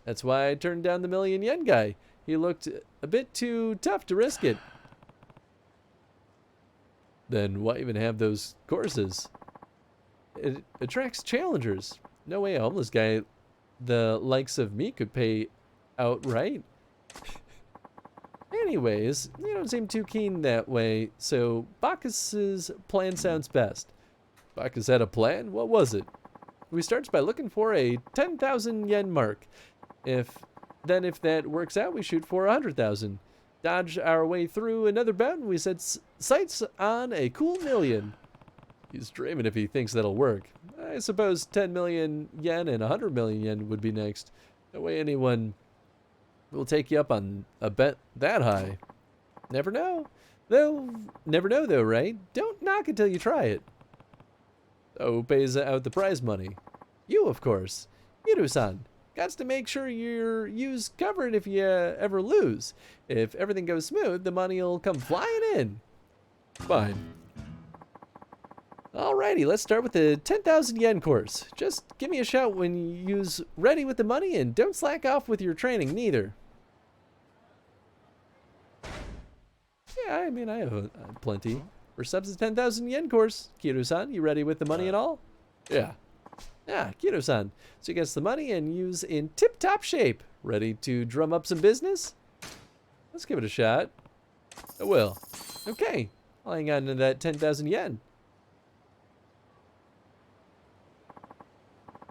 A: That's why I turned down the $1,000,000 guy. He looked a bit too tough to risk it. Then why even have those courses? It attracts challengers. No way a homeless guy the likes of me could pay outright. Anyways, you don't seem too keen that way, so Bacchus's plan sounds best. Bacchus had a plan? What was it? We starts by looking for a 10,000 yen mark. If that works out, we shoot for 100,000. Dodge our way through another bout, and we set sights on a cool $1,000,000. He's dreaming if he thinks that'll work. I suppose 10 million yen and 100 million yen would be next. No way anyone will take you up on a bet that high. Never know. Never know though, right? Don't knock until you try it. So who pays out the prize money? You, of course. Hiru-san. Gots to make sure your you's covered if you ever lose. If everything goes smooth, the money'll come flying in.
B: Fine.
A: Alrighty, let's start with the 10,000 yen course. Just give me a shout when you's ready with the money, and don't slack off with your training neither. Yeah, I mean, I have plenty. First up's a 10,000 yen course. Kiryu-san, you ready with the money and all?
B: Yeah.
A: Yeah, Kiryu-san. So he gets the money and use in tip-top shape. Ready to drum up some business? Let's give it a shot. I will. Okay. I'll hang on to that 10,000 yen.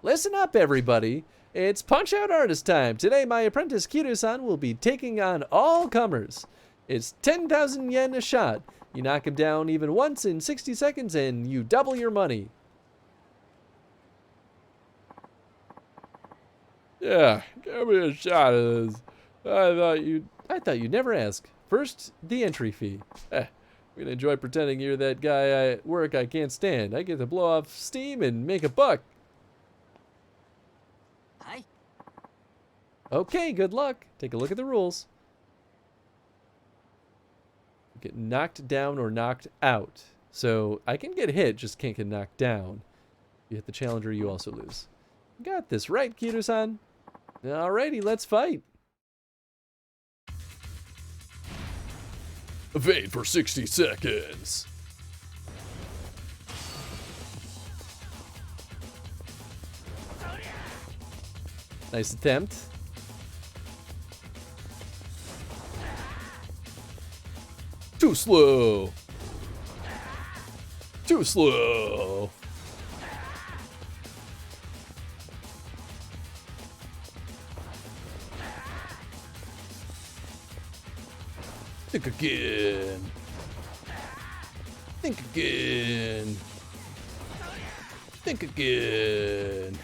A: Listen up, everybody. It's Punch-Out Artist time. Today, my apprentice Kiryu-san will be taking on all comers. It's 10,000 yen a shot. You knock him down even once in 60 seconds and you double your money.
B: Yeah, give me a shot at this.
A: I thought you'd never ask. First, the entry fee.
B: Eh,
A: I'm gonna enjoy pretending you're that guy at work I can't stand. I get to blow off steam and make a buck.
H: Hi.
A: Okay, good luck. Take a look at the rules. Get knocked down or knocked out. So I can get hit, just can't get knocked down. You hit the challenger, you also lose. Got this right, Kiryu-san. Alrighty, let's fight.
B: evade for 60 seconds.
A: Nice attempt.
B: Too slow. Too slow. Think again. Think again. Think again.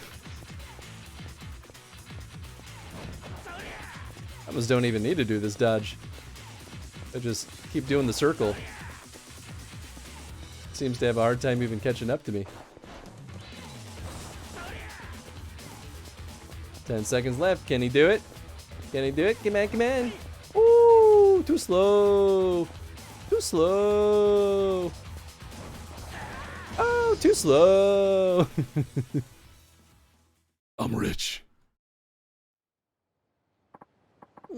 A: I almost don't even need to do this dodge. I just keep doing the circle. Seems to have a hard time even catching up to me. 10 seconds left. Can he do it? Can he do it? Come on, come on. Ooh, too slow. Too slow. Oh, too slow.
B: I'm rich.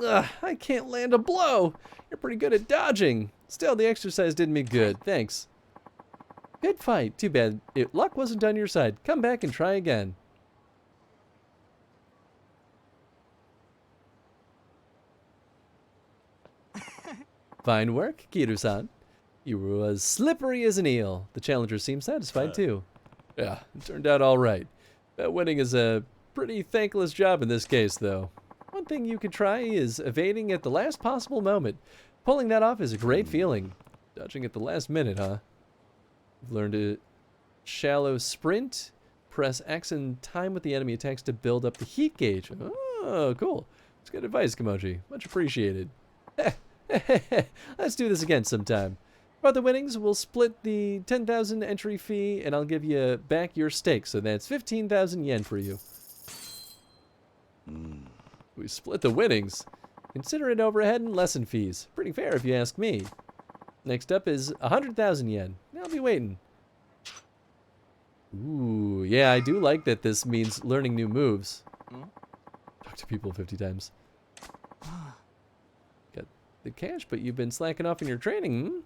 A: Ugh, I can't land a blow. You're pretty good at dodging. Still, the exercise did me good. Thanks. Good fight. Too bad luck wasn't on your side. Come back and try again. Fine work, Kiryu-san. You were as slippery as an eel. The challenger seems satisfied too.
B: Yeah,
A: It turned out all right. Winning is a pretty thankless job in this case, though. One thing you could try is evading at the last possible moment. Pulling that off is a great feeling. Dodging at the last minute, huh? You've learned a shallow sprint. Press X and time with the enemy attacks to build up the heat gauge. Oh, cool. It's good advice, Kimoji. Much appreciated. Let's do this again sometime. For the winnings, we'll split the 10,000 entry fee, and I'll give you back your stake. So that's 15,000 yen for you. We split the winnings. Consider it overhead and lesson fees. Pretty fair if you ask me. Next up is 100,000 yen. I'll be waiting. Ooh, yeah, I do like that this means learning new moves. Talk to people 50 times. Got the cash, but you've been slacking off in your training, hmm?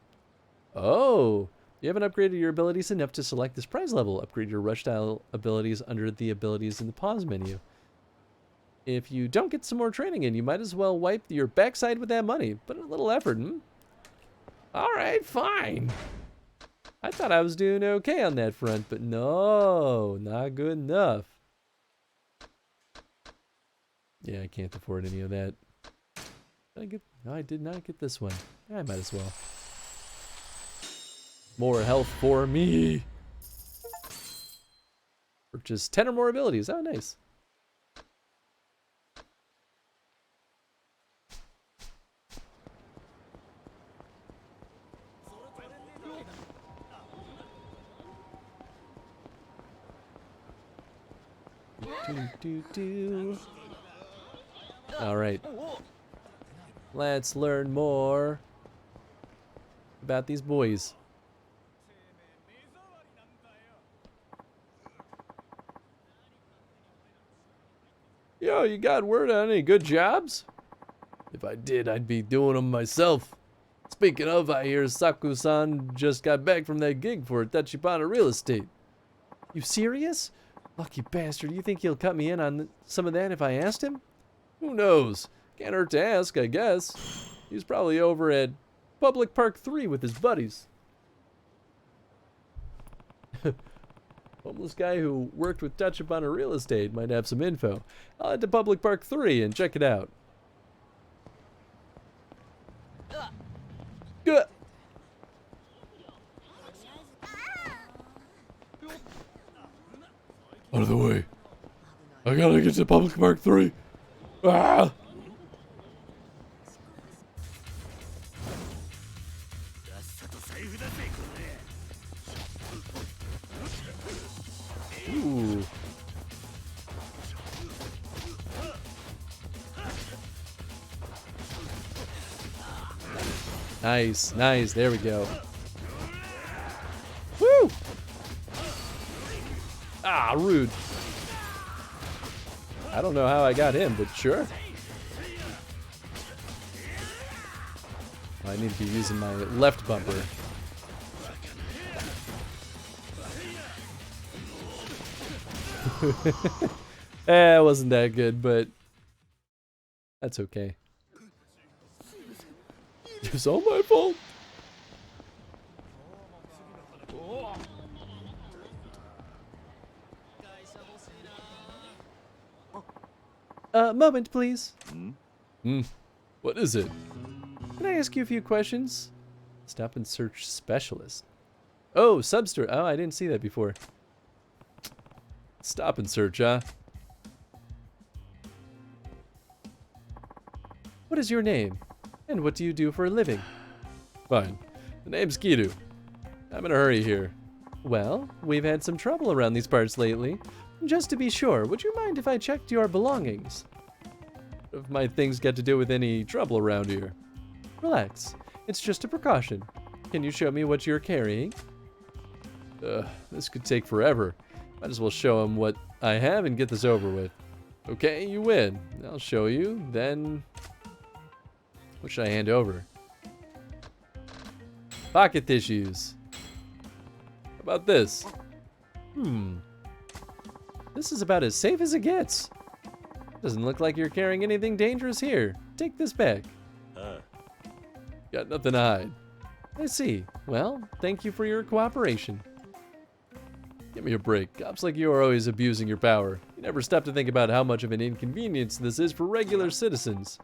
A: Oh, you haven't upgraded your abilities enough to select this prize level. Upgrade your rush style abilities under the abilities in the pause menu. If you don't get some more training in, you might as well wipe your backside with that money. Put in a little effort, hmm? Alright, fine. I thought I was doing okay on that front, but no, not good enough. Yeah, I can't afford any of that. No, I did not get this one. I might as well. More health for me. Purchase 10 or more abilities. Oh, nice. All right. Let's learn more about these boys. Yo, you got word on any good jobs? If I did, I'd be doing them myself. Speaking of, I hear Saku-san just got back from that gig for Tachibana Real Estate. You serious? Lucky bastard, you think he'll cut me in on some of that if I asked him?
B: Who knows? Can't hurt to ask, I guess. He's probably over at Public Park 3 with his buddies.
A: Homeless guy who worked with Tachibana Real Estate might have some info. I'll head to Public Park 3 and check it out. Good.
B: Out of the way. I gotta get to Public Park 3. Ah!
A: Ooh. Nice, nice. There we go. Woo! Ah, rude. I don't know how I got him, but sure. I need to be using my left bumper. It wasn't that good, but that's okay.
B: It's all my fault.
A: Moment, please.
B: What is it?
A: Can I ask you a few questions? Stop and search specialist. Oh, substore. Oh, I didn't see that before.
B: Stop and search, huh?
A: What is your name? And what do you do for a living?
B: Fine. The name's Kiru. I'm in a hurry here.
A: Well, we've had some trouble around these parts lately. Just to be sure, would you mind if I checked your belongings?
B: If my things get to do with any trouble around here.
A: Relax. It's just a precaution. Can you show me what you're carrying?
B: This could take forever. Might as well show him what I have and get this over with. Okay, you win. I'll show you, then... What should I hand over?
A: Pocket tissues.
B: How about this?
A: This is about as safe as it gets. Doesn't look like you're carrying anything dangerous here. Take this back.
B: Got nothing to hide.
A: I see. Well, thank you for your cooperation.
B: Give me a break. Cops like you are always abusing your power. You never stop to think about how much of an inconvenience this is for regular citizens.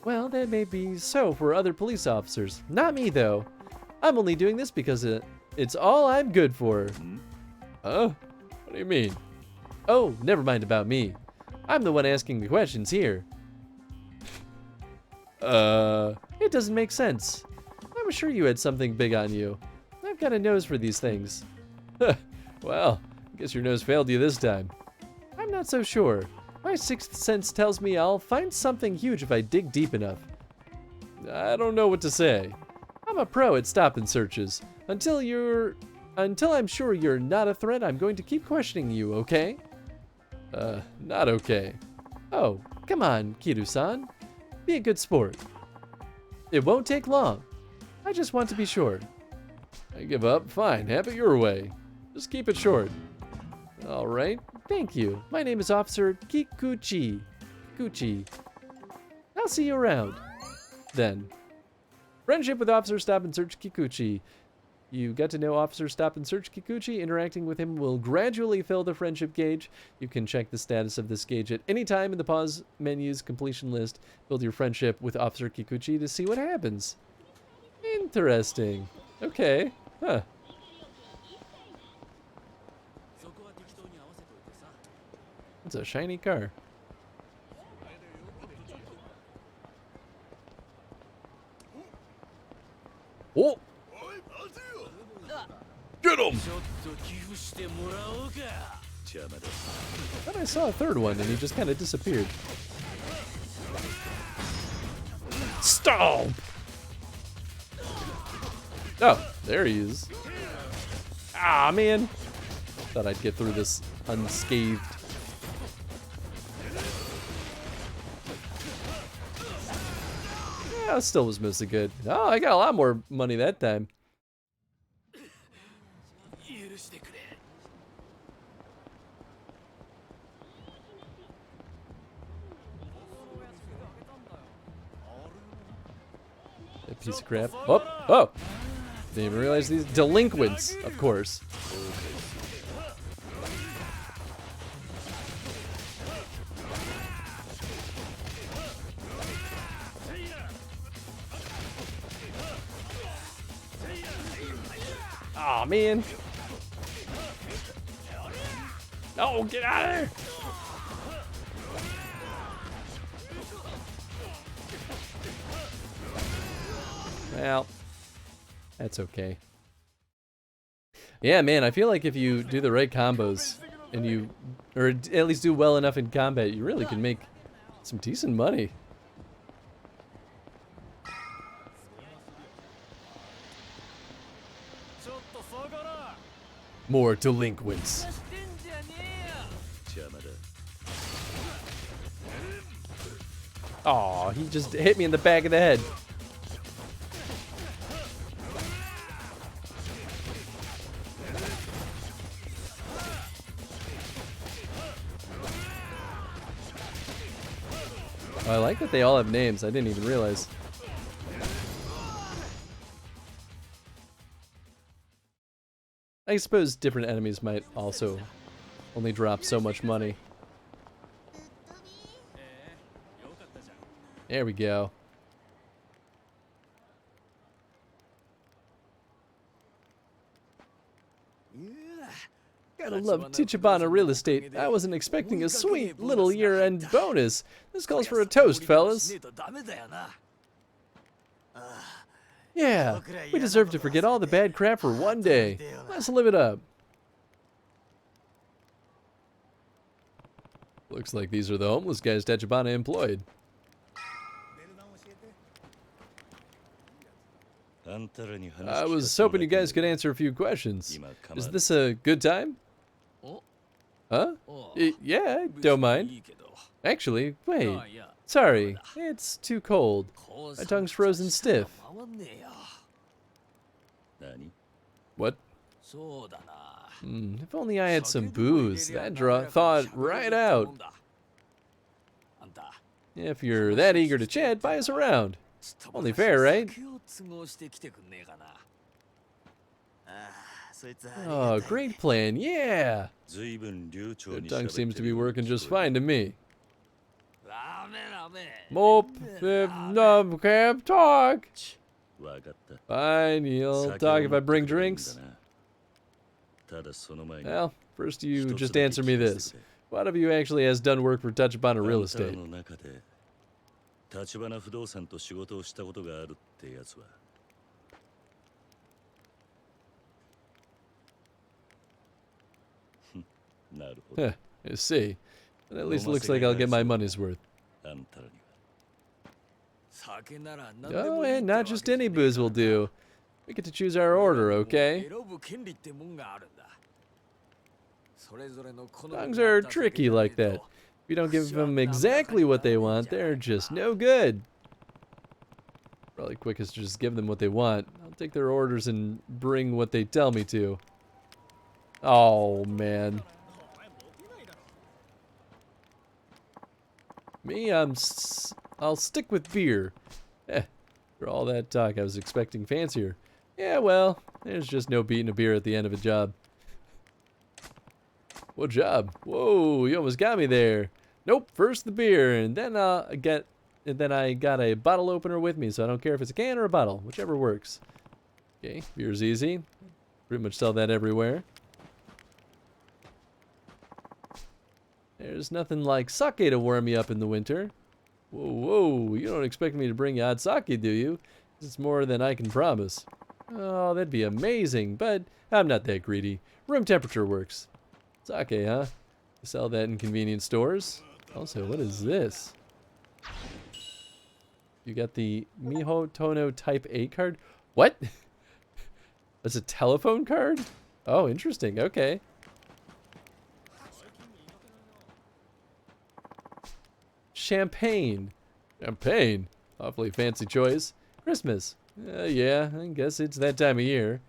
A: Well, that may be so for other police officers. Not me, though. I'm only doing this because it's all I'm good for.
B: Huh? What do you mean?
A: Oh, never mind about me. I'm the one asking the questions here. It doesn't make sense. I was sure you had something big on you. I've got a nose for these things.
B: Well, I guess your nose failed you this time.
A: I'm not so sure. My sixth sense tells me I'll find something huge if I dig deep enough.
B: I don't know what to say.
A: I'm a pro at stop and searches. Until I'm sure you're not a threat, I'm going to keep questioning you, okay?
B: Not okay.
A: Oh, come on, Kiru-san. Be a good sport. It won't take long. I just want to be sure.
B: I give up. Fine, have it your way. Just keep it short.
A: All right, thank you. My name is Officer Kikuchi. I'll see you around. Then. Friendship with Officer Stop and Search Kikuchi. You get to know Officer Stop and Search Kikuchi. Interacting with him will gradually fill the friendship gauge. You can check the status of this gauge at any time in the pause menu's completion list. Build your friendship with Officer Kikuchi to see what happens. Interesting. Okay. Huh. It's a shiny car.
B: Oh! Get him!
A: Thought I saw a third one and he just kind of disappeared.
B: Stomp!
A: Oh, there he is. Ah, man. Thought I'd get through this unscathed. Yeah, it still was mostly good. Oh, I got a lot more money that time. That piece of crap. Oh, oh! Didn't even realize these delinquents, of course. Aw, man. No, get out of there. Well, that's okay. Yeah, man, I feel like if you do the right combos and you, or at least do well enough in combat, you really can make some decent money. More delinquents. Aw, he just hit me in the back of the head. Oh, I like that they all have names. I didn't even realize. I suppose different enemies might also only drop so much money. There we go. Gotta love Tichibana real estate. I wasn't expecting a sweet little year-end bonus. This calls for a toast, fellas. Yeah, we deserve to forget all the bad crap for one day. Let's live it up. Looks like these are the homeless guys Tachibana employed. I was hoping you guys could answer a few questions. Is this a good time? Huh? Yeah, don't mind. Actually, wait. Sorry, it's too cold. My tongue's frozen stiff. What? If only I had some booze. That'd draw thought right out. If you're that eager to chat, buy us around. Only fair, right? Oh, great plan, yeah! Your tongue seems to be working just fine to me. Mope, if no can't talk. Fine, you'll talk if I bring drinks. Well, first you just answer me this. What of you actually has done work for Tachibana Real Estate? Huh, I see. But at least it looks like I'll get my money's worth. Oh, and not just any booze will do. We get to choose our order, okay? Tongues are tricky like that. If you don't give them exactly what they want, they're just no good. Probably quickest to just give them what they want. I'll take their orders and bring what they tell me to. Oh, man. Me, I'll stick with beer. For all that talk, I was expecting fancier. Yeah, well, there's just no beating a beer at the end of a job. What job? Whoa, you almost got me there. Nope, first the beer, and then I got a bottle opener with me, so I don't care if it's a can or a bottle, whichever works. Okay, beer's easy. Pretty much sell that everywhere. There's nothing like sake to warm me up in the winter. Whoa, whoa, you don't expect me to bring you hot sake, do you? It's more than I can promise. Oh, that'd be amazing, but I'm not that greedy. Room temperature works. Sake, huh? You sell that in convenience stores. Also, what is this? You got the Miho Tono Type A card? What? That's a telephone card? Oh, interesting. Okay. Champagne. Champagne? Awfully fancy choice. Christmas. Yeah, I guess it's that time of year.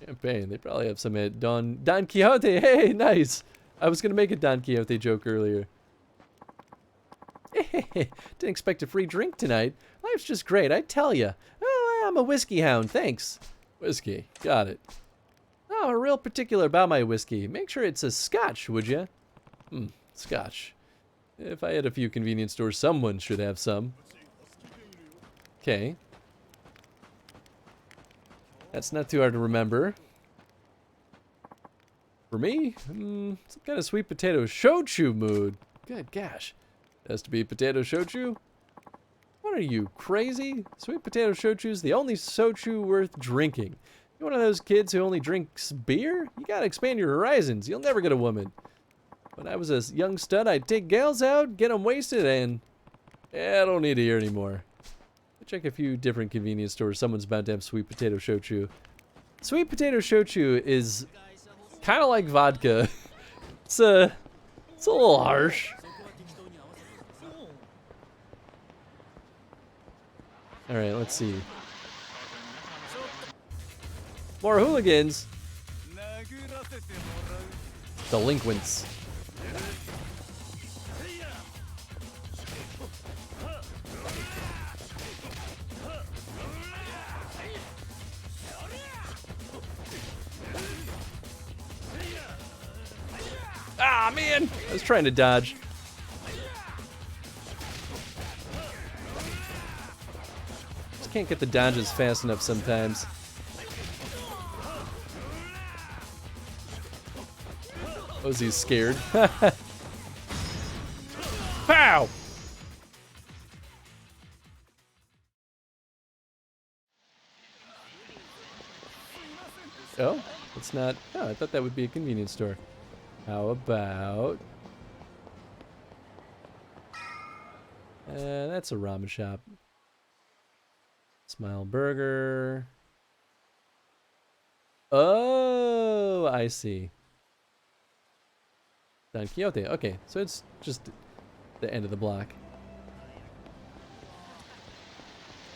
A: Champagne. They probably have some at Don Quixote. Hey, nice. I was gonna make a Don Quixote joke earlier. Didn't expect a free drink tonight. Life's just great, I tell ya. Oh, I'm a whiskey hound, thanks. Whiskey, got it. Oh, I'm real particular about my whiskey. Make sure it's a scotch, would ya? Scotch. If I had a few convenience stores, someone should have some. Okay. That's not too hard to remember. For me, some kind of sweet potato shochu mood. Good gosh. It has to be potato shochu? What are you, crazy? Sweet potato shochu's the only shochu worth drinking. You're one of those kids who only drinks beer? You gotta expand your horizons. You'll never get a woman. When I was a young stud, I'd take gals out, get them wasted, and... yeah, I don't need to hear anymore. Check a few different convenience stores. Someone's about to have sweet potato shochu. Sweet potato shochu is kind of like vodka. It's a little harsh. All right, let's see. More hooligans. Delinquents. Ah, man! I was trying to dodge. Just can't get the dodges fast enough sometimes. Oh, is he scared? Pow! Oh, it's not. Oh, I thought that would be a convenience store. How about... that's a ramen shop. Smile Burger. Oh, I see. Don Quixote. Okay, so it's just the end of the block.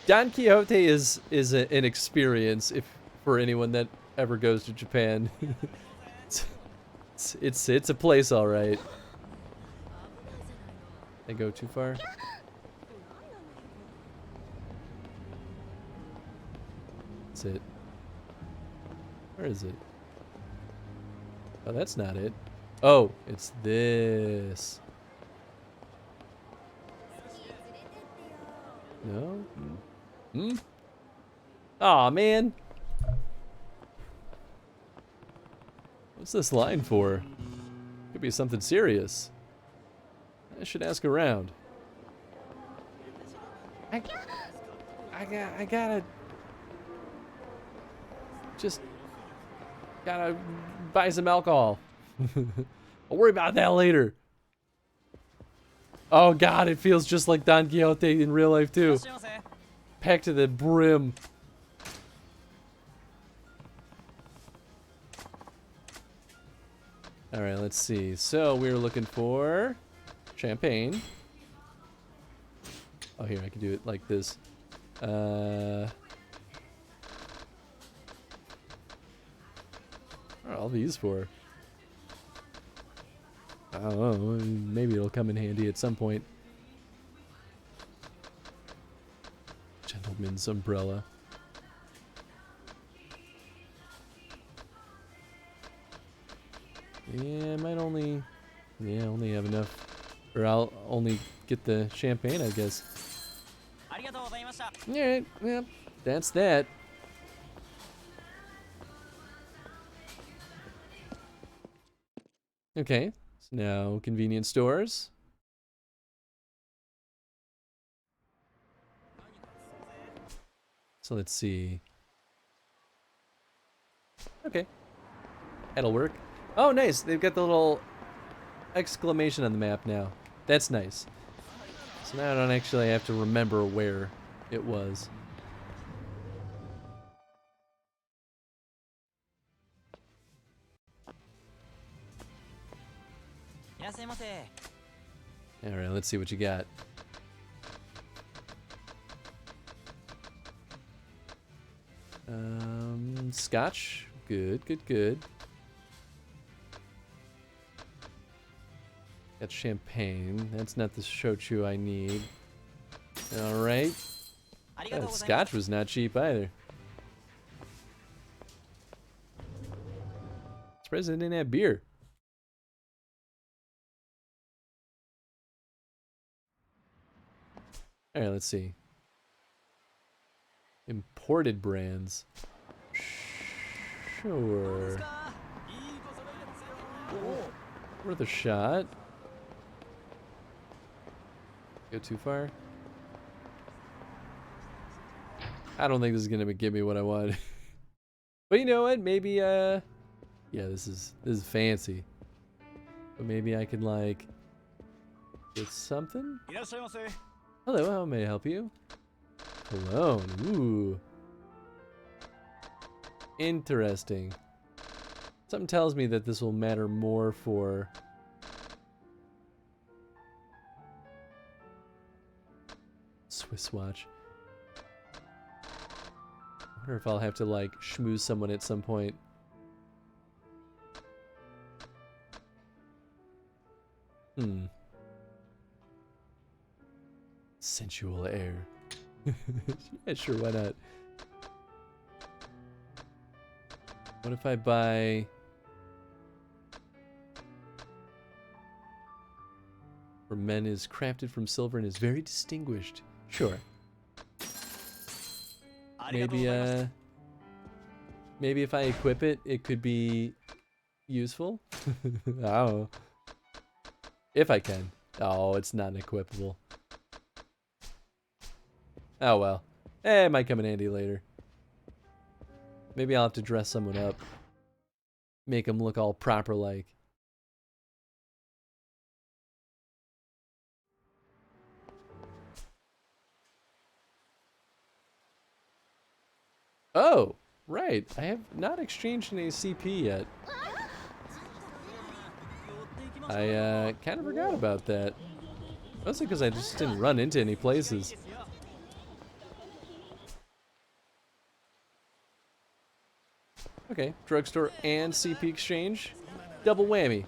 A: Don Quixote is an experience if for anyone that ever goes to Japan. It's a place, all right. I go too far. That's it. Where is it? Oh, that's not it. Oh, it's this. No? Hmm? Aw, man. What's this line for? Could be something serious. I should ask around. I gotta... just... gotta buy some alcohol. I'll worry about that later. Oh god, it feels just like Don Quixote in real life too. Packed to the brim. Alright, let's see. So we're looking for champagne. Oh, here, I can do it like this. What are all these for? I don't know. Maybe it'll come in handy at some point. Gentleman's umbrella. Yeah, I might only... yeah, only have enough. Or I'll only get the champagne, I guess. Alright, well, that's that. Okay, so now convenience stores. So let's see. Okay, that'll work. Oh, nice. They've got the little exclamation on the map now. That's nice. So now I don't actually have to remember where it was. Alright, let's see what you got. Scotch. Good, good, good. Got champagne. That's not the shochu I need. Alright. Scotch was not cheap either. Surprised I didn't have beer. Alright, let's see. Imported brands. Sure. Worth a shot. Go too far? I don't think this is gonna give me what I want. But you know what? Maybe yeah, this is fancy. But maybe I can like get something? Hello, how may I help you? Cologne. Ooh. Interesting. Something tells me that this will matter more for Swiss watch. I wonder if I'll have to like schmooze someone at some point. Sensual air. Yeah, sure, why not? What if I buy... For men is crafted from silver and is very distinguished. Sure. Maybe, maybe if I equip it, it could be useful? I don't know. If I can. Oh, it's not equipable. Oh well. It might come in handy later. Maybe I'll have to dress someone up. Make them look all proper like. Oh, right. I have not exchanged any CP yet. I kind of forgot about that. Mostly because I just didn't run into any places. Okay, drugstore and CP exchange. Double whammy.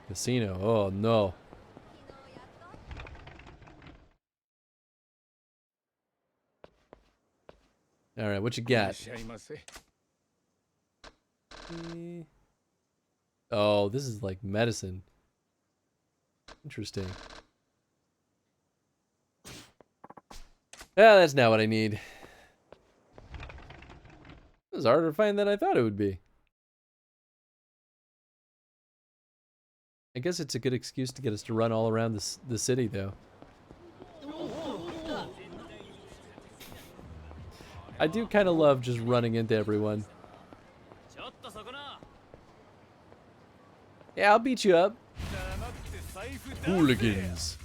A: Casino, oh no. Alright, what you got? Oh, this is like medicine. Interesting. Yeah, that's not what I need. It was harder to find than I thought it would be. I guess it's a good excuse to get us to run all around the city, though. I do kind of love just running into everyone. Yeah, I'll beat you up. Hooligans.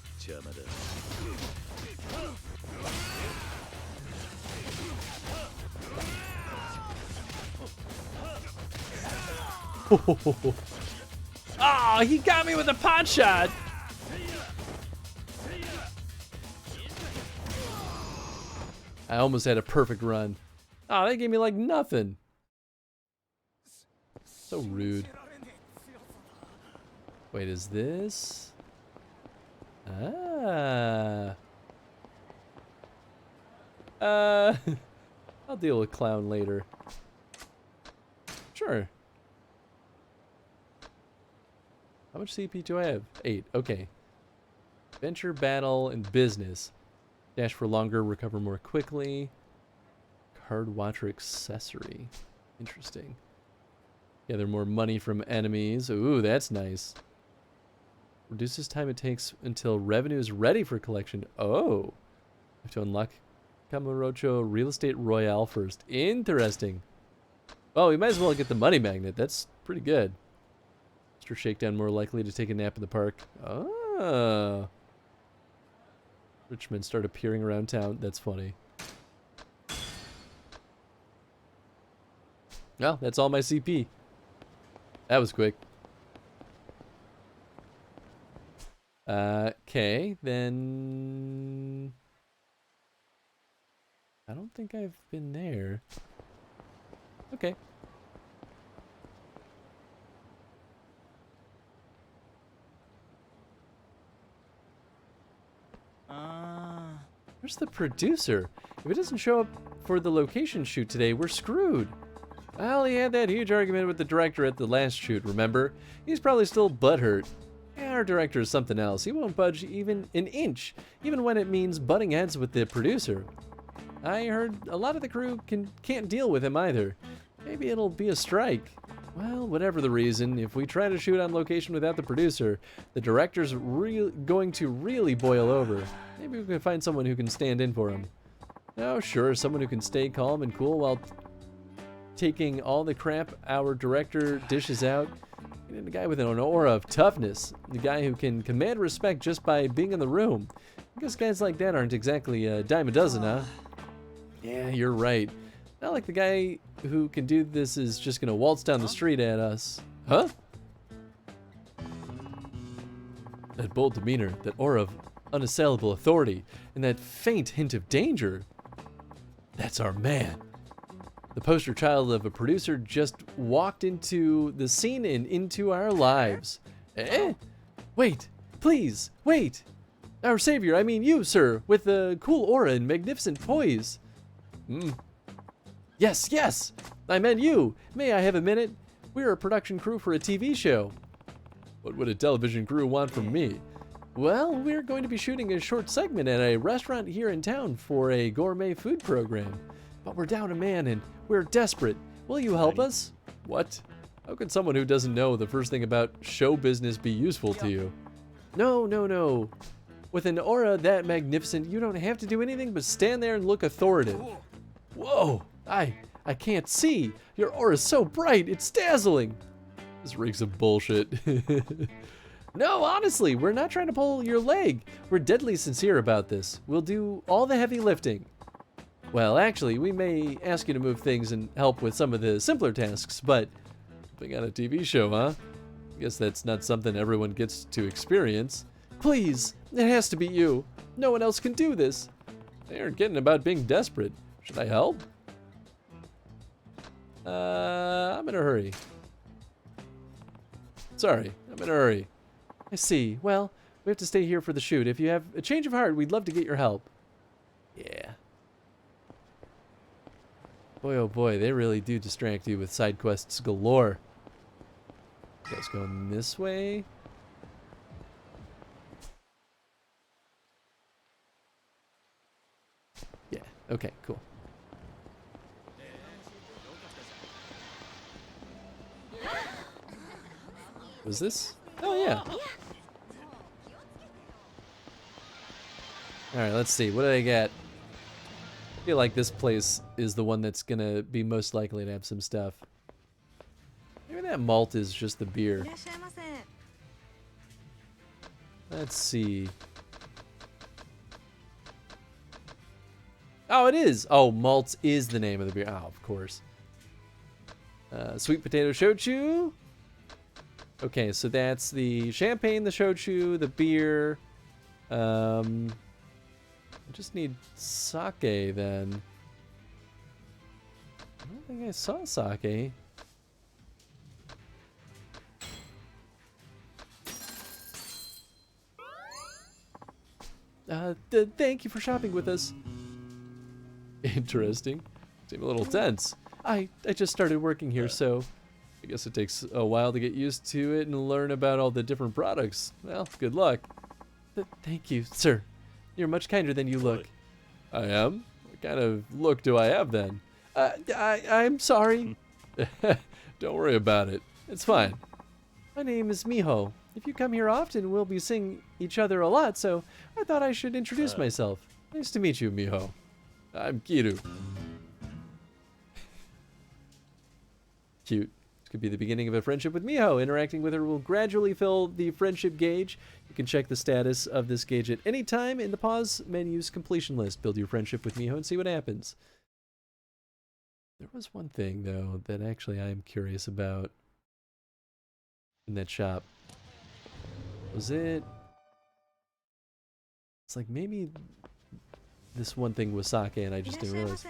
A: Oh, he got me with a pot shot. I almost had a perfect run. Oh, they gave me like nothing. So rude. Wait, is this? Ah. I'll deal with Clown later. Sure. How much CP do I have? 8. Okay. Venture, battle, and business. Dash for longer, recover more quickly. Card watcher accessory. Interesting. Gather more money from enemies. Ooh, that's nice. Reduces time it takes until revenue is ready for collection. Oh. I have to unlock Kamurocho Real Estate Royale first. Interesting. Oh, we might as well get the money magnet. That's pretty good. Mr. Shakedown more likely to take a nap in the park. Oh. Rich men start appearing around town. That's funny. Well, that's all my CP. That was quick. Okay, then... I don't think I've been there. Okay. Where's the producer? If it doesn't show up for the location shoot today, we're screwed. Well, he had that huge argument with the director at the last shoot, remember? He's probably still butthurt. Yeah, our director is something else. He won't budge even an inch, even when it means butting heads with the producer. I heard a lot of the crew can't deal with him either. Maybe it'll be a strike. Well, whatever the reason, if we try to shoot on location without the producer, the director's going to really boil over. Maybe we can find someone who can stand in for him. Oh, sure, someone who can stay calm and cool while taking all the crap our director dishes out. We need a guy with an aura of toughness. The guy who can command respect just by being in the room. I guess guys like that aren't exactly a dime a dozen, huh? Yeah, you're right. Not like the guy who can do this is just gonna waltz down the street at us. Huh? That bold demeanor, that aura of unassailable authority, and that faint hint of danger. That's our man. The poster child of a producer just walked into the scene and into our lives. Eh? Wait, please, wait. Our savior, I mean you, sir, with the cool aura and magnificent poise. Yes, yes, I meant you. May I have a minute? We're a production crew for a TV show. What would a television crew want from me? Well, we're going to be shooting a short segment at a restaurant here in town for a gourmet food program. But we're down a man and we're desperate. Will you help us? What? How can someone who doesn't know the first thing about show business be useful to you? No, no, no. With an aura that magnificent, you don't have to do anything but stand there and look authoritative. Whoa, I can't see. Your aura is so bright, it's dazzling. This reeks of bullshit. No, honestly, we're not trying to pull your leg. We're deadly sincere about this. We'll do all the heavy lifting. Well, actually, we may ask you to move things and help with some of the simpler tasks, but helping on a TV show, huh? I guess that's not something everyone gets to experience. Please, it has to be you. No one else can do this. They aren't kidding about being desperate. Should I help? I'm in a hurry. Sorry, I'm in a hurry. I see. Well, we have to stay here for the shoot. If you have a change of heart, we'd love to get your help. Yeah. Boy, oh boy, they really do distract you with side quests galore. You guys going this way? Yeah, okay, cool. Was this? Oh, yeah. Alright, let's see. What do I get? I feel like this place is the one that's gonna be most likely to have some stuff. Maybe that malt is just the beer. Let's see. Oh, it is! Oh, malt is the name of the beer. Oh, of course. Sweet potato shochu. Okay, so that's the champagne, the shochu, the beer. I just need sake then. I don't think I saw sake. Thank you for shopping with us. Interesting. Seem a little tense. I just started working here, so I guess it takes a while to get used to it and learn about all the different products. Well, good luck. Thank you, sir. You're much kinder than you look. I am? What kind of look do I have then? I'm sorry. Don't worry about it. It's fine. My name is Miho. If you come here often, we'll be seeing each other a lot, so I thought I should introduce myself. Nice to meet you, Miho. I'm Kiru. Cute. This could be the beginning of a friendship with Miho. Interacting with her will gradually fill the friendship gauge. You can check the status of this gauge at any time in the pause menu's completion list. Build your friendship with Miho and see what happens. There was one thing, though, that actually I am curious about in that shop. Was it It's like maybe this one thing was sake and I just didn't realize.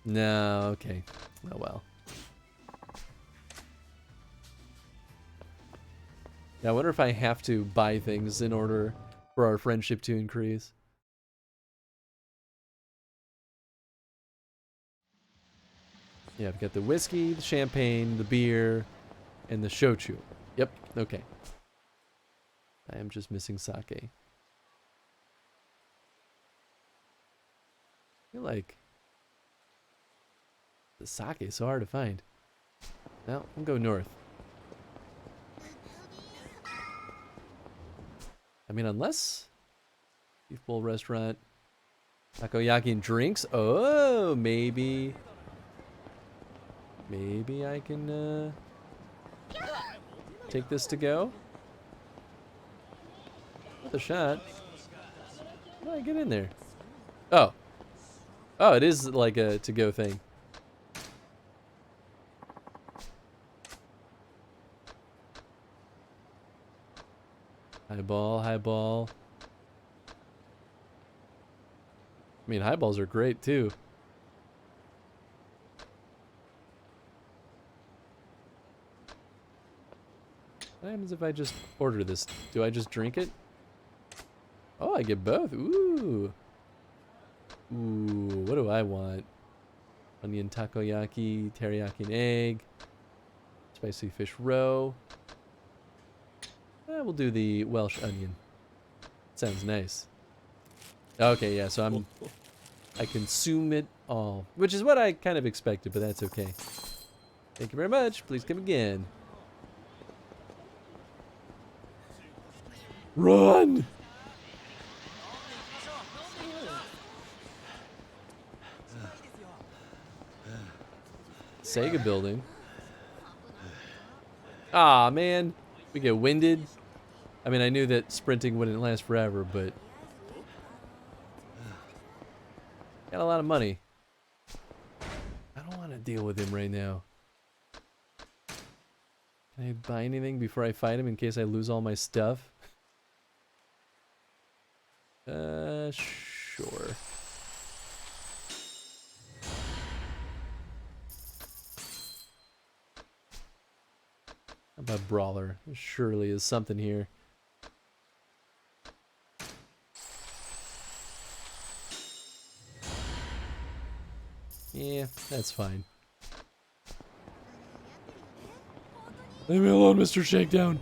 A: No, okay. Oh well. Yeah, I wonder if I have to buy things in order for our friendship to increase. Yeah, I've got the whiskey, the champagne, the beer, and the shochu. Yep, okay. I am just missing sake. I feel like the sake is so hard to find. Well, we'll go north. I mean, unless beef bowl restaurant, takoyaki and drinks. Oh, maybe I can take this to go. With a shot. How do I get in there? Oh, it is like a to-go thing. Highball. I mean, highballs are great too. What happens if I just order this? Do I just drink it? Oh, I get both. Ooh. What do I want? Onion takoyaki, teriyaki and egg, spicy fish roe. We'll do the Welsh onion. Sounds nice. Okay, yeah, so I consume it all, which is what I kind of expected, but that's okay. Thank you very much. Please come again. Run! Sega building. Ah, man. We get winded. I mean, I knew that sprinting wouldn't last forever, but got a lot of money. I don't want to deal with him right now. Can I buy anything before I fight him in case I lose all my stuff? Sure. How about Brawler? There surely is something here. Yeah, that's fine. Leave me alone, Mr. Shakedown.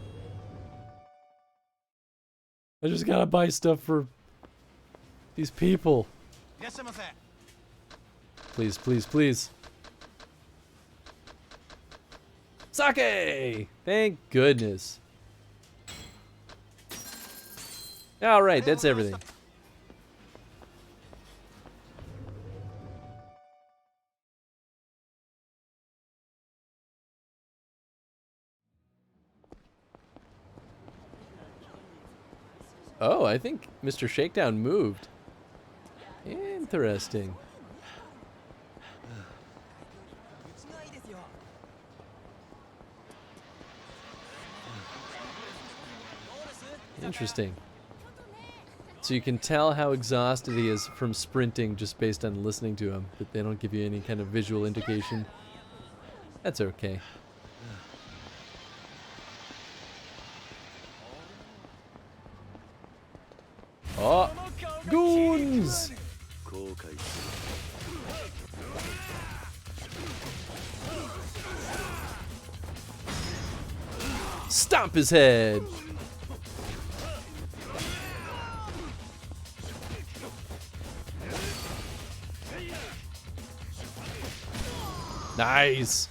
A: I just gotta buy stuff for these people. Please, please, please. Sake! Thank goodness. Alright, that's everything. Oh, I think Mr. Shakedown moved. Interesting. Interesting. So you can tell how exhausted he is from sprinting just based on listening to him, but they don't give you any kind of visual indication. That's okay. Oh, goons! Stomp his head! Nice!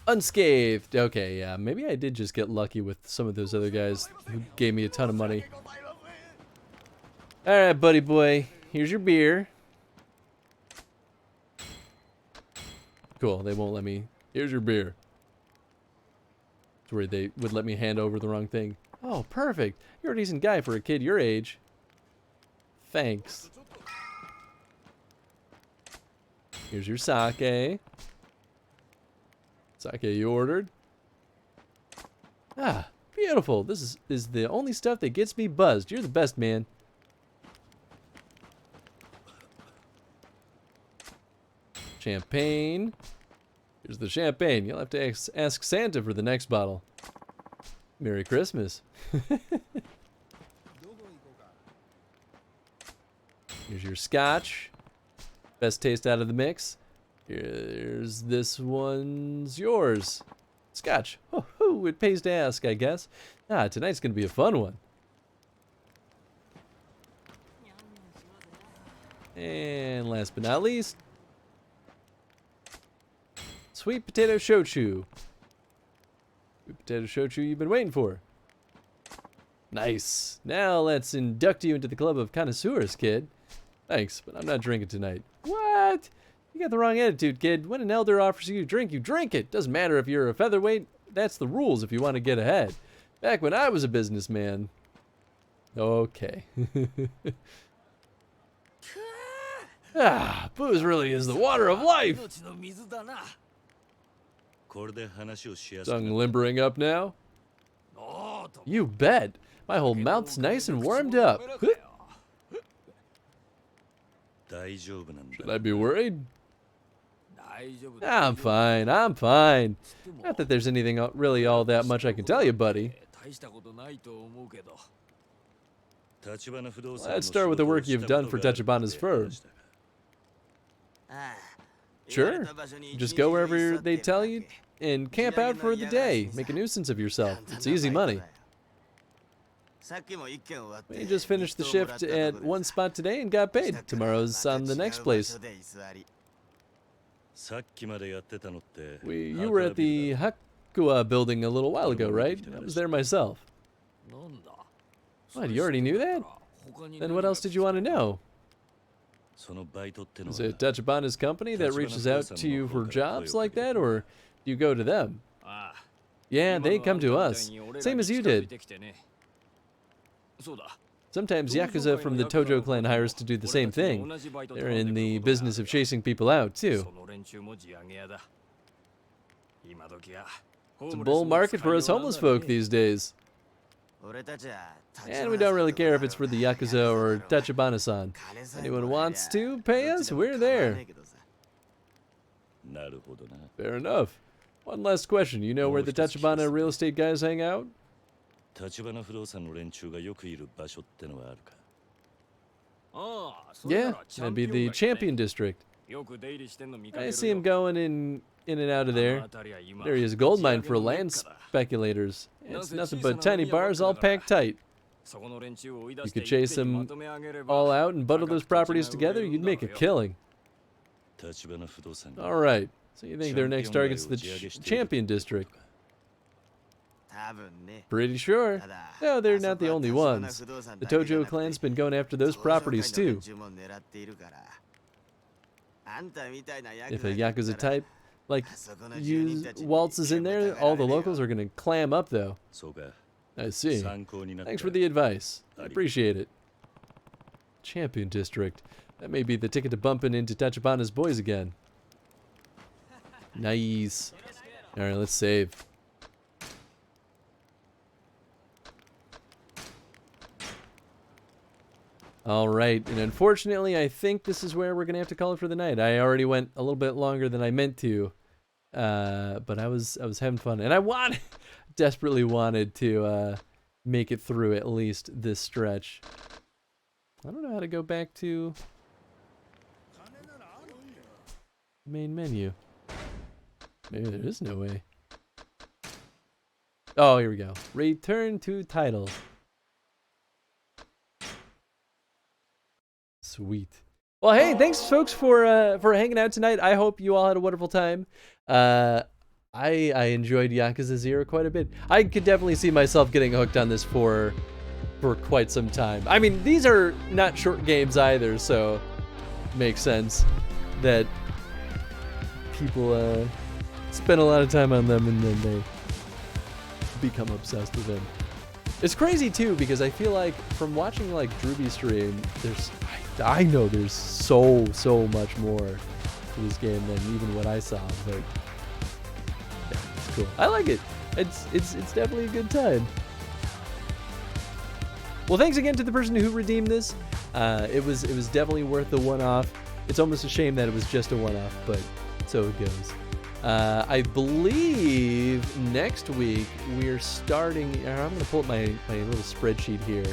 A: Unscathed. Okay, yeah, maybe I did just get lucky with some of those other guys who gave me a ton of money. Alright, buddy boy. Here's your beer. Cool, they won't let me. Here's your beer. It's where they would let me hand over the wrong thing. Oh, perfect. You're a decent guy for a kid your age. Thanks. Here's your sake. Sake you ordered. Ah, beautiful. This is the only stuff that gets me buzzed. You're the best, man. Champagne. Here's the champagne. You'll have to ask Santa for the next bottle. Merry Christmas. Here's your scotch. Best taste out of the mix. Here's this one's yours. Scotch. Oh, it pays to ask, I guess. Ah, tonight's gonna be a fun one. And last but not least, sweet potato shochu. Sweet potato shochu you've been waiting for. Nice. Now let's induct you into the club of connoisseurs, kid. Thanks, but I'm not drinking tonight. What? You got the wrong attitude, kid. When an elder offers you a drink, you drink it. Doesn't matter if you're a featherweight. That's the rules if you want to get ahead. Back when I was a businessman. Okay. Ah, booze really is the water of life. Tongue limbering up now? You bet. My whole mouth's nice and warmed up. Should I be worried? I'm fine, I'm fine. Not that there's anything really all that much I can tell you, buddy. Let's start with the work you've done for Tachibana's firm. Sure. Just go wherever they tell you and camp out for the day. Make a nuisance of yourself. It's easy money. We just finished the shift at one spot today and got paid. Tomorrow's on the next place. You were at the Yakuza building a little while ago, right? I was there myself. What, you already knew that? Then what else did you want to know? Is it Tachibana's company that reaches out to you for jobs like that, or do you go to them? Yeah, they come to us. Same as you did. Sometimes Yakuza from the Tojo clan hire us to do the same thing. They're in the business of chasing people out, too. It's a bull market for us homeless folk these days. And we don't really care if it's for the Yakuza or Tachibana-san. Anyone wants to pay us, we're there. Fair enough. One last question. You know where the Tachibana real estate guys hang out? Yeah, that'd be the Champion District. I see him going in and out of there. There he is, a gold mine for land speculators. It's nothing but tiny bars all packed tight. You could chase them all out and bundle those properties together, you'd make a killing. Alright, so you think their next target's the Champion District? Pretty sure. No, they're not the only ones. The Tojo clan's been going after those properties too. If a Yakuza type like you waltzes in there, all the locals are gonna clam up though. I see. Thanks for the advice. I appreciate it. Champion District. That may be the ticket to bumping into Tachibana's boys again. Nice. Alright, let's save. Alright, and unfortunately I think this is where we're gonna have to call it for the night. I already went a little bit longer than I meant to. But I was having fun. And I desperately wanted to make it through at least this stretch. I don't know how to go back to the main menu. Maybe there is no way. Oh, here we go. Return to title. Sweet. Well, hey, thanks folks for hanging out tonight. I hope you all had a wonderful time. I enjoyed Yakuza 0 quite a bit. I could definitely see myself getting hooked on this for quite some time. I mean, these are not short games either, so it makes sense that people spend a lot of time on them and then they become obsessed with them. It's crazy too because I feel like from watching like Drewby stream, I know there's so much more to this game than even what I saw, but yeah, it's cool. I like it. It's definitely a good time. Well, thanks again to the person who redeemed this. It was definitely worth the one-off. It's almost a shame that it was just a one-off, but so it goes. I believe next week we're starting. I'm gonna pull up my little spreadsheet here.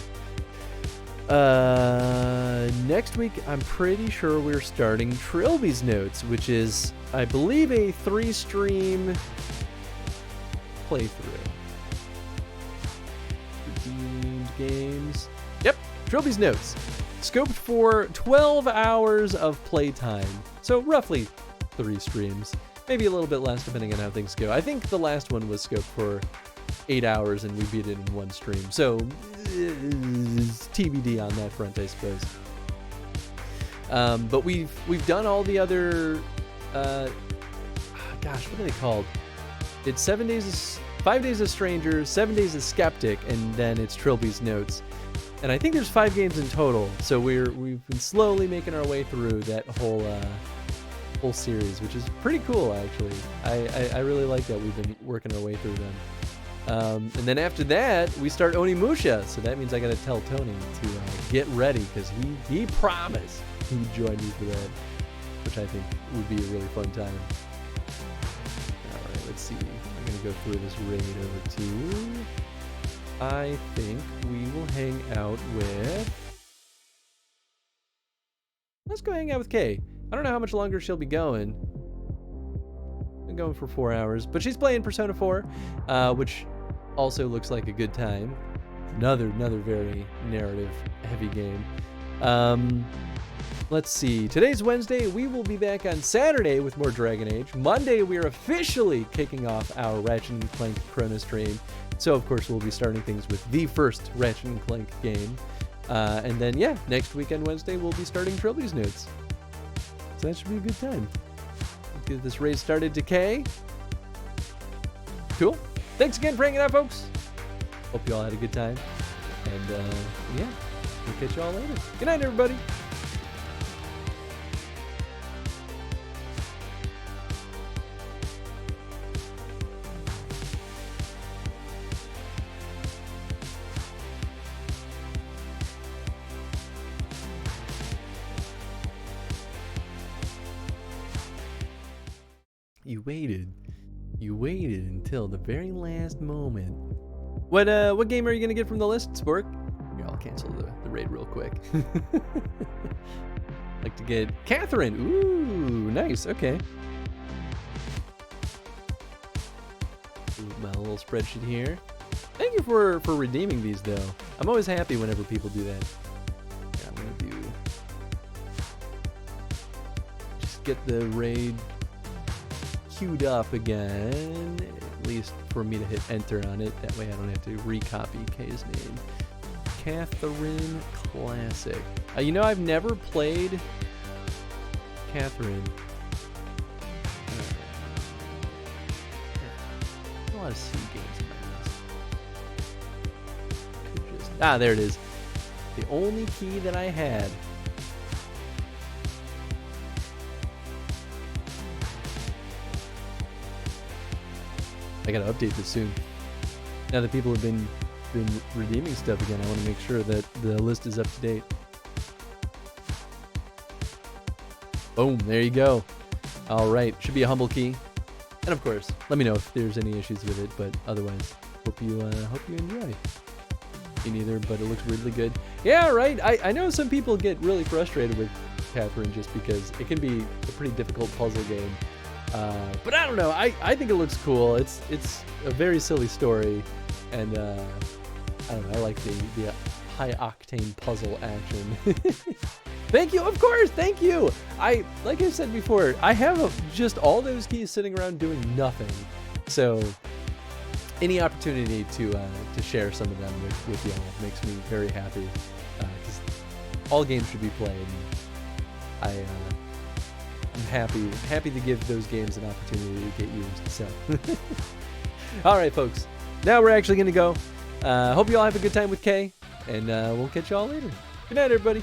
A: Next week I'm pretty sure we're starting Trilby's Notes, which is, I believe, a 3-stream playthrough. Redeemed games. Yep, Trilby's Notes. Scoped for 12 hours of playtime. So roughly 3 streams. Maybe a little bit less depending on how things go. I think the last one was scoped for 8 hours and we beat it in 1 stream. So TBD on that front, I suppose. But we've done all the other gosh, what are they called? It's 5 Days of Strangers, 7 Days of Skeptic, and then it's Trilby's Notes. And I think there's 5 games in total. So we've been slowly making our way through that whole series, which is pretty cool, actually. I really like that we've been working our way through them. And then after that, we start Onimusha. So that means I gotta tell Tony to get ready, because he promised he would join me for that, which I think would be a really fun time. All right, let's see. I'm gonna go through this raid over to. I think we will hang out with. Let's go hang out with Kay. I don't know how much longer she'll be going. Been going for 4 hours, but she's playing Persona 4, which also looks like a good time. Another very narrative-heavy game. Let's see. Today's Wednesday. We will be back on Saturday with more Dragon Age. Monday, we are officially kicking off our Ratchet & Clank Chrono stream. So, of course, we'll be starting things with the first Ratchet & Clank game. And then, yeah, next weekend, Wednesday, we'll be starting Trilby's Notes. So that should be a good time. Let's get this raid started, Decay. Cool. Thanks again for hanging out, folks. Hope you all had a good time. And, yeah, we'll catch you all later. Good night, everybody. You waited until the very last moment. What game are you gonna get from the list, Spork? Here, I'll cancel the raid real quick. Like to get Catherine. Ooh, nice. Okay. My little spreadsheet here. Thank you for redeeming these, though. I'm always happy whenever people do that. Yeah, I'm gonna just get the raid queued up again, at least for me to hit enter on it. That way I don't have to recopy Kay's name. Catherine Classic. You know, I've never played Catherine. A lot of C games in my list. There it is. The only key that I had. I gotta update this soon. Now that people have been redeeming stuff again, I want to make sure that the list is up to date. Boom, there you go. All right, should be a humble key. And of course, let me know if there's any issues with it, but otherwise, hope you enjoy. Me neither, but it looks really good. Yeah, right. I know some people get really frustrated with Catherine just because it can be a pretty difficult puzzle game. But I don't know. I think it looks cool. It's a very silly story, and I don't know. I like the high octane puzzle action. Thank you, of course. Thank you. Like I said before, I have just all those keys sitting around doing nothing. So any opportunity to share some of them with y'all makes me very happy. Because all games should be played. And I'm happy to give those games an opportunity to get used. So, all right, folks. Now we're actually going to go. Hope you all have a good time with Kay, and we'll catch you all later. Good night, everybody.